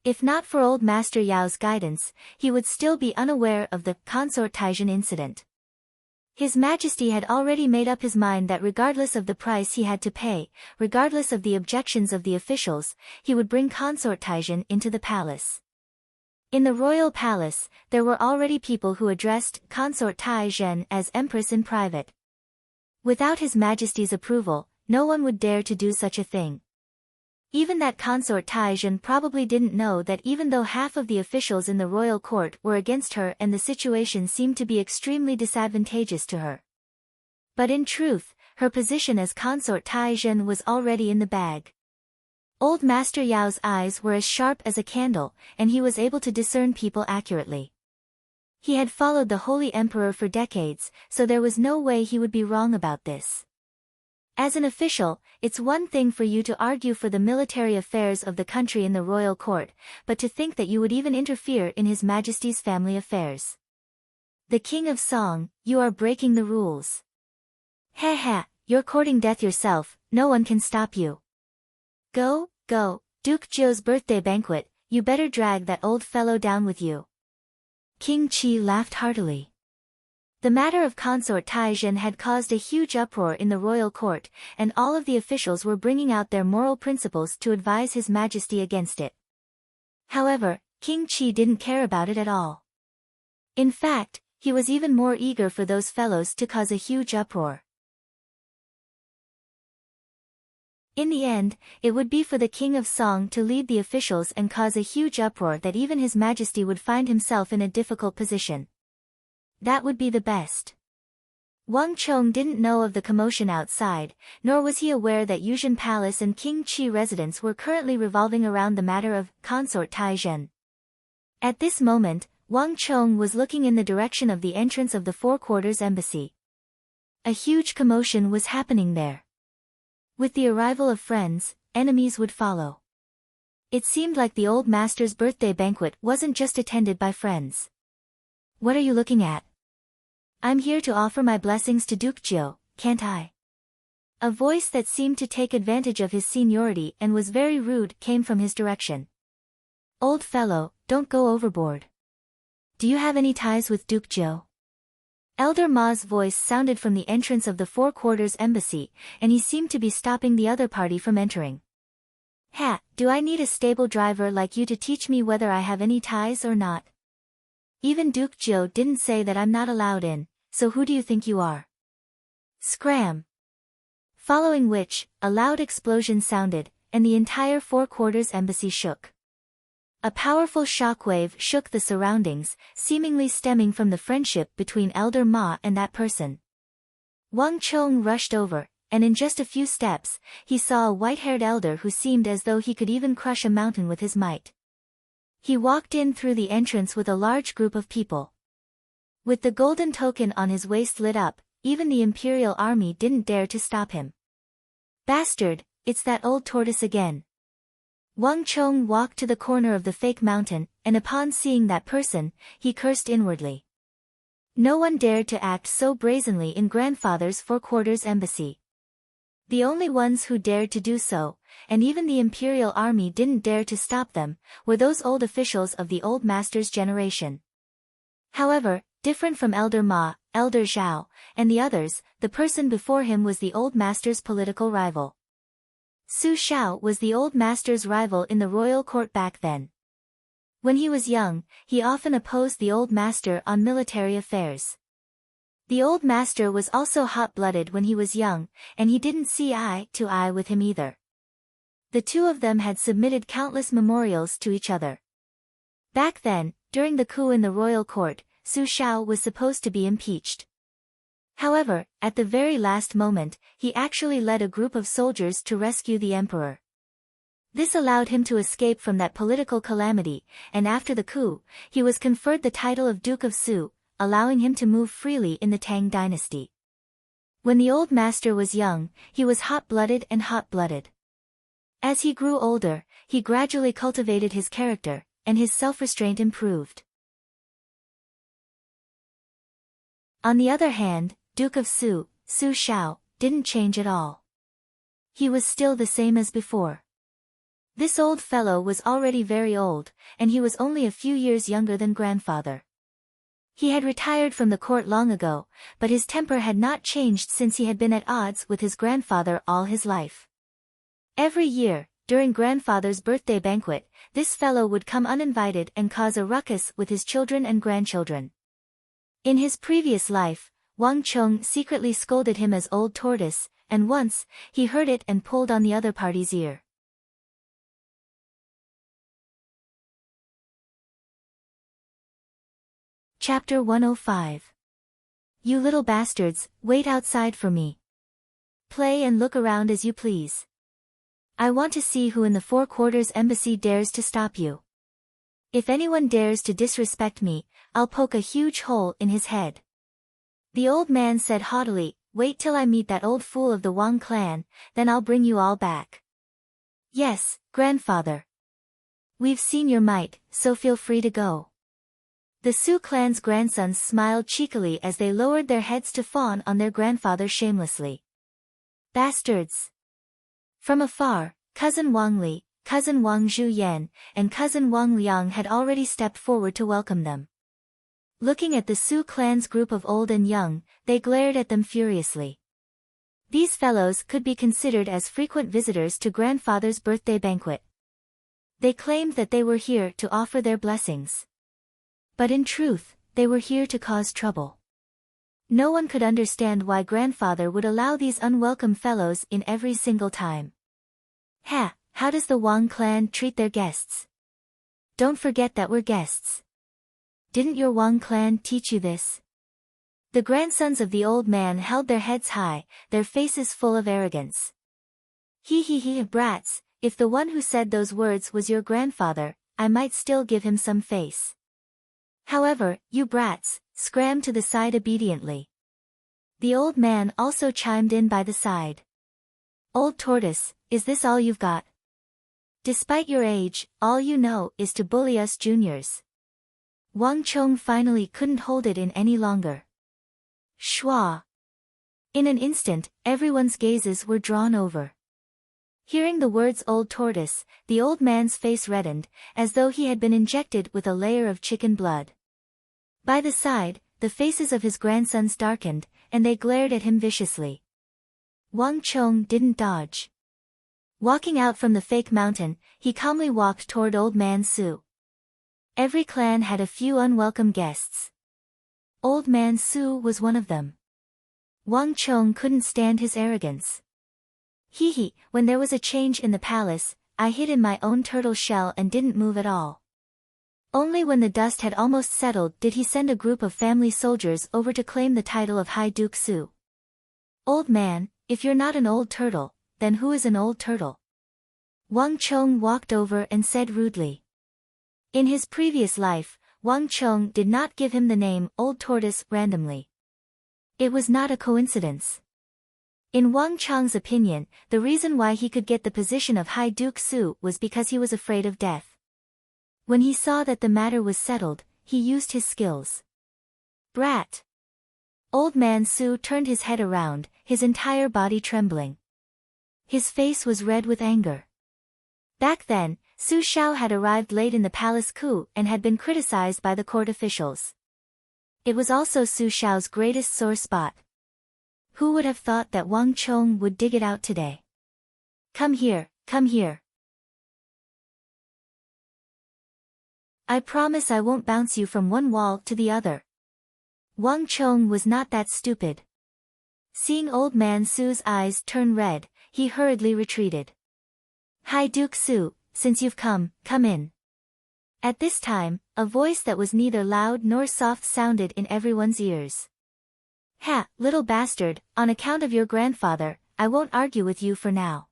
If not for old Master Yao's guidance, he would still be unaware of the consort Taizhen incident. His Majesty had already made up his mind that regardless of the price he had to pay, regardless of the objections of the officials, he would bring consort Taizhen into the palace. In the royal palace, there were already people who addressed consort Taizhen as Empress in private. Without His Majesty's approval, no one would dare to do such a thing. Even that consort Taizhen probably didn't know that even though half of the officials in the royal court were against her and the situation seemed to be extremely disadvantageous to her. But in truth, her position as consort Taizhen was already in the bag. Old Master Yao's eyes were as sharp as a candle, and he was able to discern people accurately. He had followed the Holy Emperor for decades, so there was no way he would be wrong about this. As an official, it's one thing for you to argue for the military affairs of the country in the royal court, but to think that you would even interfere in His Majesty's family affairs. The King of Song, you are breaking the rules. Ha ha, you're courting death yourself, no one can stop you. Go, Duke Zhou's birthday banquet, you better drag that old fellow down with you. King Chi laughed heartily. The matter of consort Taizhen had caused a huge uproar in the royal court, and all of the officials were bringing out their moral principles to advise His Majesty against it. However, King Chi didn't care about it at all. In fact, he was even more eager for those fellows to cause a huge uproar. In the end, it would be for the King of Song to lead the officials and cause a huge uproar that even His Majesty would find himself in a difficult position. That would be the best. Wang Chong didn't know of the commotion outside, nor was he aware that Yuzhen Palace and King Chi residence were currently revolving around the matter of consort Taizhen. At this moment, Wang Chong was looking in the direction of the entrance of the Four Quarters Embassy. A huge commotion was happening there. With the arrival of friends, enemies would follow. It seemed like the old master's birthday banquet wasn't just attended by friends. What are you looking at? I'm here to offer my blessings to Duke Zhou, can't I? A voice that seemed to take advantage of his seniority and was very rude came from his direction. Old fellow, don't go overboard. Do you have any ties with Duke Zhou? Elder Ma's voice sounded from the entrance of the Four Quarters Embassy, and he seemed to be stopping the other party from entering. Ha, do I need a stable driver like you to teach me whether I have any ties or not? Even Duke Zhou didn't say that I'm not allowed in, so who do you think you are? Scram! Following which, a loud explosion sounded, and the entire Four Quarters Embassy shook. A powerful shockwave shook the surroundings, seemingly stemming from the friendship between Elder Ma and that person. Wang Chong rushed over, and in just a few steps, he saw a white-haired elder who seemed as though he could even crush a mountain with his might. He walked in through the entrance with a large group of people. With the golden token on his waist lit up, even the Imperial Army didn't dare to stop him. Bastard, it's that old tortoise again. Wang Chong walked to the corner of the fake mountain, and upon seeing that person, he cursed inwardly. No one dared to act so brazenly in grandfather's Four Quarters Embassy. The only ones who dared to do so, and even the imperial army didn't dare to stop them, were those old officials of the old master's generation. However, different from Elder Ma, Elder Zhao, and the others, the person before him was the old master's political rival. Su Xiao was the old master's rival in the royal court back then. When he was young, he often opposed the old master on military affairs. The old master was also hot-blooded when he was young, and he didn't see eye to eye with him either. The two of them had submitted countless memorials to each other. Back then, during the coup in the royal court, Su Xiao was supposed to be impeached. However, at the very last moment, he actually led a group of soldiers to rescue the emperor. This allowed him to escape from that political calamity, and after the coup, he was conferred the title of Duke of Su, allowing him to move freely in the Tang dynasty. When the old master was young, he was hot-blooded and hot-blooded. As he grew older, he gradually cultivated his character, and his self-restraint improved. On the other hand, Duke of Su, Su Xiao, didn't change at all. He was still the same as before. This old fellow was already very old, and he was only a few years younger than grandfather. He had retired from the court long ago, but his temper had not changed since he had been at odds with his grandfather all his life. Every year, during grandfather's birthday banquet, this fellow would come uninvited and cause a ruckus with his children and grandchildren. In his previous life, Wang Chong secretly scolded him as Old Tortoise, and once, he heard it and pulled on the other party's ear. Chapter 105. You little bastards, wait outside for me. Play and look around as you please. I want to see who in the Four Quarters Embassy dares to stop you. If anyone dares to disrespect me, I'll poke a huge hole in his head. The old man said haughtily, wait till I meet that old fool of the Wang clan, then I'll bring you all back. Yes, grandfather. We've seen your might, so feel free to go. The Su clan's grandsons smiled cheekily as they lowered their heads to fawn on their grandfather shamelessly. Bastards! From afar, cousin Wang Li, cousin Wang Zhuyan, and cousin Wang Liang had already stepped forward to welcome them. Looking at the Su clan's group of old and young, they glared at them furiously. These fellows could be considered as frequent visitors to grandfather's birthday banquet. They claimed that they were here to offer their blessings. But in truth, they were here to cause trouble. No one could understand why grandfather would allow these unwelcome fellows in every single time. Ha, how does the Wang clan treat their guests? Don't forget that we're guests. Didn't your Wang clan teach you this? The grandsons of the old man held their heads high, their faces full of arrogance. He, brats, if the one who said those words was your grandfather, I might still give him some face. However, you brats, scram to the side obediently. The old man also chimed in by the side. Old Tortoise, is this all you've got? Despite your age, all you know is to bully us juniors. Wang Chong finally couldn't hold it in any longer. Shua! In an instant, everyone's gazes were drawn over. Hearing the words Old Tortoise, the old man's face reddened, as though he had been injected with a layer of chicken blood. By the side, the faces of his grandsons darkened, and they glared at him viciously. Wang Chong didn't dodge. Walking out from the fake mountain, he calmly walked toward Old Man Su. Every clan had a few unwelcome guests. Old Man Su was one of them. Wang Chong couldn't stand his arrogance. When there was a change in the palace, I hid in my own turtle shell and didn't move at all. Only when the dust had almost settled did he send a group of family soldiers over to claim the title of High Duke Su. Old man, if you're not an old turtle, then who is an old turtle? Wang Chong walked over and said rudely. In his previous life, Wang Chong did not give him the name Old Tortoise randomly. It was not a coincidence. In Wang Chong's opinion, the reason why he could get the position of High Duke Su was because he was afraid of death. When he saw that the matter was settled, he used his skills. Brat! Old Man Su turned his head around, his entire body trembling. His face was red with anger. Back then, Su Xiao had arrived late in the palace coup and had been criticized by the court officials. It was also Su Xiao's greatest sore spot. Who would have thought that Wang Chong would dig it out today? Come here, come here. I promise I won't bounce you from one wall to the other. Wang Chong was not that stupid. Seeing old man Su's eyes turn red, he hurriedly retreated. Hi Duke Su, since you've come in. At this time, a voice that was neither loud nor soft sounded in everyone's ears. Ha, little bastard, on account of your grandfather, I won't argue with you for now.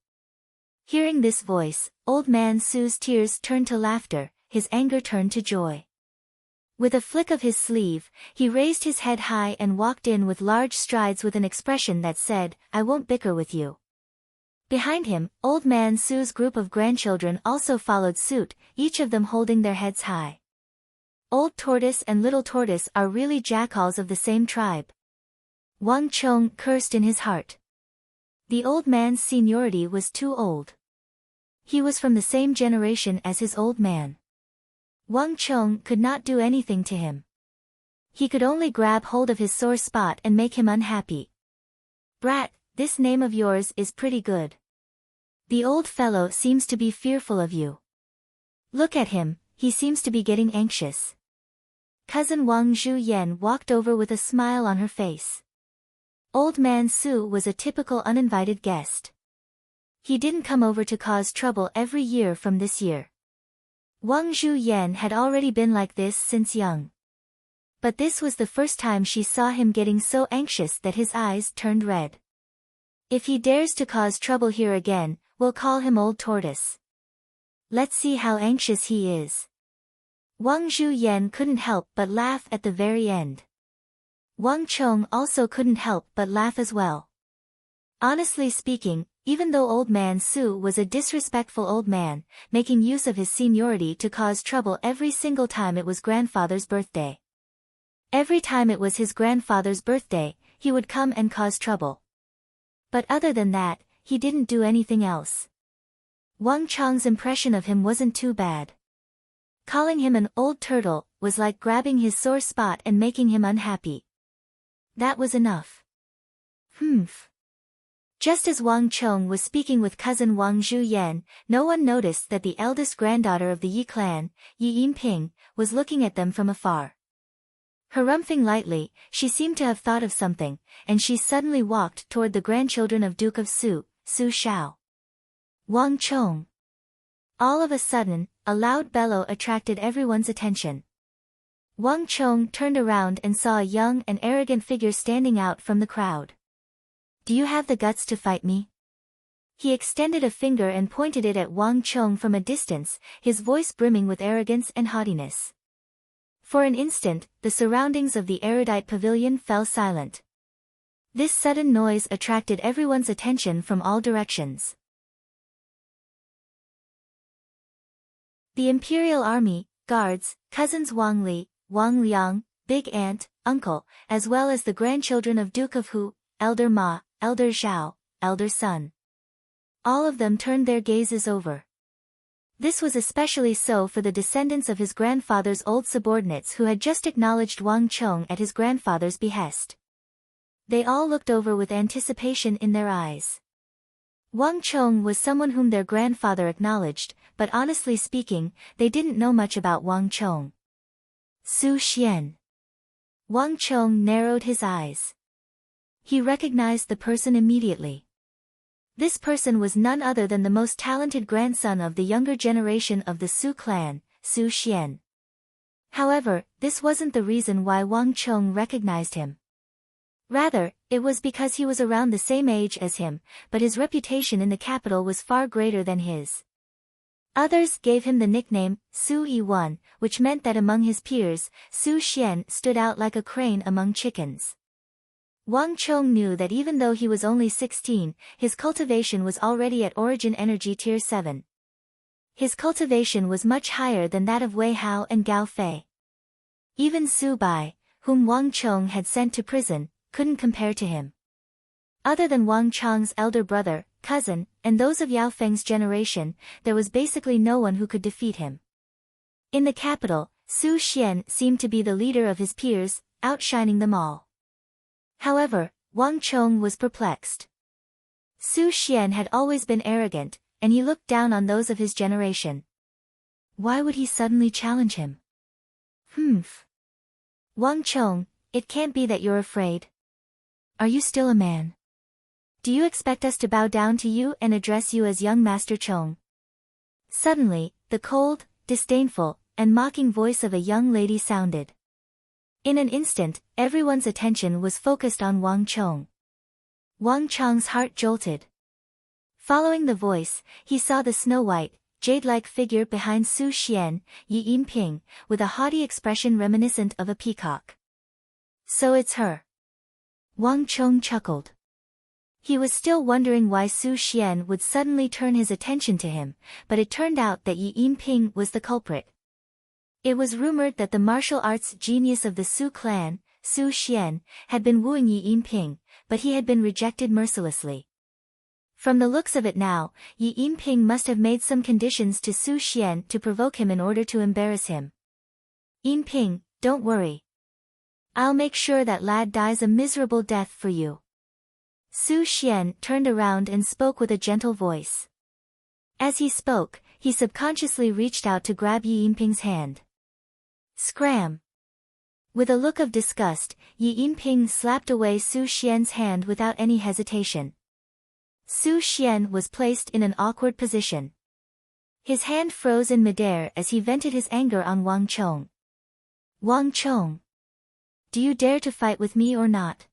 Hearing this voice, old man Su's tears turned to laughter, his anger turned to joy. With a flick of his sleeve, he raised his head high and walked in with large strides with an expression that said, I won't bicker with you. Behind him, old man Su's group of grandchildren also followed suit, each of them holding their heads high. Old Tortoise and Little Tortoise are really jackals of the same tribe. Wang Chong cursed in his heart. The old man's seniority was too old. He was from the same generation as his old man. Wang Chong could not do anything to him. He could only grab hold of his sore spot and make him unhappy. Brat, this name of yours is pretty good. The old fellow seems to be fearful of you. Look at him, he seems to be getting anxious. Cousin Wang Zhuyan walked over with a smile on her face. Old man Su was a typical uninvited guest. He didn't come over to cause trouble every year from this year. Wang Zhuyan had already been like this since young. But this was the first time she saw him getting so anxious that his eyes turned red. If he dares to cause trouble here again, we'll call him Old Tortoise. Let's see how anxious he is. Wang Zhuyan couldn't help but laugh at the very end. Wang Chong also couldn't help but laugh as well. Honestly speaking, even though old man Su was a disrespectful old man, making use of his seniority to cause trouble every single time it was grandfather's birthday. Every time it was his grandfather's birthday, he would come and cause trouble. But other than that, he didn't do anything else. Wang Chong's impression of him wasn't too bad. Calling him an old turtle was like grabbing his sore spot and making him unhappy. That was enough. Humph. Just as Wang Chong was speaking with cousin Wang Zhuyan, no one noticed that the eldest granddaughter of the Yi clan, Yi Yinping, was looking at them from afar. Harumphing lightly, she seemed to have thought of something, and she suddenly walked toward the grandchildren of Duke of Su, Su Xiao. Wang Chong. All of a sudden, a loud bellow attracted everyone's attention. Wang Chong turned around and saw a young and arrogant figure standing out from the crowd. Do you have the guts to fight me? He extended a finger and pointed it at Wang Chong from a distance, his voice brimming with arrogance and haughtiness. For an instant, the surroundings of the erudite pavilion fell silent. This sudden noise attracted everyone's attention from all directions. The Imperial Army, guards, cousins Wang Li, Wang Liang, Big Aunt, Uncle, as well as the grandchildren of Duke of Hu, Elder Ma, Elder Zhao, Elder Sun. All of them turned their gazes over. This was especially so for the descendants of his grandfather's old subordinates who had just acknowledged Wang Chong at his grandfather's behest. They all looked over with anticipation in their eyes. Wang Chong was someone whom their grandfather acknowledged, but honestly speaking, they didn't know much about Wang Chong. Su Xian. Wang Chong narrowed his eyes. He recognized the person immediately. This person was none other than the most talented grandson of the younger generation of the Su clan, Su Xian. However, this wasn't the reason why Wang Chong recognized him. Rather, it was because he was around the same age as him, but his reputation in the capital was far greater than his. Others gave him the nickname, Su Yi1, which meant that among his peers, Su Xian stood out like a crane among chickens. Wang Chong knew that even though he was only 16, his cultivation was already at Origin Energy Tier 7. His cultivation was much higher than that of Wei Hao and Gao Fei. Even Su Bai, whom Wang Chong had sent to prison, couldn't compare to him. Other than Wang Chong's elder brother, cousin, and those of Yao Feng's generation, there was basically no one who could defeat him. In the capital, Su Xian seemed to be the leader of his peers, outshining them all. However, Wang Chong was perplexed. Su Xian had always been arrogant, and he looked down on those of his generation. Why would he suddenly challenge him? Wang Chong, it can't be that you're afraid. Are you still a man? Do you expect us to bow down to you and address you as young Master Chong? Suddenly, the cold, disdainful, and mocking voice of a young lady sounded. In an instant, everyone's attention was focused on Wang Chong. Wang Chong's heart jolted. Following the voice, he saw the snow-white, jade-like figure behind Su Xian, Yi Yinping, with a haughty expression reminiscent of a peacock. So it's her. Wang Chong chuckled. He was still wondering why Su Xian would suddenly turn his attention to him, but it turned out that Yi Yinping was the culprit. It was rumored that the martial arts genius of the Su clan, Su Xian, had been wooing Yi Yinping, but he had been rejected mercilessly. From the looks of it now, Yi Yinping must have made some conditions to Su Xian to provoke him in order to embarrass him. Yinping, don't worry. I'll make sure that lad dies a miserable death for you. Su Xian turned around and spoke with a gentle voice. As he spoke, he subconsciously reached out to grab Yi Yinping's hand. Scram! With a look of disgust, Yi Yinping slapped away Su Xian's hand without any hesitation. Su Xian was placed in an awkward position. His hand froze in midair as he vented his anger on Wang Chong. Wang Chong! Do you dare to fight with me or not?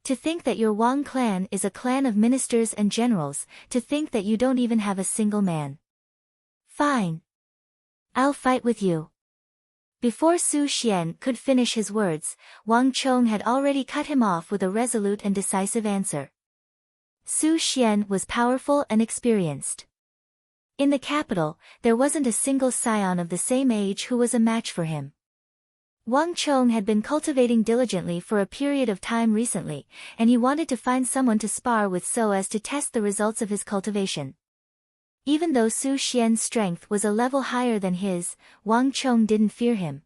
To think that your Wang clan is a clan of ministers and generals, to think that you don't even have a single man. Fine. I'll fight with you. Before Su Xian could finish his words, Wang Chong had already cut him off with a resolute and decisive answer. Su Xian was powerful and experienced. In the capital, there wasn't a single scion of the same age who was a match for him. Wang Chong had been cultivating diligently for a period of time recently, and he wanted to find someone to spar with so as to test the results of his cultivation. Even though Su Xian's strength was a level higher than his, Wang Chong didn't fear him.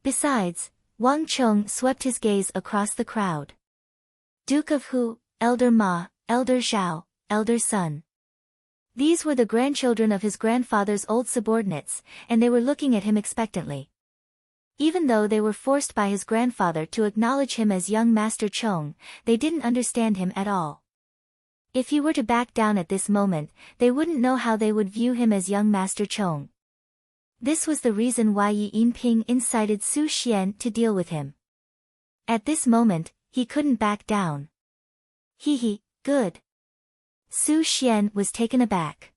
Besides, Wang Chong swept his gaze across the crowd. Duke of Hu, Elder Ma, Elder Zhao, Elder Sun. These were the grandchildren of his grandfather's old subordinates, and they were looking at him expectantly. Even though they were forced by his grandfather to acknowledge him as young Master Chong, they didn't understand him at all. If he were to back down at this moment, they wouldn't know how they would view him as young Master Chong. This was the reason why Yi Yinping incited Su Xian to deal with him. At this moment, he couldn't back down. Good. Su Xian was taken aback.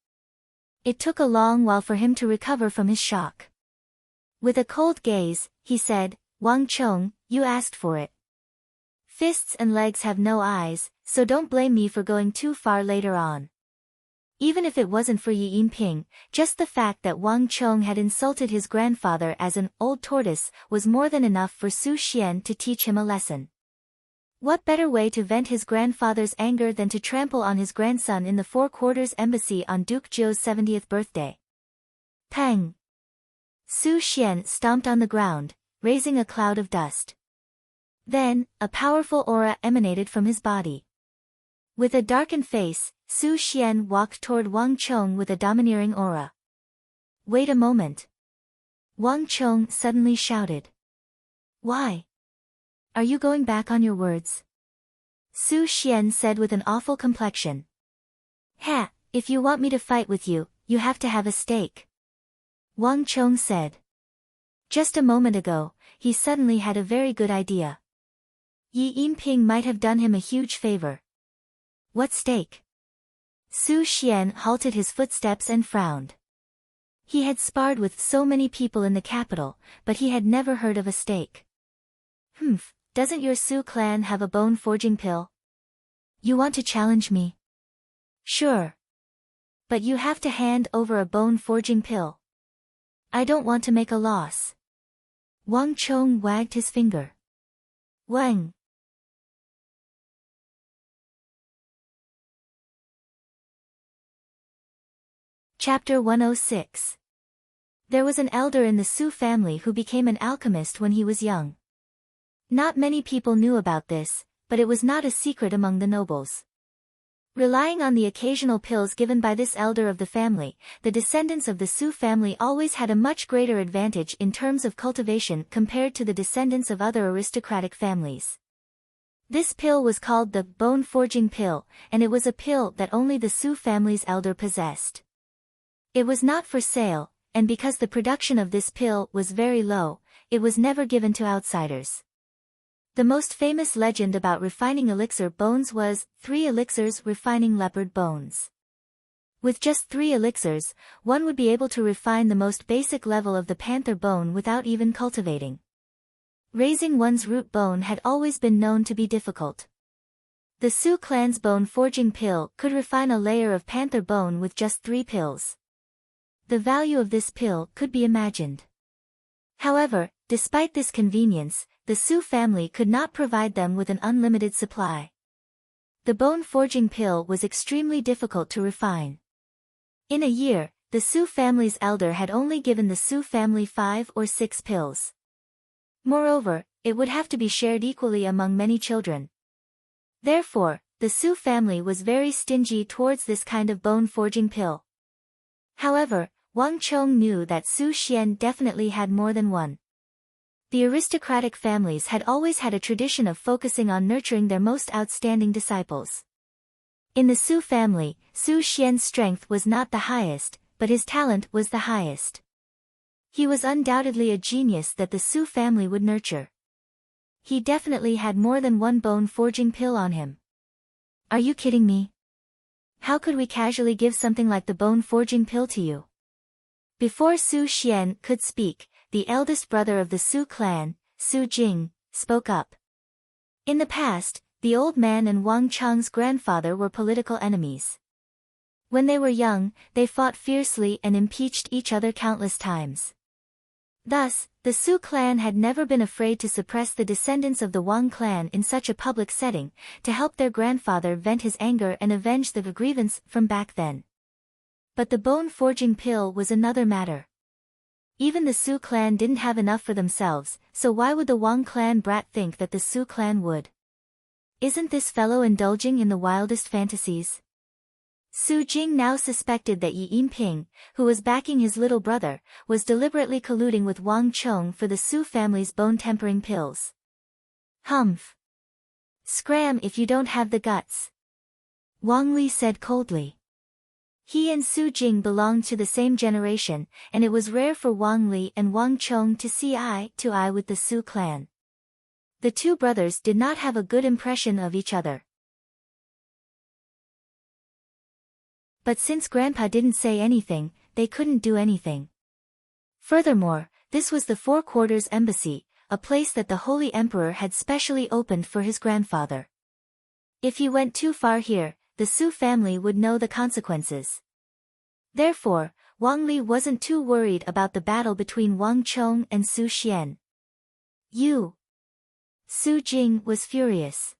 It took a long while for him to recover from his shock. With a cold gaze, he said, Wang Chong, you asked for it. Fists and legs have no eyes, so don't blame me for going too far later on. Even if it wasn't for Yi Yinping, just the fact that Wang Chong had insulted his grandfather as an old tortoise was more than enough for Su Xian to teach him a lesson. What better way to vent his grandfather's anger than to trample on his grandson in the Four Quarters Embassy on Duke Zhou's 70th birthday? Pang! Su Xian stomped on the ground, raising a cloud of dust. Then, a powerful aura emanated from his body. With a darkened face, Su Xian walked toward Wang Chong with a domineering aura. Wait a moment. Wang Chong suddenly shouted. Why? Are you going back on your words? Su Xian said with an awful complexion. If you want me to fight with you, you have to have a stake. Wang Chong said. Just a moment ago, he suddenly had a very good idea. Yi Yinping might have done him a huge favor. What stake? Su Xian halted his footsteps and frowned. He had sparred with so many people in the capital, but he had never heard of a stake. Doesn't your Su clan have a bone-forging pill? You want to challenge me? Sure. But you have to hand over a bone-forging pill. I don't want to make a loss. Wang Chong wagged his finger. Wang. Chapter 106. There was an elder in the Su family who became an alchemist when he was young. Not many people knew about this, but it was not a secret among the nobles. Relying on the occasional pills given by this elder of the family, the descendants of the Su family always had a much greater advantage in terms of cultivation compared to the descendants of other aristocratic families. This pill was called the bone-forging pill, and it was a pill that only the Su family's elder possessed. It was not for sale, and because the production of this pill was very low, it was never given to outsiders. The most famous legend about refining elixir bones was 3 elixirs refining leopard bones. With just 3 elixirs, one would be able to refine the most basic level of the panther bone without even cultivating. Raising one's root bone had always been known to be difficult. The Su clan's bone-forging pill could refine a layer of panther bone with just 3 pills. The value of this pill could be imagined. However, despite this convenience, the Su family could not provide them with an unlimited supply. The bone-forging pill was extremely difficult to refine. In a year, the Su family's elder had only given the Su family 5 or 6 pills. Moreover, it would have to be shared equally among many children. Therefore, the Su family was very stingy towards this kind of bone-forging pill. However, Wang Chong knew that Su Xian definitely had more than one. The aristocratic families had always had a tradition of focusing on nurturing their most outstanding disciples. In the Su family, Su Xian's strength was not the highest, but his talent was the highest. He was undoubtedly a genius that the Su family would nurture. He definitely had more than one bone-forging pill on him. Are you kidding me? How could we casually give something like the bone-forging pill to you? Before Su Xian could speak, the eldest brother of the Su clan, Su Jing, spoke up. In the past, the old man and Wang Chang's grandfather were political enemies. When they were young, they fought fiercely and impeached each other countless times. Thus, the Su clan had never been afraid to suppress the descendants of the Wang clan in such a public setting, to help their grandfather vent his anger and avenge the grievance from back then. But the bone-forging pill was another matter. Even the Su clan didn't have enough for themselves, so why would the Wang clan brat think that the Su clan would? Isn't this fellow indulging in the wildest fantasies? Su Jing now suspected that Yi Yinping, who was backing his little brother, was deliberately colluding with Wang Chong for the Su family's bone-tempering pills. Humph! Scram if you don't have the guts. Wang Li said coldly. He and Su Jing belonged to the same generation, and it was rare for Wang Li and Wang Chong to see eye to eye with the Su clan. The two brothers did not have a good impression of each other. But since Grandpa didn't say anything, they couldn't do anything. Furthermore, this was the Four Quarters Embassy, a place that the Holy Emperor had specially opened for his grandfather. If he went too far here, the Su family would know the consequences. Therefore, Wang Li wasn't too worried about the battle between Wang Chong and Su Xian. You! Su Jing was furious.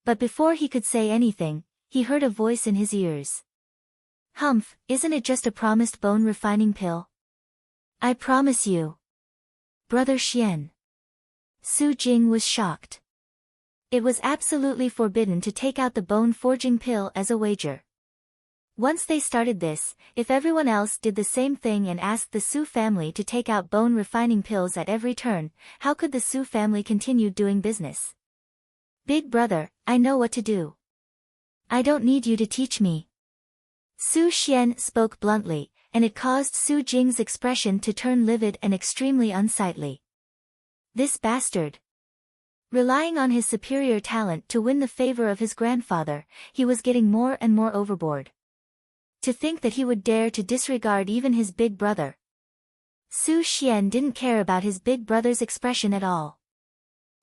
But before he could say anything, he heard a voice in his ears. Humph, isn't it just a promised bone-refining pill? I promise you. Brother Xian. Su Jing was shocked. It was absolutely forbidden to take out the bone-forging pill as a wager. Once they started this, if everyone else did the same thing and asked the Su family to take out bone-refining pills at every turn, how could the Su family continue doing business? Big brother, I know what to do. I don't need you to teach me. Su Xian spoke bluntly, and it caused Su Jing's expression to turn livid and extremely unsightly. This bastard. Relying on his superior talent to win the favor of his grandfather, he was getting more and more overboard. To think that he would dare to disregard even his big brother. Su Xian didn't care about his big brother's expression at all.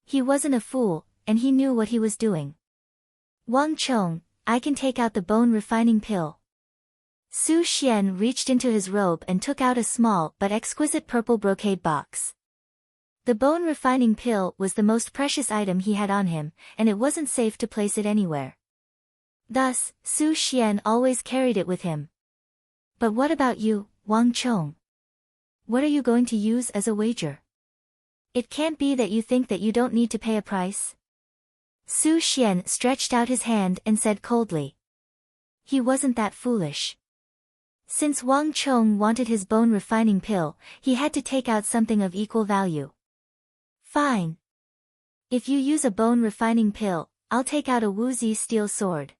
He wasn't a fool, and he knew what he was doing. Wang Chong, I can take out the bone-refining pill. Su Xian reached into his robe and took out a small but exquisite purple brocade box. The bone-refining pill was the most precious item he had on him, and it wasn't safe to place it anywhere. Thus, Su Xian always carried it with him. But what about you, Wang Chong? What are you going to use as a wager? It can't be that you think that you don't need to pay a price. Su Xian stretched out his hand and said coldly. He wasn't that foolish. Since Wang Chong wanted his bone refining pill, he had to take out something of equal value. Fine. If you use a bone refining pill, I'll take out a woozy steel sword.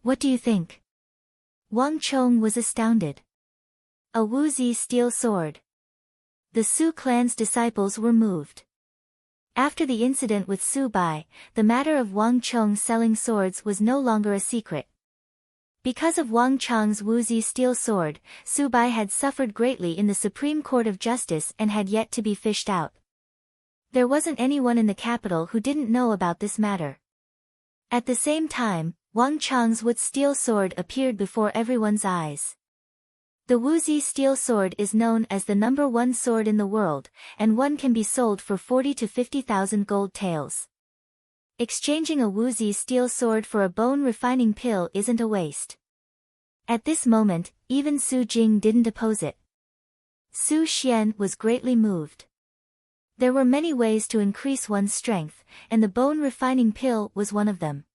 What do you think? Wang Chong was astounded. A woozy steel sword. The Su clan's disciples were moved. After the incident with Su Bai, the matter of Wang Chong selling swords was no longer a secret. Because of Wang Chong's woozy steel sword, Su Bai had suffered greatly in the Supreme Court of Justice and had yet to be fished out. There wasn't anyone in the capital who didn't know about this matter. At the same time, Wang Chong's wood steel sword appeared before everyone's eyes. The woozy steel sword is known as the #1 sword in the world, and one can be sold for 40 to 50,000 gold taels. Exchanging a woozy steel sword for a bone refining pill isn't a waste. At this moment, even Su Jing didn't oppose it. Su Xian was greatly moved. There were many ways to increase one's strength, and the bone refining pill was one of them.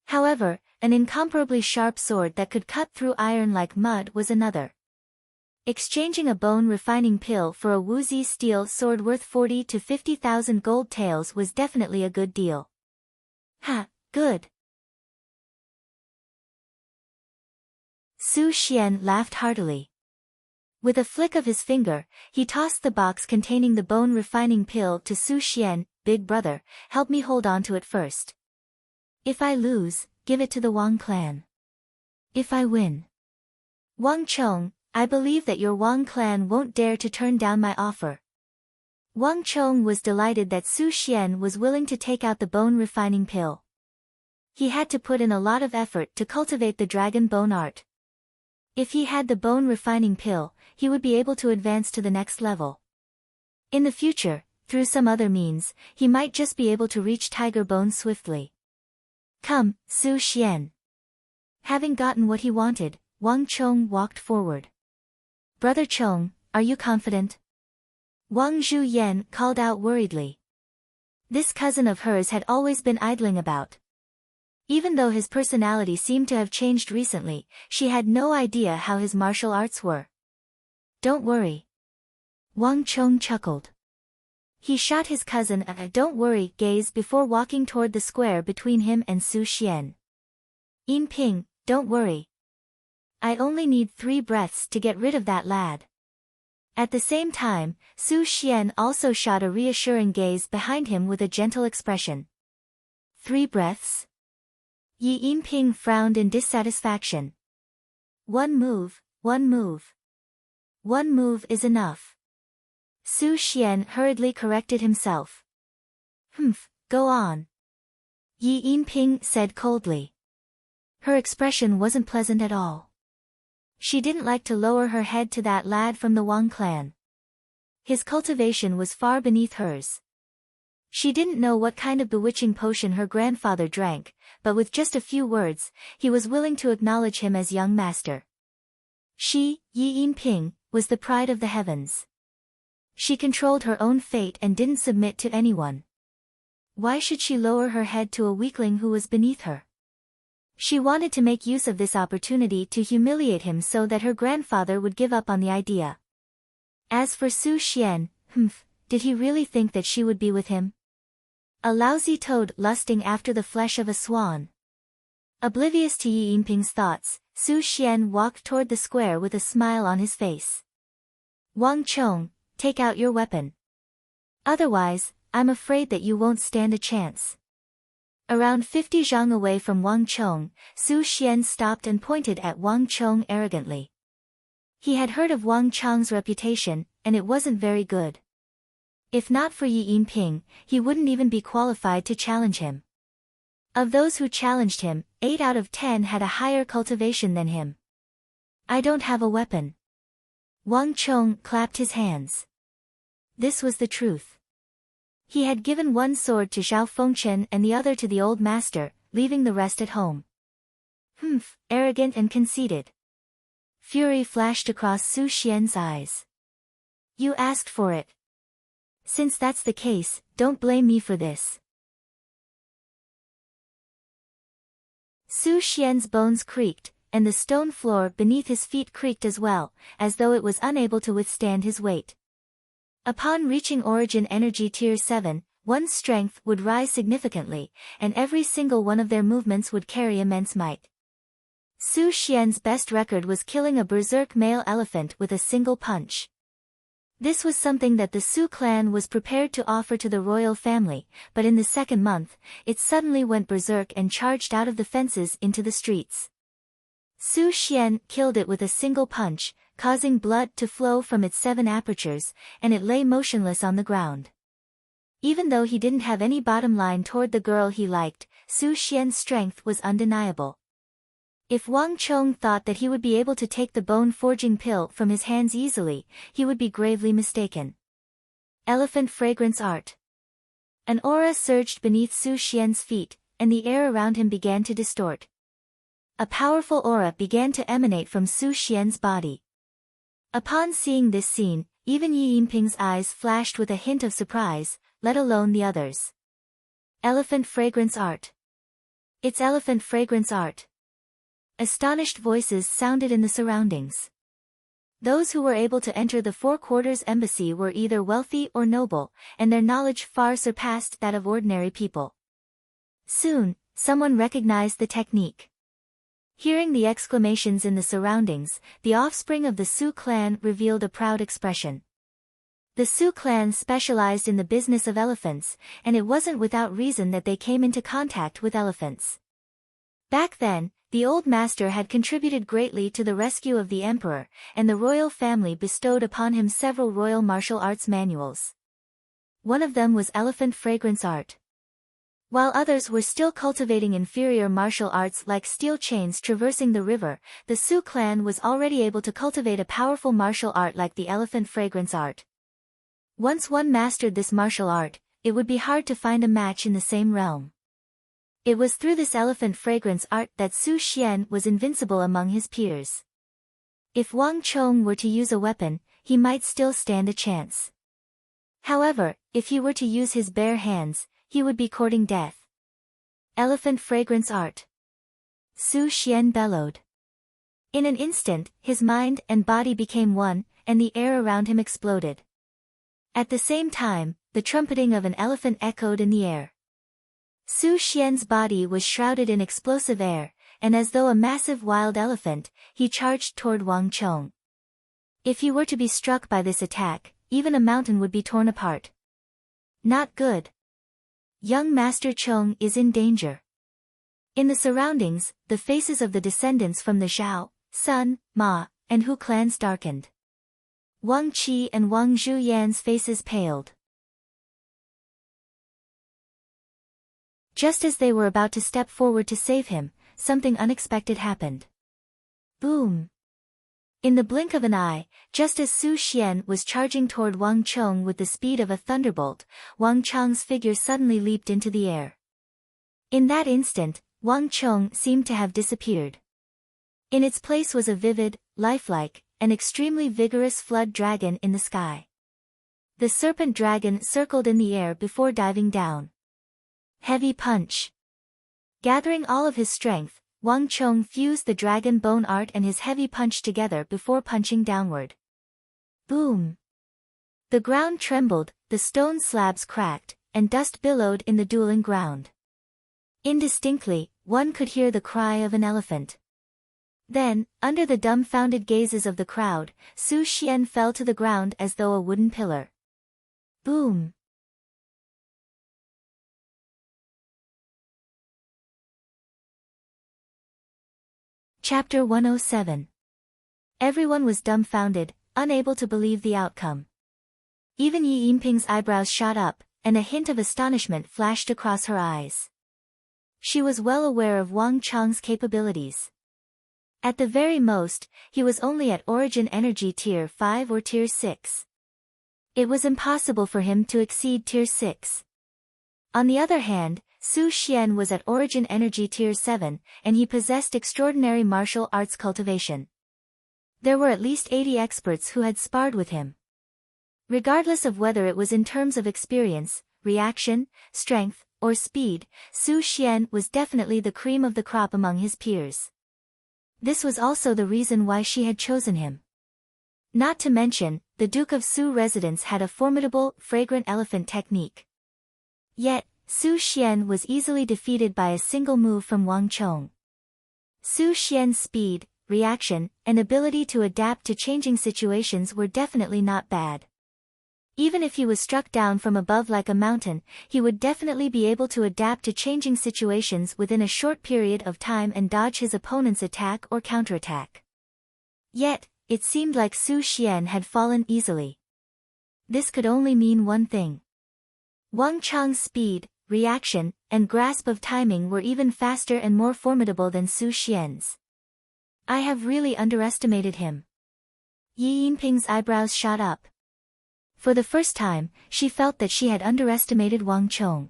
However, an incomparably sharp sword that could cut through iron like mud was another. Exchanging a bone refining pill for a woozy steel sword worth 40 to 50,000 gold taels was definitely a good deal. Ha, good. Su Xian laughed heartily. With a flick of his finger, he tossed the box containing the bone refining pill to Su Xian. Big brother, help me hold on to it first. If I lose, give it to the Wang clan. If I win. Wang Chong, I believe that your Wang clan won't dare to turn down my offer. Wang Chong was delighted that Su Xian was willing to take out the bone refining pill. He had to put in a lot of effort to cultivate the dragon bone art. If he had the bone refining pill, he would be able to advance to the next level. In the future, through some other means, he might just be able to reach tiger bone swiftly. Come, Su Xian. Having gotten what he wanted, Wang Chong walked forward. Brother Chong, are you confident? Wang Zhuyan called out worriedly. This cousin of hers had always been idling about. Even though his personality seemed to have changed recently, she had no idea how his martial arts were. Don't worry. Wang Chong chuckled. He shot his cousin a "don't worry" gaze before walking toward the square between him and Su Xian. Yin Ping, don't worry. I only need 3 breaths to get rid of that lad. At the same time, Su Xian also shot a reassuring gaze behind him with a gentle expression. 3 breaths? Yi Yinping frowned in dissatisfaction. One move. 1 move is enough. Su Xian hurriedly corrected himself. Go on. Yi Yinping said coldly. Her expression wasn't pleasant at all. She didn't like to lower her head to that lad from the Wang clan. His cultivation was far beneath hers. She didn't know what kind of bewitching potion her grandfather drank, but with just a few words, he was willing to acknowledge him as young master. She, Yi Yinping, was the pride of the heavens. She controlled her own fate and didn't submit to anyone. Why should she lower her head to a weakling who was beneath her? She wanted to make use of this opportunity to humiliate him so that her grandfather would give up on the idea. As for Su Xian, did he really think that she would be with him? A lousy toad lusting after the flesh of a swan. Oblivious to Yi Yinping's thoughts, Su Xian walked toward the square with a smile on his face. Wang Chong, take out your weapon. Otherwise, I'm afraid that you won't stand a chance. Around 50 zhang away from Wang Chong, Su Xian stopped and pointed at Wang Chong arrogantly. He had heard of Wang Chong's reputation, and it wasn't very good. If not for Yi Yinping, he wouldn't even be qualified to challenge him. Of those who challenged him, 8 out of 10 had a higher cultivation than him. I don't have a weapon. Wang Chong clapped his hands. This was the truth. He had given one sword to Zhao Fengchen and the other to the old master, leaving the rest at home. Arrogant and conceited. Fury flashed across Su Xian's eyes. You asked for it. Since that's the case, don't blame me for this. Su Xian's bones creaked, and the stone floor beneath his feet creaked as well, as though it was unable to withstand his weight. Upon reaching Origin Energy Tier 7, one's strength would rise significantly, and every single one of their movements would carry immense might. Su Xian's best record was killing a berserk male elephant with a single punch. This was something that the Su clan was prepared to offer to the royal family, but in the second month, it suddenly went berserk and charged out of the fences into the streets. Su Xian killed it with a single punch, causing blood to flow from its 7 apertures, and it lay motionless on the ground. Even though he didn't have any bottom line toward the girl he liked, Su Xian's strength was undeniable. If Wang Chong thought that he would be able to take the bone-forging pill from his hands easily, he would be gravely mistaken. Elephant Fragrance Art. An aura surged beneath Su Xian's feet, and the air around him began to distort. A powerful aura began to emanate from Su Xian's body. Upon seeing this scene, even Yi Yinping's eyes flashed with a hint of surprise, let alone the others. Elephant Fragrance Art. It's Elephant Fragrance Art. Astonished voices sounded in the surroundings. Those who were able to enter the Four Quarters Embassy were either wealthy or noble, and their knowledge far surpassed that of ordinary people. Soon, someone recognized the technique. Hearing the exclamations in the surroundings, the offspring of the Su clan revealed a proud expression. The Su clan specialized in the business of elephants, and it wasn't without reason that they came into contact with elephants. Back then, the old master had contributed greatly to the rescue of the emperor, and the royal family bestowed upon him several royal martial arts manuals. One of them was Elephant Fragrance Art. While others were still cultivating inferior martial arts like steel chains traversing the river, the Su clan was already able to cultivate a powerful martial art like the Elephant Fragrance Art. Once one mastered this martial art, it would be hard to find a match in the same realm. It was through this Elephant Fragrance Art that Su Xian was invincible among his peers. If Wang Chong were to use a weapon, he might still stand a chance. However, if he were to use his bare hands, he would be courting death. Elephant Fragrance Art. Su Xian bellowed. In an instant, his mind and body became one, and the air around him exploded. At the same time, the trumpeting of an elephant echoed in the air. Su Xian's body was shrouded in explosive air, and as though a massive wild elephant, he charged toward Wang Chong. If he were to be struck by this attack, even a mountain would be torn apart. Not good. Young Master Chong is in danger. In the surroundings, the faces of the descendants from the Zhao, Sun, Ma, and Hu clans darkened. Wang Qi and Wang Zhuyan's faces paled. Just as they were about to step forward to save him, something unexpected happened. Boom! In the blink of an eye, just as Su Xian was charging toward Wang Chong with the speed of a thunderbolt, Wang Chong's figure suddenly leaped into the air. In that instant, Wang Chong seemed to have disappeared. In its place was a vivid, lifelike, and extremely vigorous flood dragon in the sky. The serpent dragon circled in the air before diving down. Heavy punch. Gathering all of his strength, Wang Chong fused the dragon bone art and his heavy punch together before punching downward. Boom! The ground trembled, the stone slabs cracked, and dust billowed in the dueling ground. Indistinctly, one could hear the cry of an elephant. Then, under the dumbfounded gazes of the crowd, Su Xian fell to the ground as though a wooden pillar. Boom! Chapter 107. Everyone was dumbfounded, unable to believe the outcome. Even Yi Yinping's eyebrows shot up, and a hint of astonishment flashed across her eyes. She was well aware of Wang Chong's capabilities. At the very most, he was only at Origin Energy Tier 5 or Tier 6. It was impossible for him to exceed Tier 6. On the other hand, Su Xian was at Origin Energy Tier 7, and he possessed extraordinary martial arts cultivation. There were at least 80 experts who had sparred with him. Regardless of whether it was in terms of experience, reaction, strength, or speed, Su Xian was definitely the cream of the crop among his peers. This was also the reason why she had chosen him. Not to mention, the Duke of Su residence had a formidable, fragrant elephant technique. Yet, Su Xian was easily defeated by a single move from Wang Chong. Su Xian's speed, reaction, and ability to adapt to changing situations were definitely not bad. Even if he was struck down from above like a mountain, he would definitely be able to adapt to changing situations within a short period of time and dodge his opponent's attack or counterattack. Yet, it seemed like Su Xian had fallen easily. This could only mean one thing. Wang Chong's speed, reaction, and grasp of timing were even faster and more formidable than Su Xian's. I have really underestimated him. Yi Yinping's eyebrows shot up. For the first time, she felt that she had underestimated Wang Chong.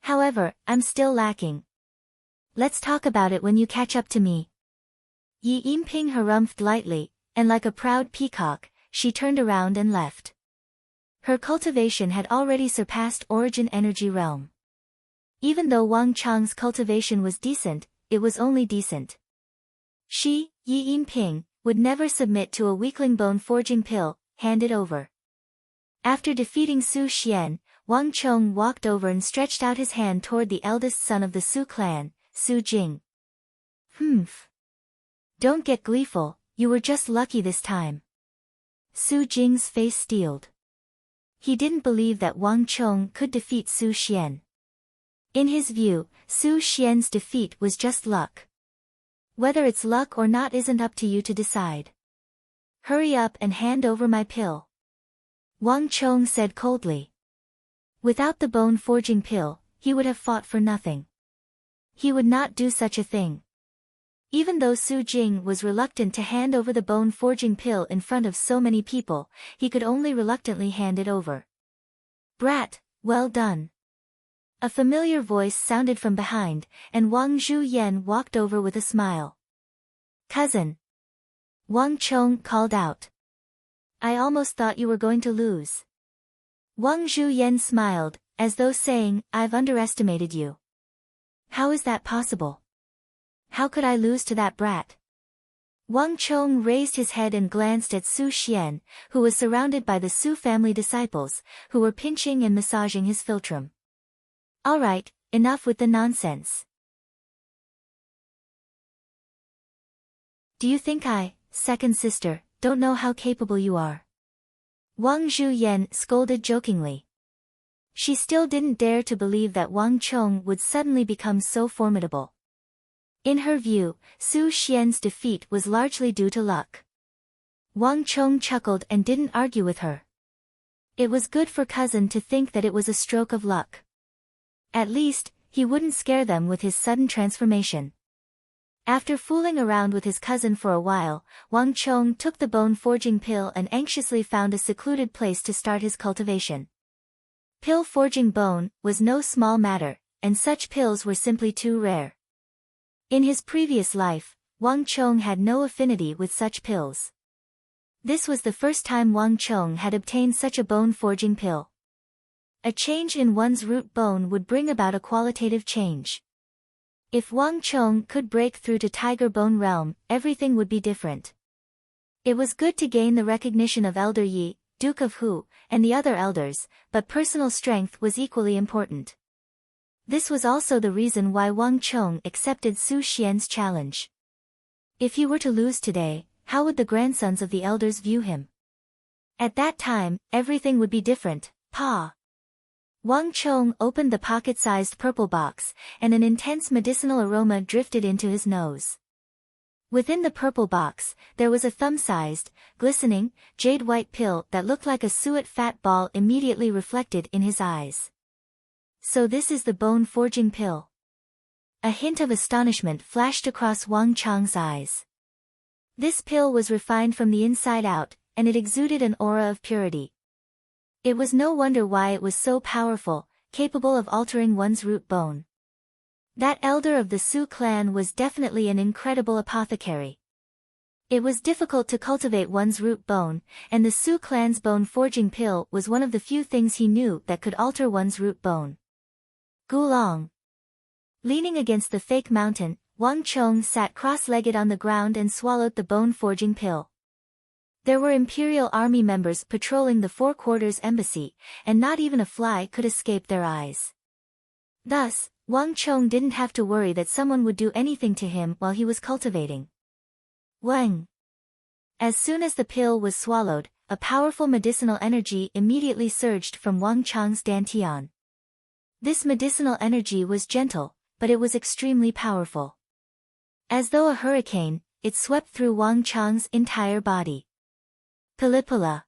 However, I'm still lacking. Let's talk about it when you catch up to me. Yi Yinping harumphed lightly, and like a proud peacock, she turned around and left. Her cultivation had already surpassed Origin Energy Realm. Even though Wang Chong's cultivation was decent, it was only decent. She, Yi Yinping, would never submit to a weakling bone forging pill, handed over. After defeating Su Xian, Wang Chong walked over and stretched out his hand toward the eldest son of the Su clan, Su Jing. Humph. Don't get gleeful, you were just lucky this time. Su Jing's face steeled. He didn't believe that Wang Chong could defeat Su Xian. In his view, Su Xian's defeat was just luck. Whether it's luck or not isn't up to you to decide. Hurry up and hand over my pill. Wang Chong said coldly. Without the bone forging pill, he would have fought for nothing. He would not do such a thing. Even though Su Jing was reluctant to hand over the bone forging pill in front of so many people, he could only reluctantly hand it over. Brat, well done. A familiar voice sounded from behind, and Wang Zhuyan walked over with a smile. Cousin. Wang Chong called out. I almost thought you were going to lose. Wang Zhuyan smiled, as though saying, I've underestimated you. How is that possible? How could I lose to that brat? Wang Chong raised his head and glanced at Su Xian, who was surrounded by the Su family disciples, who were pinching and massaging his philtrum. All right, enough with the nonsense. Do you think I, second sister, don't know how capable you are? Wang Zhuyan scolded jokingly. She still didn't dare to believe that Wang Chong would suddenly become so formidable. In her view, Su Xian's defeat was largely due to luck. Wang Chong chuckled and didn't argue with her. It was good for cousin to think that it was a stroke of luck. At least, he wouldn't scare them with his sudden transformation. After fooling around with his cousin for a while, Wang Chong took the bone forging pill and anxiously found a secluded place to start his cultivation. Pill forging bone was no small matter, and such pills were simply too rare. In his previous life, Wang Chong had no affinity with such pills. This was the first time Wang Chong had obtained such a bone forging pill. A change in one's root bone would bring about a qualitative change. If Wang Chong could break through to Tiger Bone Realm, everything would be different. It was good to gain the recognition of Elder Yi, Duke of Hu, and the other elders, but personal strength was equally important. This was also the reason why Wang Chong accepted Su Xian's challenge. If he were to lose today, how would the grandsons of the elders view him? At that time, everything would be different, Pa. Wang Chong opened the pocket-sized purple box, and an intense medicinal aroma drifted into his nose. Within the purple box, there was a thumb-sized, glistening, jade-white pill that looked like a suet fat ball immediately reflected in his eyes. So this is the bone forging pill. A hint of astonishment flashed across Wang Chong's eyes. This pill was refined from the inside out, and it exuded an aura of purity. It was no wonder why it was so powerful, capable of altering one's root bone. That elder of the Su clan was definitely an incredible apothecary. It was difficult to cultivate one's root bone, and the Sioux clan's bone-forging pill was one of the few things he knew that could alter one's root bone. Gulong. Leaning against the fake mountain, Wang Chong sat cross-legged on the ground and swallowed the bone-forging pill. There were Imperial Army members patrolling the Four Quarters Embassy, and not even a fly could escape their eyes. Thus, Wang Chong didn't have to worry that someone would do anything to him while he was cultivating. Wang. As soon as the pill was swallowed, a powerful medicinal energy immediately surged from Wang Chong's dantian. This medicinal energy was gentle, but it was extremely powerful. As though a hurricane, it swept through Wang Chong's entire body. Pilipila.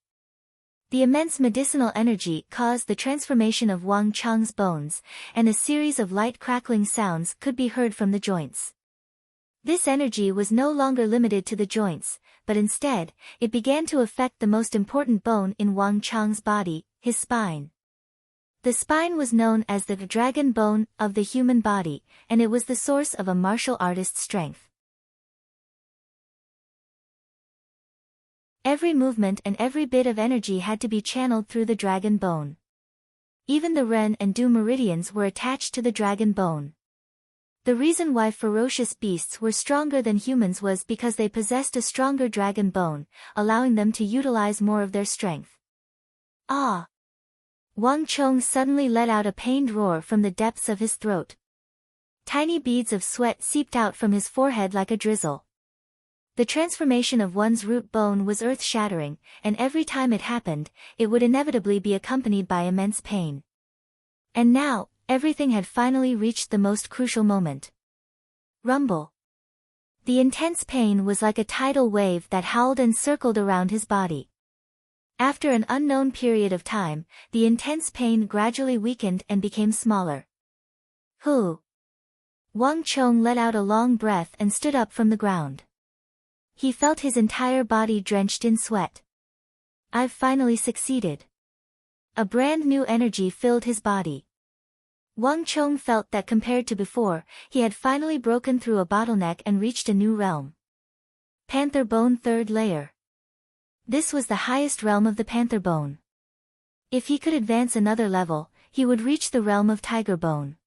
The immense medicinal energy caused the transformation of Wang Chong's bones, and a series of light crackling sounds could be heard from the joints. This energy was no longer limited to the joints, but instead, it began to affect the most important bone in Wang Chong's body, his spine. The spine was known as the dragon bone of the human body, and it was the source of a martial artist's strength. Every movement and every bit of energy had to be channeled through the dragon bone. Even the Ren and Du meridians were attached to the dragon bone. The reason why ferocious beasts were stronger than humans was because they possessed a stronger dragon bone, allowing them to utilize more of their strength. Ah! Wang Chong suddenly let out a pained roar from the depths of his throat. Tiny beads of sweat seeped out from his forehead like a drizzle. The transformation of one's root bone was earth-shattering, and every time it happened, it would inevitably be accompanied by immense pain. And now, everything had finally reached the most crucial moment. Rumble. The intense pain was like a tidal wave that howled and circled around his body. After an unknown period of time, the intense pain gradually weakened and became smaller. Hu. Wang Chong let out a long breath and stood up from the ground. He felt his entire body drenched in sweat. I've finally succeeded. A brand new energy filled his body. Wang Chong felt that compared to before, he had finally broken through a bottleneck and reached a new realm. Panther Bone Third Layer. This was the highest realm of the Panther Bone. If he could advance another level, he would reach the realm of Tiger Bone.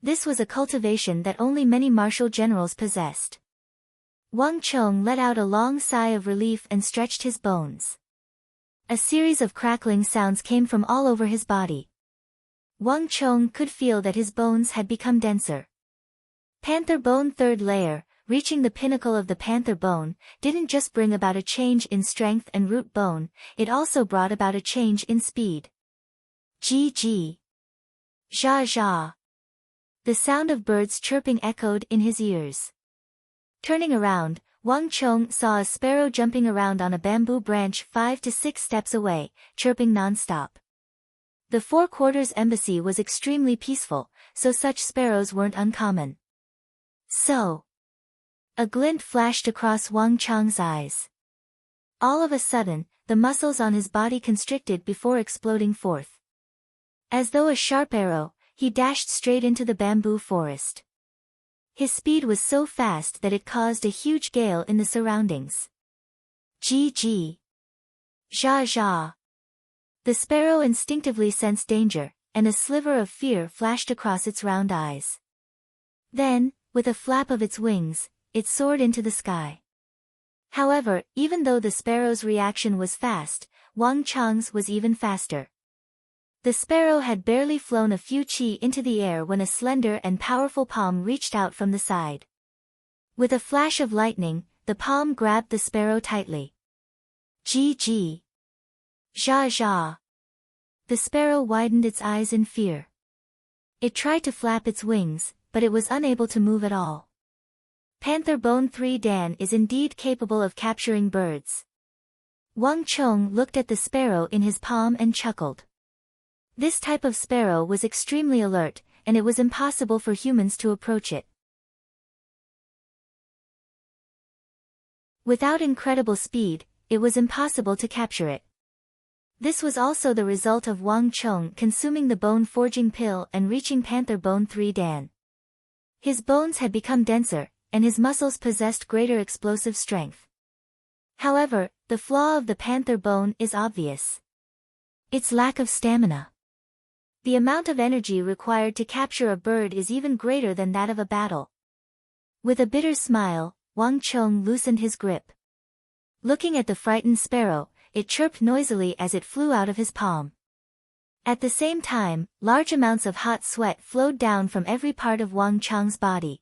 This was a cultivation that only many martial generals possessed. Wang Chong let out a long sigh of relief and stretched his bones. A series of crackling sounds came from all over his body. Wang Chong could feel that his bones had become denser. Panther Bone Third Layer, reaching the pinnacle of the Panther Bone, didn't just bring about a change in strength and root bone, it also brought about a change in speed. Ji. Zha zha. The sound of birds chirping echoed in his ears. Turning around, Wang Chong saw a sparrow jumping around on a bamboo branch 5 to 6 steps away, chirping non-stop. The Four Quarters Embassy was extremely peaceful, so such sparrows weren't uncommon. So. A glint flashed across Wang Chong's eyes. All of a sudden, the muscles on his body constricted before exploding forth. As though a sharp arrow, he dashed straight into the bamboo forest. His speed was so fast that it caused a huge gale in the surroundings. Ji. Zha zha. The sparrow instinctively sensed danger, and a sliver of fear flashed across its round eyes. Then, with a flap of its wings, it soared into the sky. However, even though the sparrow's reaction was fast, Wang Chong's was even faster. The sparrow had barely flown a few chi into the air when a slender and powerful palm reached out from the side. With a flash of lightning, the palm grabbed the sparrow tightly. Ji. Zha zha. The sparrow widened its eyes in fear. It tried to flap its wings, but it was unable to move at all. Panther Bone 3 Dan is indeed capable of capturing birds. Wang Chong looked at the sparrow in his palm and chuckled. This type of sparrow was extremely alert, and it was impossible for humans to approach it. Without incredible speed, it was impossible to capture it. This was also the result of Wang Chong consuming the bone-forging pill and reaching Panther Bone 3 Dan. His bones had become denser, and his muscles possessed greater explosive strength. However, the flaw of the panther bone is obvious. Its lack of stamina. The amount of energy required to capture a bird is even greater than that of a battle. With a bitter smile, Wang Chong loosened his grip. Looking at the frightened sparrow, it chirped noisily as it flew out of his palm. At the same time, large amounts of hot sweat flowed down from every part of Wang Chong's body.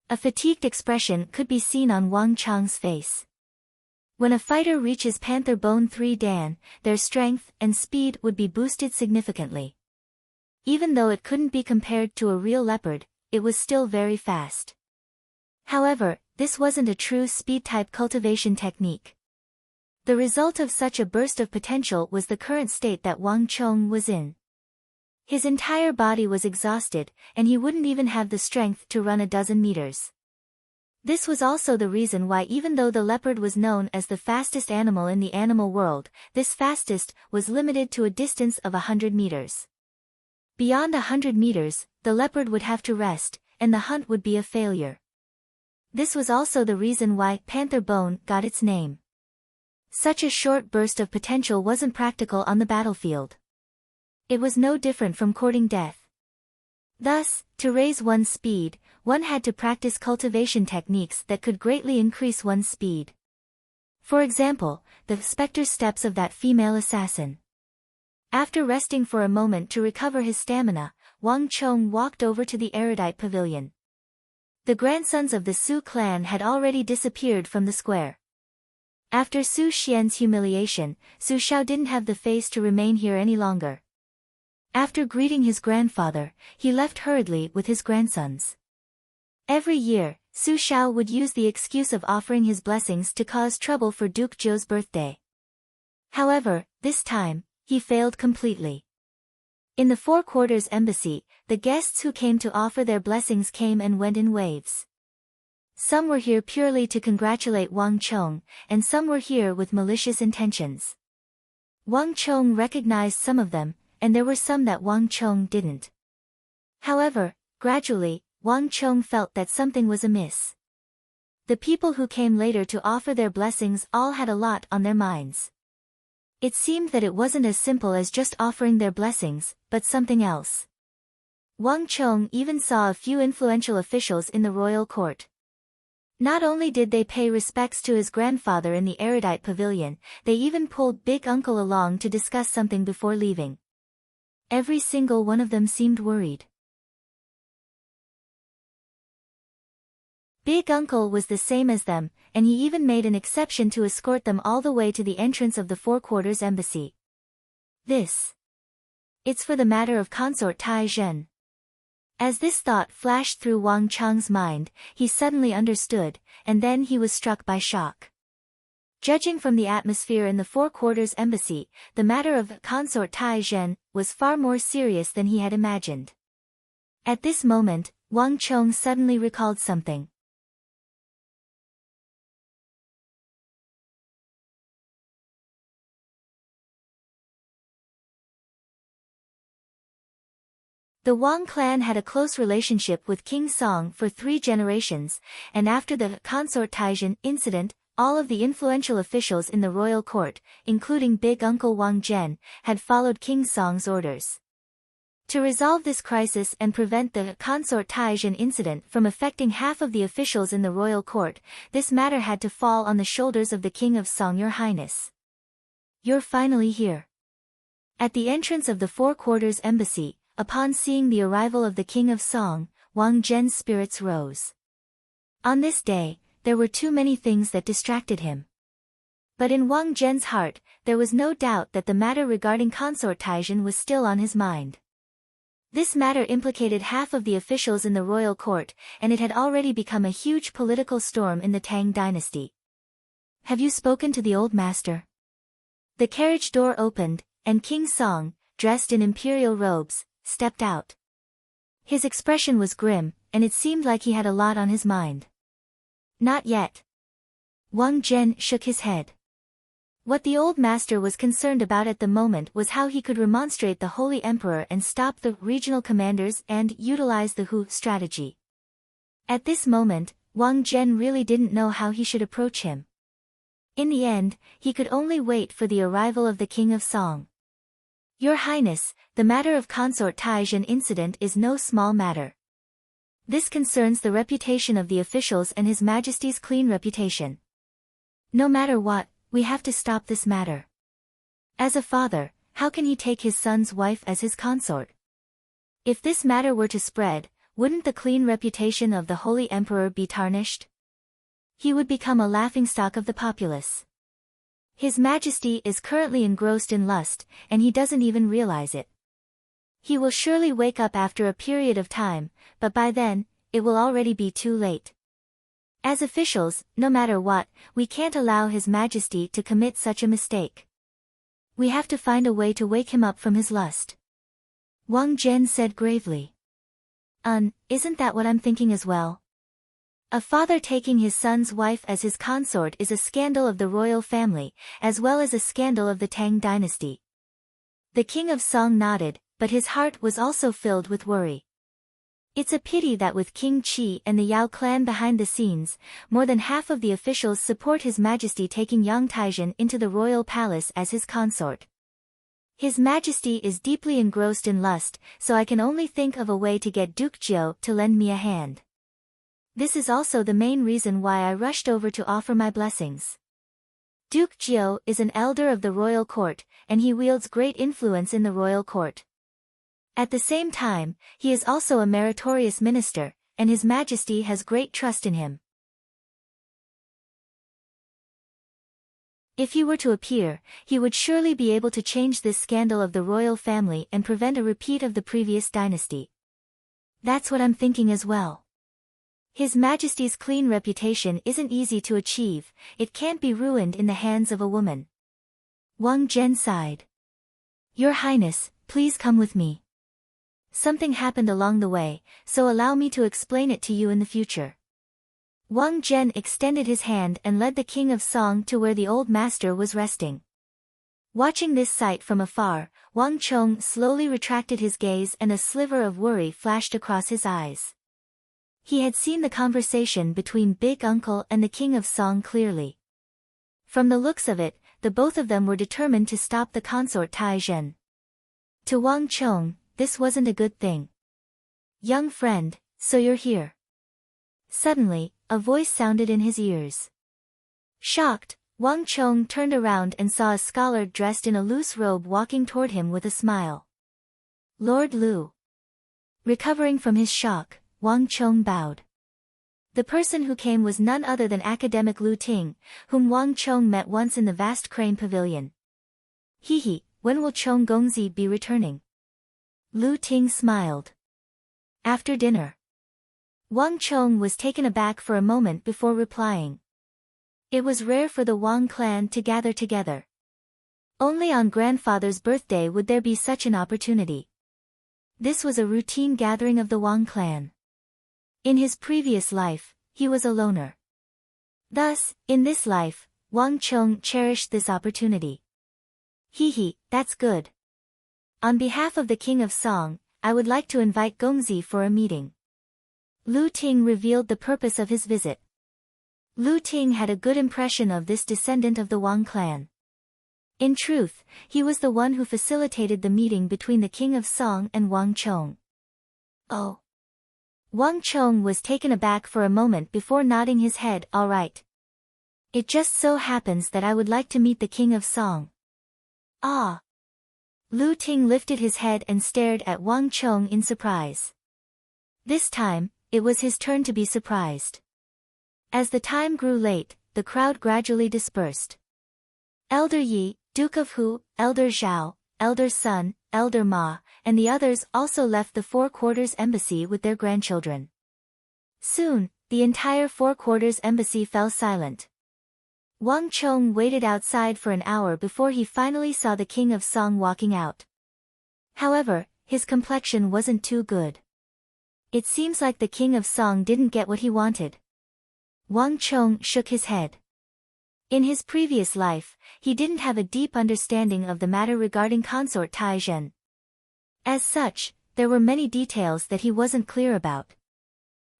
A fatigued expression could be seen on Wang Chong's face. When a fighter reaches Panther Bone 3 Dan, their strength and speed would be boosted significantly. Even though it couldn't be compared to a real leopard, it was still very fast. However, this wasn't a true speed-type cultivation technique. The result of such a burst of potential was the current state that Wang Chong was in. His entire body was exhausted, and he wouldn't even have the strength to run a dozen meters. This was also the reason why, even though the leopard was known as the fastest animal in the animal world, this fastest was limited to a distance of 100 meters. Beyond 100 meters, the leopard would have to rest, and the hunt would be a failure. This was also the reason why Panther Bone got its name. Such a short burst of potential wasn't practical on the battlefield. It was no different from courting death. Thus, to raise one's speed, one had to practice cultivation techniques that could greatly increase one's speed. For example, the specter steps of that female assassin. After resting for a moment to recover his stamina, Wang Chong walked over to the erudite pavilion. The grandsons of the Su clan had already disappeared from the square. After Su Xian's humiliation, Su Xiao didn't have the face to remain here any longer. After greeting his grandfather, he left hurriedly with his grandsons. Every year, Su Xiao would use the excuse of offering his blessings to cause trouble for Duke Zhou's birthday. However, this time, he failed completely. In the Four Quarters Embassy, the guests who came to offer their blessings came and went in waves. Some were here purely to congratulate Wang Chong, and some were here with malicious intentions. Wang Chong recognized some of them, and there were some that Wang Chong didn't. However, gradually, Wang Chong felt that something was amiss. The people who came later to offer their blessings all had a lot on their minds. It seemed that it wasn't as simple as just offering their blessings, but something else. Wang Chong even saw a few influential officials in the royal court. Not only did they pay respects to his grandfather in the erudite pavilion, they even pulled Big Uncle along to discuss something before leaving. Every single one of them seemed worried. Big Uncle was the same as them, and he even made an exception to escort them all the way to the entrance of the Four Quarters Embassy. It's for the matter of Consort Tai Zhen. As this thought flashed through Wang Chong's mind, he suddenly understood, and then he was struck by shock. Judging from the atmosphere in the Four Quarters Embassy, the matter of Consort Tai Zhen was far more serious than he had imagined. At this moment, Wang Chong suddenly recalled something. The Wang clan had a close relationship with King Song for 3 generations, and after the Consort Taizhen incident, all of the influential officials in the royal court, including Big Uncle Wang Zhen, had followed King Song's orders. To resolve this crisis and prevent the Consort Taizhen incident from affecting half of the officials in the royal court, this matter had to fall on the shoulders of the King of Song. Your Highness. You're finally here. At the entrance of the Four Quarters Embassy, upon seeing the arrival of the King of Song, Wang Zhen's spirits rose. On this day, there were too many things that distracted him. But in Wang Zhen's heart, there was no doubt that the matter regarding Consort Taizhen was still on his mind. This matter implicated half of the officials in the royal court, and it had already become a huge political storm in the Tang dynasty. Have you spoken to the old master? The carriage door opened, and King Song, dressed in imperial robes, stepped out. His expression was grim, and it seemed like he had a lot on his mind. Not yet. Wang Zhen shook his head. What the old master was concerned about at the moment was how he could remonstrate the Holy Emperor and stop the regional commanders and utilize the Hu strategy. At this moment, Wang Zhen really didn't know how he should approach him. In the end, he could only wait for the arrival of the King of Song. Your Highness, the matter of consort Taizhen incident is no small matter. This concerns the reputation of the officials and His Majesty's clean reputation. No matter what, we have to stop this matter. As a father, how can he take his son's wife as his consort? If this matter were to spread, wouldn't the clean reputation of the Holy Emperor be tarnished? He would become a laughingstock of the populace. His Majesty is currently engrossed in lust, and he doesn't even realize it. He will surely wake up after a period of time, but by then, it will already be too late. As officials, no matter what, we can't allow His Majesty to commit such a mistake. We have to find a way to wake him up from his lust. Wang Zhen said gravely. Isn't that what I'm thinking as well? A father taking his son's wife as his consort is a scandal of the royal family, as well as a scandal of the Tang dynasty. The King of Song nodded, but his heart was also filled with worry. It's a pity that with King Qi and the Yao clan behind the scenes, more than half of the officials support His Majesty taking Yang Taizhen into the royal palace as his consort. His Majesty is deeply engrossed in lust, so I can only think of a way to get Duke Jiao to lend me a hand. This is also the main reason why I rushed over to offer my blessings. Duke Jiao is an elder of the royal court, and he wields great influence in the royal court. At the same time, he is also a meritorious minister, and His Majesty has great trust in him. If he were to appear, he would surely be able to change this scandal of the royal family and prevent a repeat of the previous dynasty. That's what I'm thinking as well. His Majesty's clean reputation isn't easy to achieve, it can't be ruined in the hands of a woman. Wang Zhen sighed. Your Highness, please come with me. Something happened along the way, so allow me to explain it to you in the future. Wang Zhen extended his hand and led the King of Song to where the old master was resting. Watching this sight from afar, Wang Chong slowly retracted his gaze and a sliver of worry flashed across his eyes. He had seen the conversation between Big Uncle and the King of Song clearly. From the looks of it, the both of them were determined to stop the consort Taizhen. To Wang Chong, this wasn't a good thing. Young friend, so you're here. Suddenly, a voice sounded in his ears. Shocked, Wang Chong turned around and saw a scholar dressed in a loose robe walking toward him with a smile. Lord Lu. Recovering from his shock, Wang Chong bowed. The person who came was none other than academic Lu Ting, whom Wang Chong met once in the vast crane pavilion. He, when will Chong Gongzi be returning? Lu Ting smiled. After dinner. Wang Chong was taken aback for a moment before replying. It was rare for the Wang clan to gather together. Only on grandfather's birthday would there be such an opportunity. This was a routine gathering of the Wang clan. In his previous life, he was a loner. Thus, in this life, Wang Chong cherished this opportunity. That's good. On behalf of the King of Song, I would like to invite Gongzi for a meeting. Lu Ting revealed the purpose of his visit. Lu Ting had a good impression of this descendant of the Wang clan. In truth, he was the one who facilitated the meeting between the King of Song and Wang Chong. Oh. Wang Chong was taken aback for a moment before nodding his head, all right. It just so happens that I would like to meet the King of Song. Ah. Lu Ting lifted his head and stared at Wang Chong in surprise. This time, it was his turn to be surprised. As the time grew late, the crowd gradually dispersed. Elder Yi, Duke of Hu, Elder Zhao, Elder Sun, Elder Ma, and the others also left the Four Quarters Embassy with their grandchildren. Soon, the entire Four Quarters Embassy fell silent. Wang Chong waited outside for an hour before he finally saw the King of Song walking out. However, his complexion wasn't too good. It seems like the King of Song didn't get what he wanted. Wang Chong shook his head. In his previous life, he didn't have a deep understanding of the matter regarding consort Taizhen. As such, there were many details that he wasn't clear about.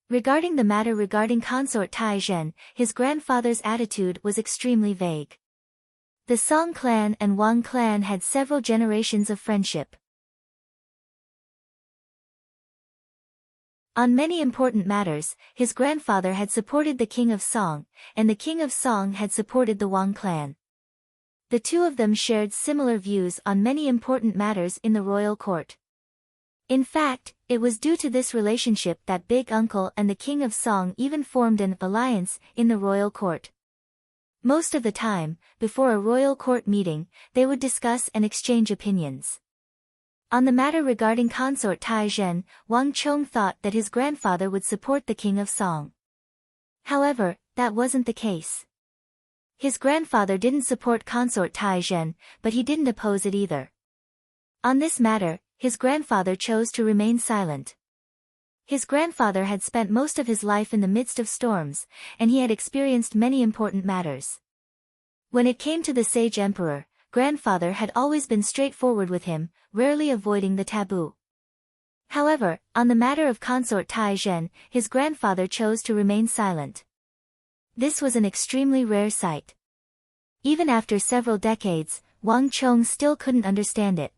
Regarding the matter regarding consort Tai Zhen, his grandfather's attitude was extremely vague. The Song clan and Wang clan had several generations of friendship. On many important matters, his grandfather had supported the King of Song, and the King of Song had supported the Wang clan. The two of them shared similar views on many important matters in the royal court. In fact, it was due to this relationship that Big Uncle and the King of Song even formed an alliance in the royal court. Most of the time, before a royal court meeting, they would discuss and exchange opinions. On the matter regarding consort Tai Zhen, Wang Chong thought that his grandfather would support the King of Song. However, that wasn't the case. His grandfather didn't support consort Tai Zhen, but he didn't oppose it either. On this matter, his grandfather chose to remain silent. His grandfather had spent most of his life in the midst of storms, and he had experienced many important matters. When it came to the sage emperor, grandfather had always been straightforward with him, rarely avoiding the taboo. However, on the matter of consort Tai Zhen, his grandfather chose to remain silent. This was an extremely rare sight. Even after several decades, Wang Chong still couldn't understand it.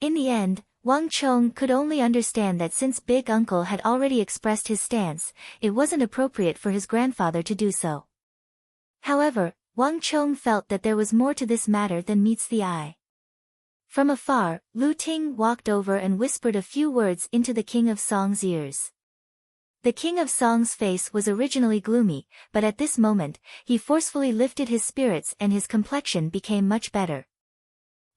In the end, Wang Chong could only understand that since Big Uncle had already expressed his stance, it wasn't appropriate for his grandfather to do so. However, Wang Chong felt that there was more to this matter than meets the eye. From afar, Lu Ting walked over and whispered a few words into the King of Song's ears. The King of Song's face was originally gloomy, but at this moment, he forcefully lifted his spirits and his complexion became much better.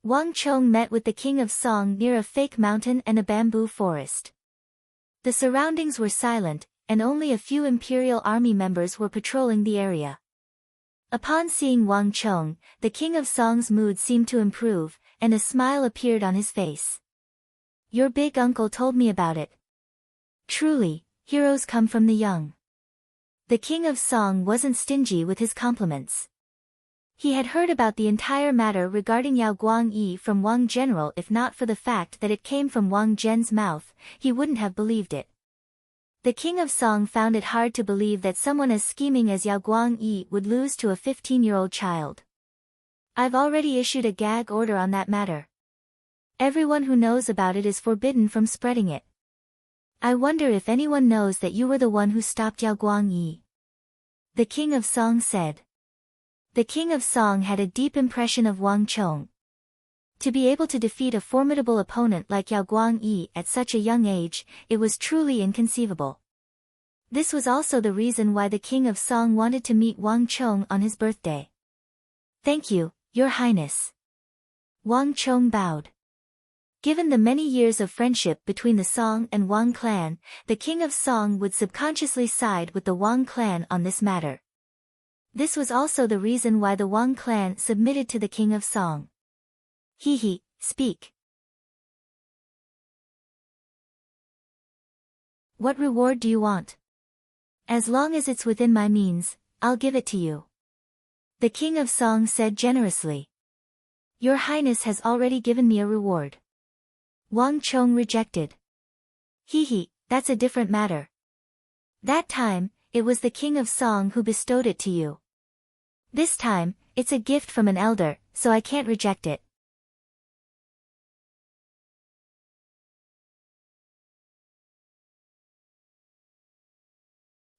Wang Chong met with the King of Song near a fake mountain and a bamboo forest. The surroundings were silent, and only a few Imperial Army members were patrolling the area. Upon seeing Wang Chong, the King of Song's mood seemed to improve, and a smile appeared on his face. "Your big uncle told me about it. Truly, heroes come from the young." The King of Song wasn't stingy with his compliments. He had heard about the entire matter regarding Yao Guangyi from Wang General. If not for the fact that it came from Wang Zhen's mouth, he wouldn't have believed it. The King of Song found it hard to believe that someone as scheming as Yao Guangyi would lose to a 15-year-old child. "I've already issued a gag order on that matter. Everyone who knows about it is forbidden from spreading it. I wonder if anyone knows that you were the one who stopped Yao Guangyi," the King of Song said. The King of Song had a deep impression of Wang Chong. To be able to defeat a formidable opponent like Yao Guangyi at such a young age, it was truly inconceivable. This was also the reason why the King of Song wanted to meet Wang Chong on his birthday. "Thank you, Your Highness." Wang Chong bowed. Given the many years of friendship between the Song and Wang clan, the King of Song would subconsciously side with the Wang clan on this matter. This was also the reason why the Wang clan submitted to the King of Song. "He, speak. What reward do you want? As long as it's within my means, I'll give it to you," the King of Song said generously. "Your Highness has already given me a reward." Wang Chong rejected. That's a different matter. That time, it was the King of Song who bestowed it to you. This time, it's a gift from an elder, so I can't reject it."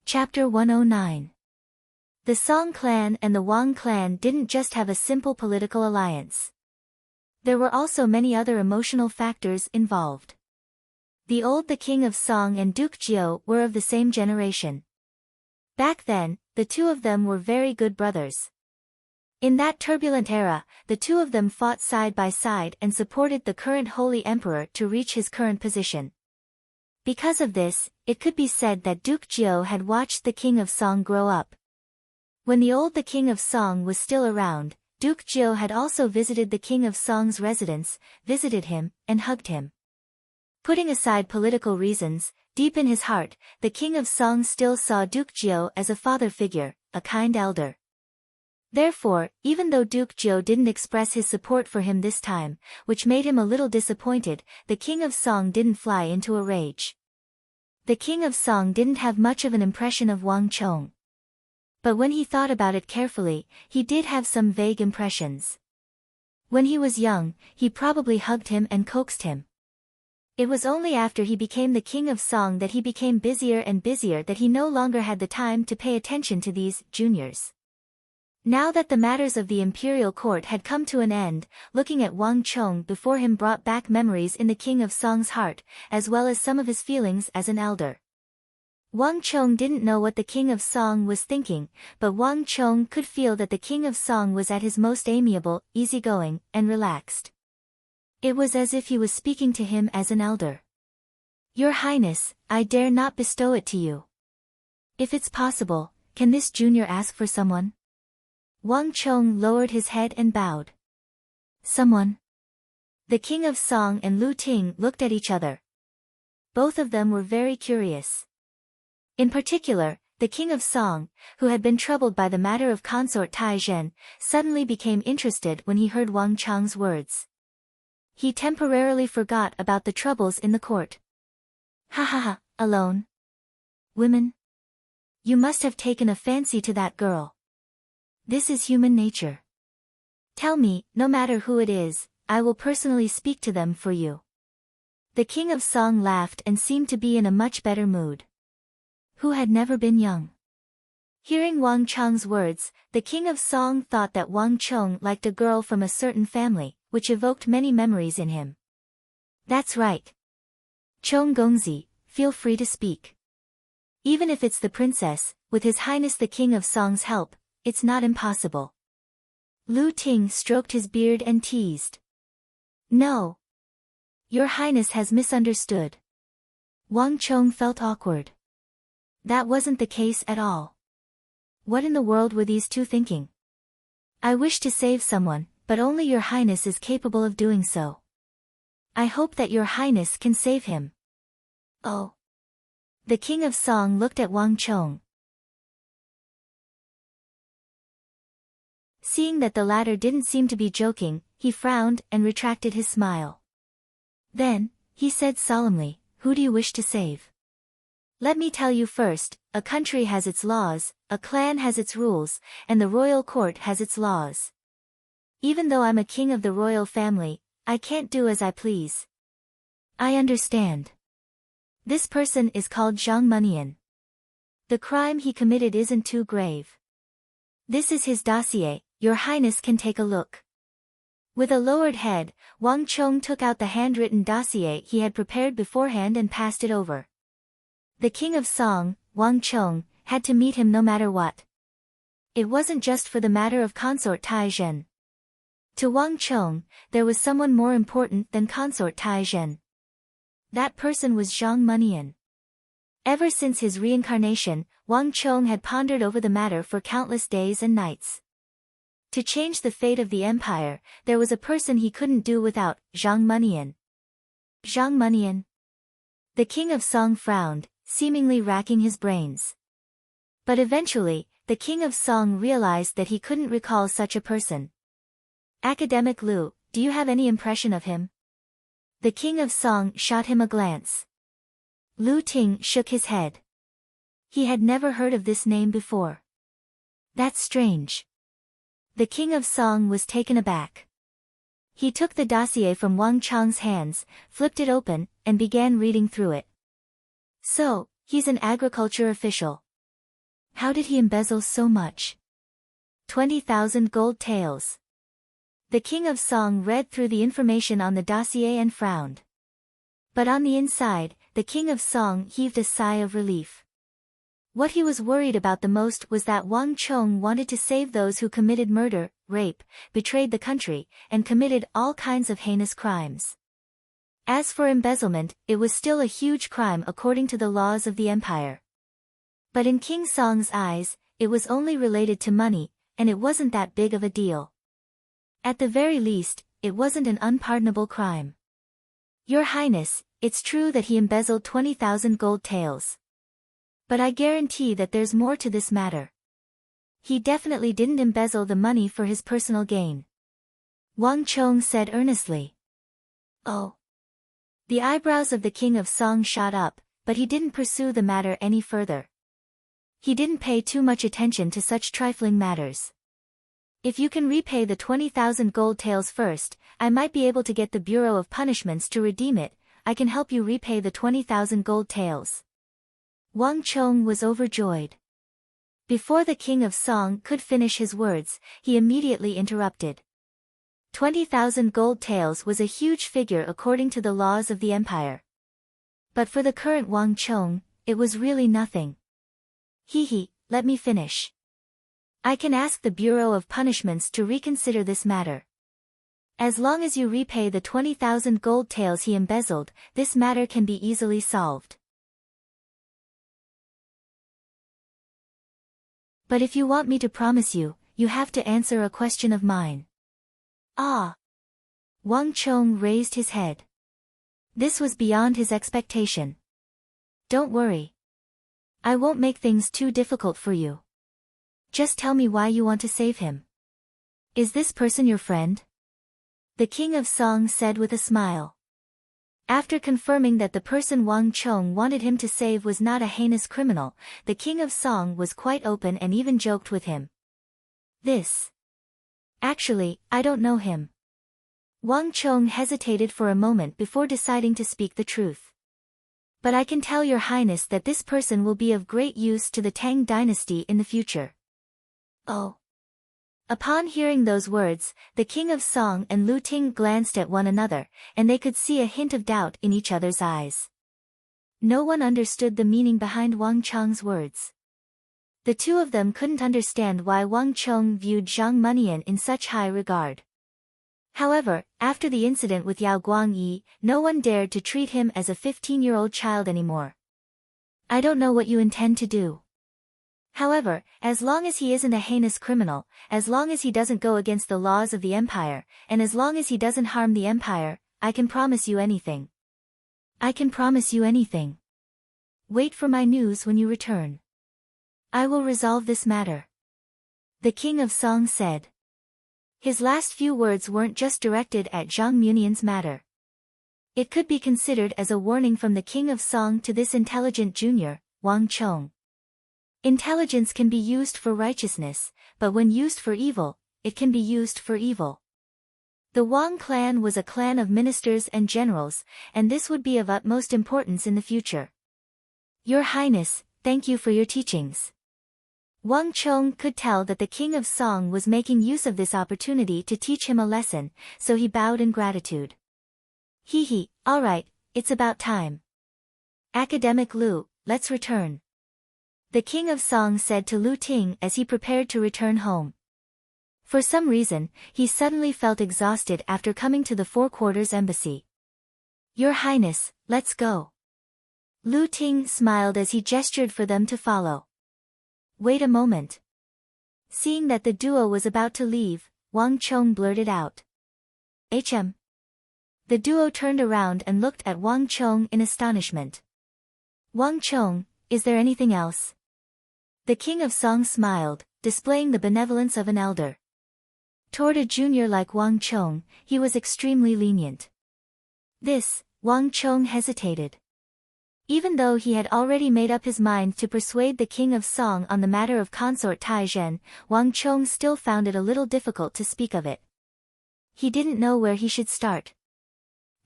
Chapter 109. The Song clan and the Wang clan didn't just have a simple political alliance. There were also many other emotional factors involved. The King of Song and Duke Jiao were of the same generation. Back then, the two of them were very good brothers. In that turbulent era, the two of them fought side by side and supported the current Holy Emperor to reach his current position. Because of this, it could be said that Duke Jiao had watched the King of Song grow up. When the King of Song was still around, Duke Jiao had also visited the King of Song's residence, visited him, and hugged him. Putting aside political reasons, deep in his heart, the King of Song still saw Duke Jiao as a father figure, a kind elder. Therefore, even though Duke Jiao didn't express his support for him this time, which made him a little disappointed, the King of Song didn't fly into a rage. The king of Song didn't have much of an impression of Wang Chong. But when he thought about it carefully, he did have some vague impressions. When he was young, he probably hugged him and coaxed him. It was only after he became the king of Song that he became busier and busier that he no longer had the time to pay attention to these juniors. Now that the matters of the imperial court had come to an end, looking at Wang Chong before him brought back memories in the king of Song's heart, as well as some of his feelings as an elder. Wang Chong didn't know what the king of Song was thinking, but Wang Chong could feel that the king of Song was at his most amiable, easygoing, and relaxed. It was as if he was speaking to him as an elder. Your Highness, I dare not bestow it to you. If it's possible, can this junior ask for someone? Wang Chong lowered his head and bowed. Someone? The king of Song and Lu Ting looked at each other. Both of them were very curious. In particular, the king of Song, who had been troubled by the matter of consort Tai Zhen, suddenly became interested when he heard Wang Chong's words. He temporarily forgot about the troubles in the court. Ha ha ha, alone? Women? You must have taken a fancy to that girl. This is human nature. Tell me, no matter who it is, I will personally speak to them for you. The king of Song laughed and seemed to be in a much better mood. Who had never been young? Hearing Wang Chong's words, the king of Song thought that Wang Chong liked a girl from a certain family, which evoked many memories in him. That's right. Chong Gongzi, feel free to speak. Even if it's the princess, with His Highness the King of Song's help, it's not impossible. Lu Ting stroked his beard and teased. No. Your Highness has misunderstood. Wang Chong felt awkward. That wasn't the case at all. What in the world were these two thinking? I wish to save someone, but only Your Highness is capable of doing so. I hope that Your Highness can save him. Oh. The King of Song looked at Wang Chong. Seeing that the latter didn't seem to be joking, he frowned and retracted his smile. Then, he said solemnly, who do you wish to save? Let me tell you first, a country has its laws, a clan has its rules, and the royal court has its laws. Even though I'm a king of the royal family, I can't do as I please. I understand. This person is called Zhang Munian. The crime he committed isn't too grave. This is his dossier, Your Highness can take a look. With a lowered head, Wang Chong took out the handwritten dossier he had prepared beforehand and passed it over. The king of Song, Wang Chong, had to meet him no matter what. It wasn't just for the matter of consort Tai Zhen. To Wang Chong, there was someone more important than consort Tai Zhen. That person was Zhang Munian. Ever since his reincarnation, Wang Chong had pondered over the matter for countless days and nights. To change the fate of the empire, there was a person he couldn't do without, Zhang Munian. Zhang Munian? The king of Song frowned, seemingly racking his brains. But eventually, the king of Song realized that he couldn't recall such a person. Academic Lu, do you have any impression of him? The king of Song shot him a glance. Lu Ting shook his head. He had never heard of this name before. That's strange. The king of Song was taken aback. He took the dossier from Wang Chong's hands, flipped it open, and began reading through it. So, he's an agriculture official. How did he embezzle so much? 20,000 gold taels. The king of Song read through the information on the dossier and frowned. But on the inside, the king of Song heaved a sigh of relief. What he was worried about the most was that Wang Chong wanted to save those who committed murder, rape, betrayed the country, and committed all kinds of heinous crimes. As for embezzlement, it was still a huge crime according to the laws of the empire. But in King Song's eyes, it was only related to money, and it wasn't that big of a deal. At the very least, it wasn't an unpardonable crime. Your Highness, it's true that he embezzled 20,000 gold taels. But I guarantee that there's more to this matter. He definitely didn't embezzle the money for his personal gain. Wang Chong said earnestly. Oh. The eyebrows of the king of Song shot up, but he didn't pursue the matter any further. He didn't pay too much attention to such trifling matters. If you can repay the 20,000 gold taels first, I might be able to get the Bureau of Punishments to redeem it. I can help you repay the 20,000 gold taels. Wang Chong was overjoyed. Before the King of Song could finish his words, he immediately interrupted. 20,000 gold taels was a huge figure according to the laws of the empire. But for the current Wang Chong, it was really nothing. Let me finish. I can ask the Bureau of Punishments to reconsider this matter. As long as you repay the 20,000 gold taels he embezzled, this matter can be easily solved. But if you want me to promise you, you have to answer a question of mine. Ah! Wang Chong raised his head. This was beyond his expectation. Don't worry. I won't make things too difficult for you. Just tell me why you want to save him. Is this person your friend? The King of Song said with a smile. After confirming that the person Wang Chong wanted him to save was not a heinous criminal, the King of Song was quite open and even joked with him. Actually, I don't know him. Wang Chong hesitated for a moment before deciding to speak the truth. But I can tell your highness that this person will be of great use to the Tang dynasty in the future. Oh. Upon hearing those words, the King of Song and Lu Ting glanced at one another, and they could see a hint of doubt in each other's eyes. No one understood the meaning behind Wang Chong's words. The two of them couldn't understand why Wang Chong viewed Zhang Munian in such high regard. However, after the incident with Yao Guangyi, no one dared to treat him as a 15-year-old child anymore. I don't know what you intend to do. However, as long as he isn't a heinous criminal, as long as he doesn't go against the laws of the empire, and as long as he doesn't harm the empire, I can promise you anything. I can promise you anything. Wait for my news when you return. I will resolve this matter. The King of Song said. His last few words weren't just directed at Zhang Munian's matter. It could be considered as a warning from the King of Song to this intelligent junior, Wang Chong. Intelligence can be used for righteousness, but when used for evil, it can be used for evil. The Wang clan was a clan of ministers and generals, and this would be of utmost importance in the future. Your Highness, thank you for your teachings. Wang Chong could tell that the King of Song was making use of this opportunity to teach him a lesson, so he bowed in gratitude. All right, it's about time. Academic Lu, let's return. The King of Song said to Lu Ting as he prepared to return home. For some reason, he suddenly felt exhausted after coming to the Four Quarters Embassy. Your Highness, let's go. Lu Ting smiled as he gestured for them to follow. Wait a moment. Seeing that the duo was about to leave, Wang Chong blurted out. The duo turned around and looked at Wang Chong in astonishment. Wang Chong, is there anything else? The King of Song smiled, displaying the benevolence of an elder. Toward a junior like Wang Chong, he was extremely lenient. Wang Chong hesitated. Even though he had already made up his mind to persuade the King of Song on the matter of consort Tai Zhen, Wang Chong still found it a little difficult to speak of it. He didn't know where he should start.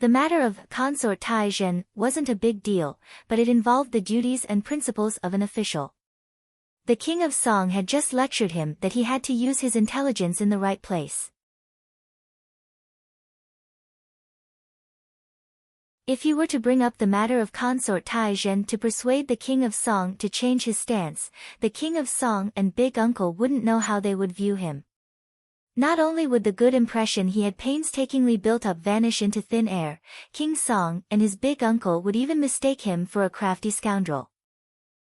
The matter of consort Tai Zhen wasn't a big deal, but it involved the duties and principles of an official. The King of Song had just lectured him that he had to use his intelligence in the right place. If he were to bring up the matter of consort Tai Zhen to persuade the King of Song to change his stance, the King of Song and Big Uncle wouldn't know how they would view him. Not only would the good impression he had painstakingly built up vanish into thin air, King Song and his big uncle would even mistake him for a crafty scoundrel.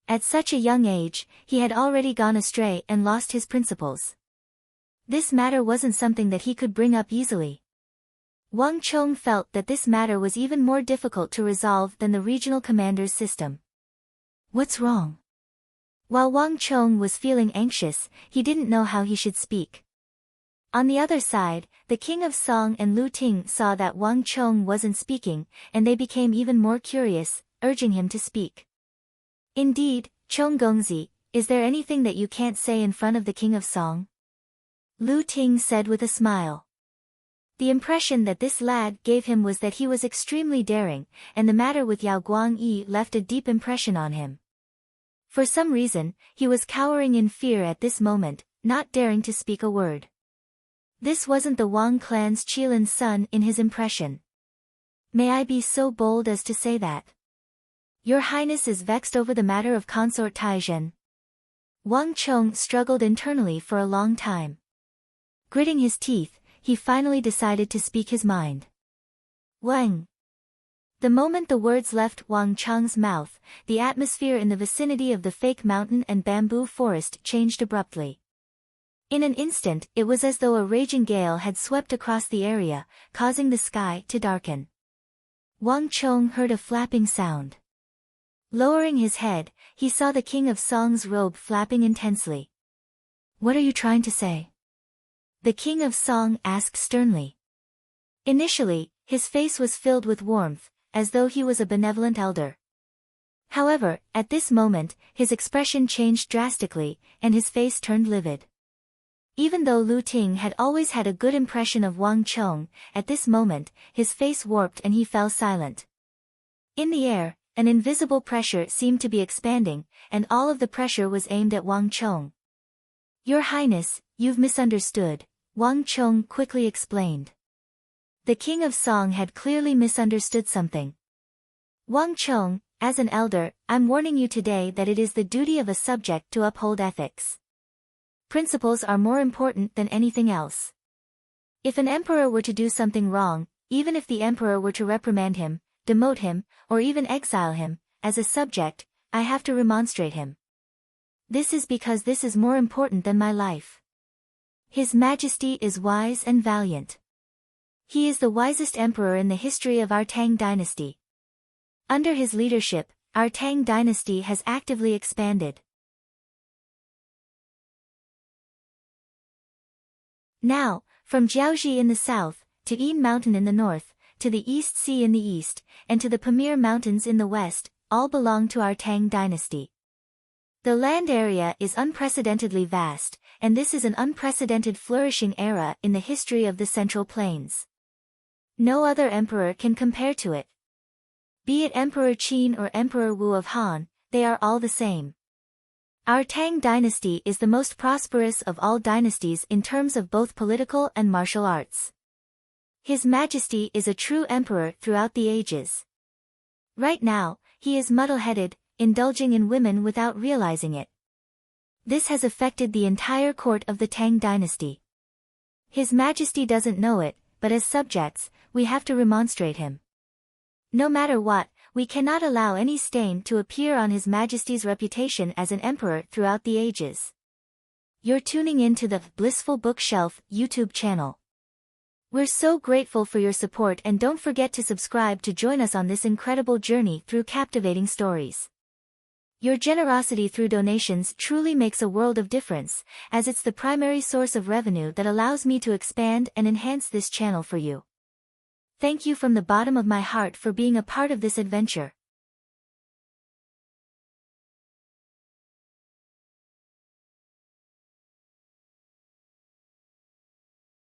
At such a young age, he had already gone astray and lost his principles. This matter wasn't something that he could bring up easily. Wang Chong felt that this matter was even more difficult to resolve than the regional commander's system. What's wrong? While Wang Chong was feeling anxious, he didn't know how he should speak. On the other side, the King of Song and Lu Ting saw that Wang Chong wasn't speaking, and they became even more curious. urging him to speak. Indeed, Chong Gongzi, is there anything that you can't say in front of the King of Song? Lu Ting said with a smile. The impression that this lad gave him was that he was extremely daring, and the matter with Yao Guangyi left a deep impression on him. For some reason, he was cowering in fear at this moment, not daring to speak a word. This wasn't the Wang clan's Qilin's son in his impression. May I be so bold as to say that Your Highness is vexed over the matter of consort Taizhen? Wang Chong struggled internally for a long time. Gritting his teeth, he finally decided to speak his mind. Wang. The moment the words left Wang Chang's mouth, the atmosphere in the vicinity of the fake mountain and bamboo forest changed abruptly. In an instant, it was as though a raging gale had swept across the area, causing the sky to darken. Wang Chong heard a flapping sound. Lowering his head, he saw the King of Song's robe flapping intensely. What are you trying to say? The King of Song asked sternly. Initially, his face was filled with warmth, as though he was a benevolent elder. However, at this moment, his expression changed drastically, and his face turned livid. Even though Lu Ting had always had a good impression of Wang Chong, at this moment, his face warped and he fell silent. In the air, an invisible pressure seemed to be expanding, and all of the pressure was aimed at Wang Chong. Your Highness, you've misunderstood, Wang Chong quickly explained. The King of Song had clearly misunderstood something. Wang Chong, as an elder, I'm warning you today that it is the duty of a subject to uphold ethics. Principles are more important than anything else. If an emperor were to do something wrong, even if the emperor were to reprimand him, demote him, or even exile him, as a subject, I have to remonstrate him. This is because this is more important than my life. His Majesty is wise and valiant. He is the wisest emperor in the history of our Tang dynasty. Under his leadership, our Tang dynasty has actively expanded. Now, from Jiaozhi in the south, to Yin Mountain in the north, to the East Sea in the east, and to the Pamir Mountains in the west, all belong to our Tang dynasty. The land area is unprecedentedly vast, and this is an unprecedented flourishing era in the history of the Central Plains. No other emperor can compare to it. Be it Emperor Qin or Emperor Wu of Han, they are all the same. Our Tang dynasty is the most prosperous of all dynasties in terms of both political and martial arts. His Majesty is a true emperor throughout the ages. Right now, he is muddle-headed, indulging in women without realizing it. This has affected the entire court of the Tang dynasty. His Majesty doesn't know it, but as subjects, we have to remonstrate him. No matter what, we cannot allow any stain to appear on His Majesty's reputation as an emperor throughout the ages. You're tuning in to the Blissful Bookshelf YouTube channel. We're so grateful for your support, and don't forget to subscribe to join us on this incredible journey through captivating stories. Your generosity through donations truly makes a world of difference, as it's the primary source of revenue that allows me to expand and enhance this channel for you. Thank you from the bottom of my heart for being a part of this adventure.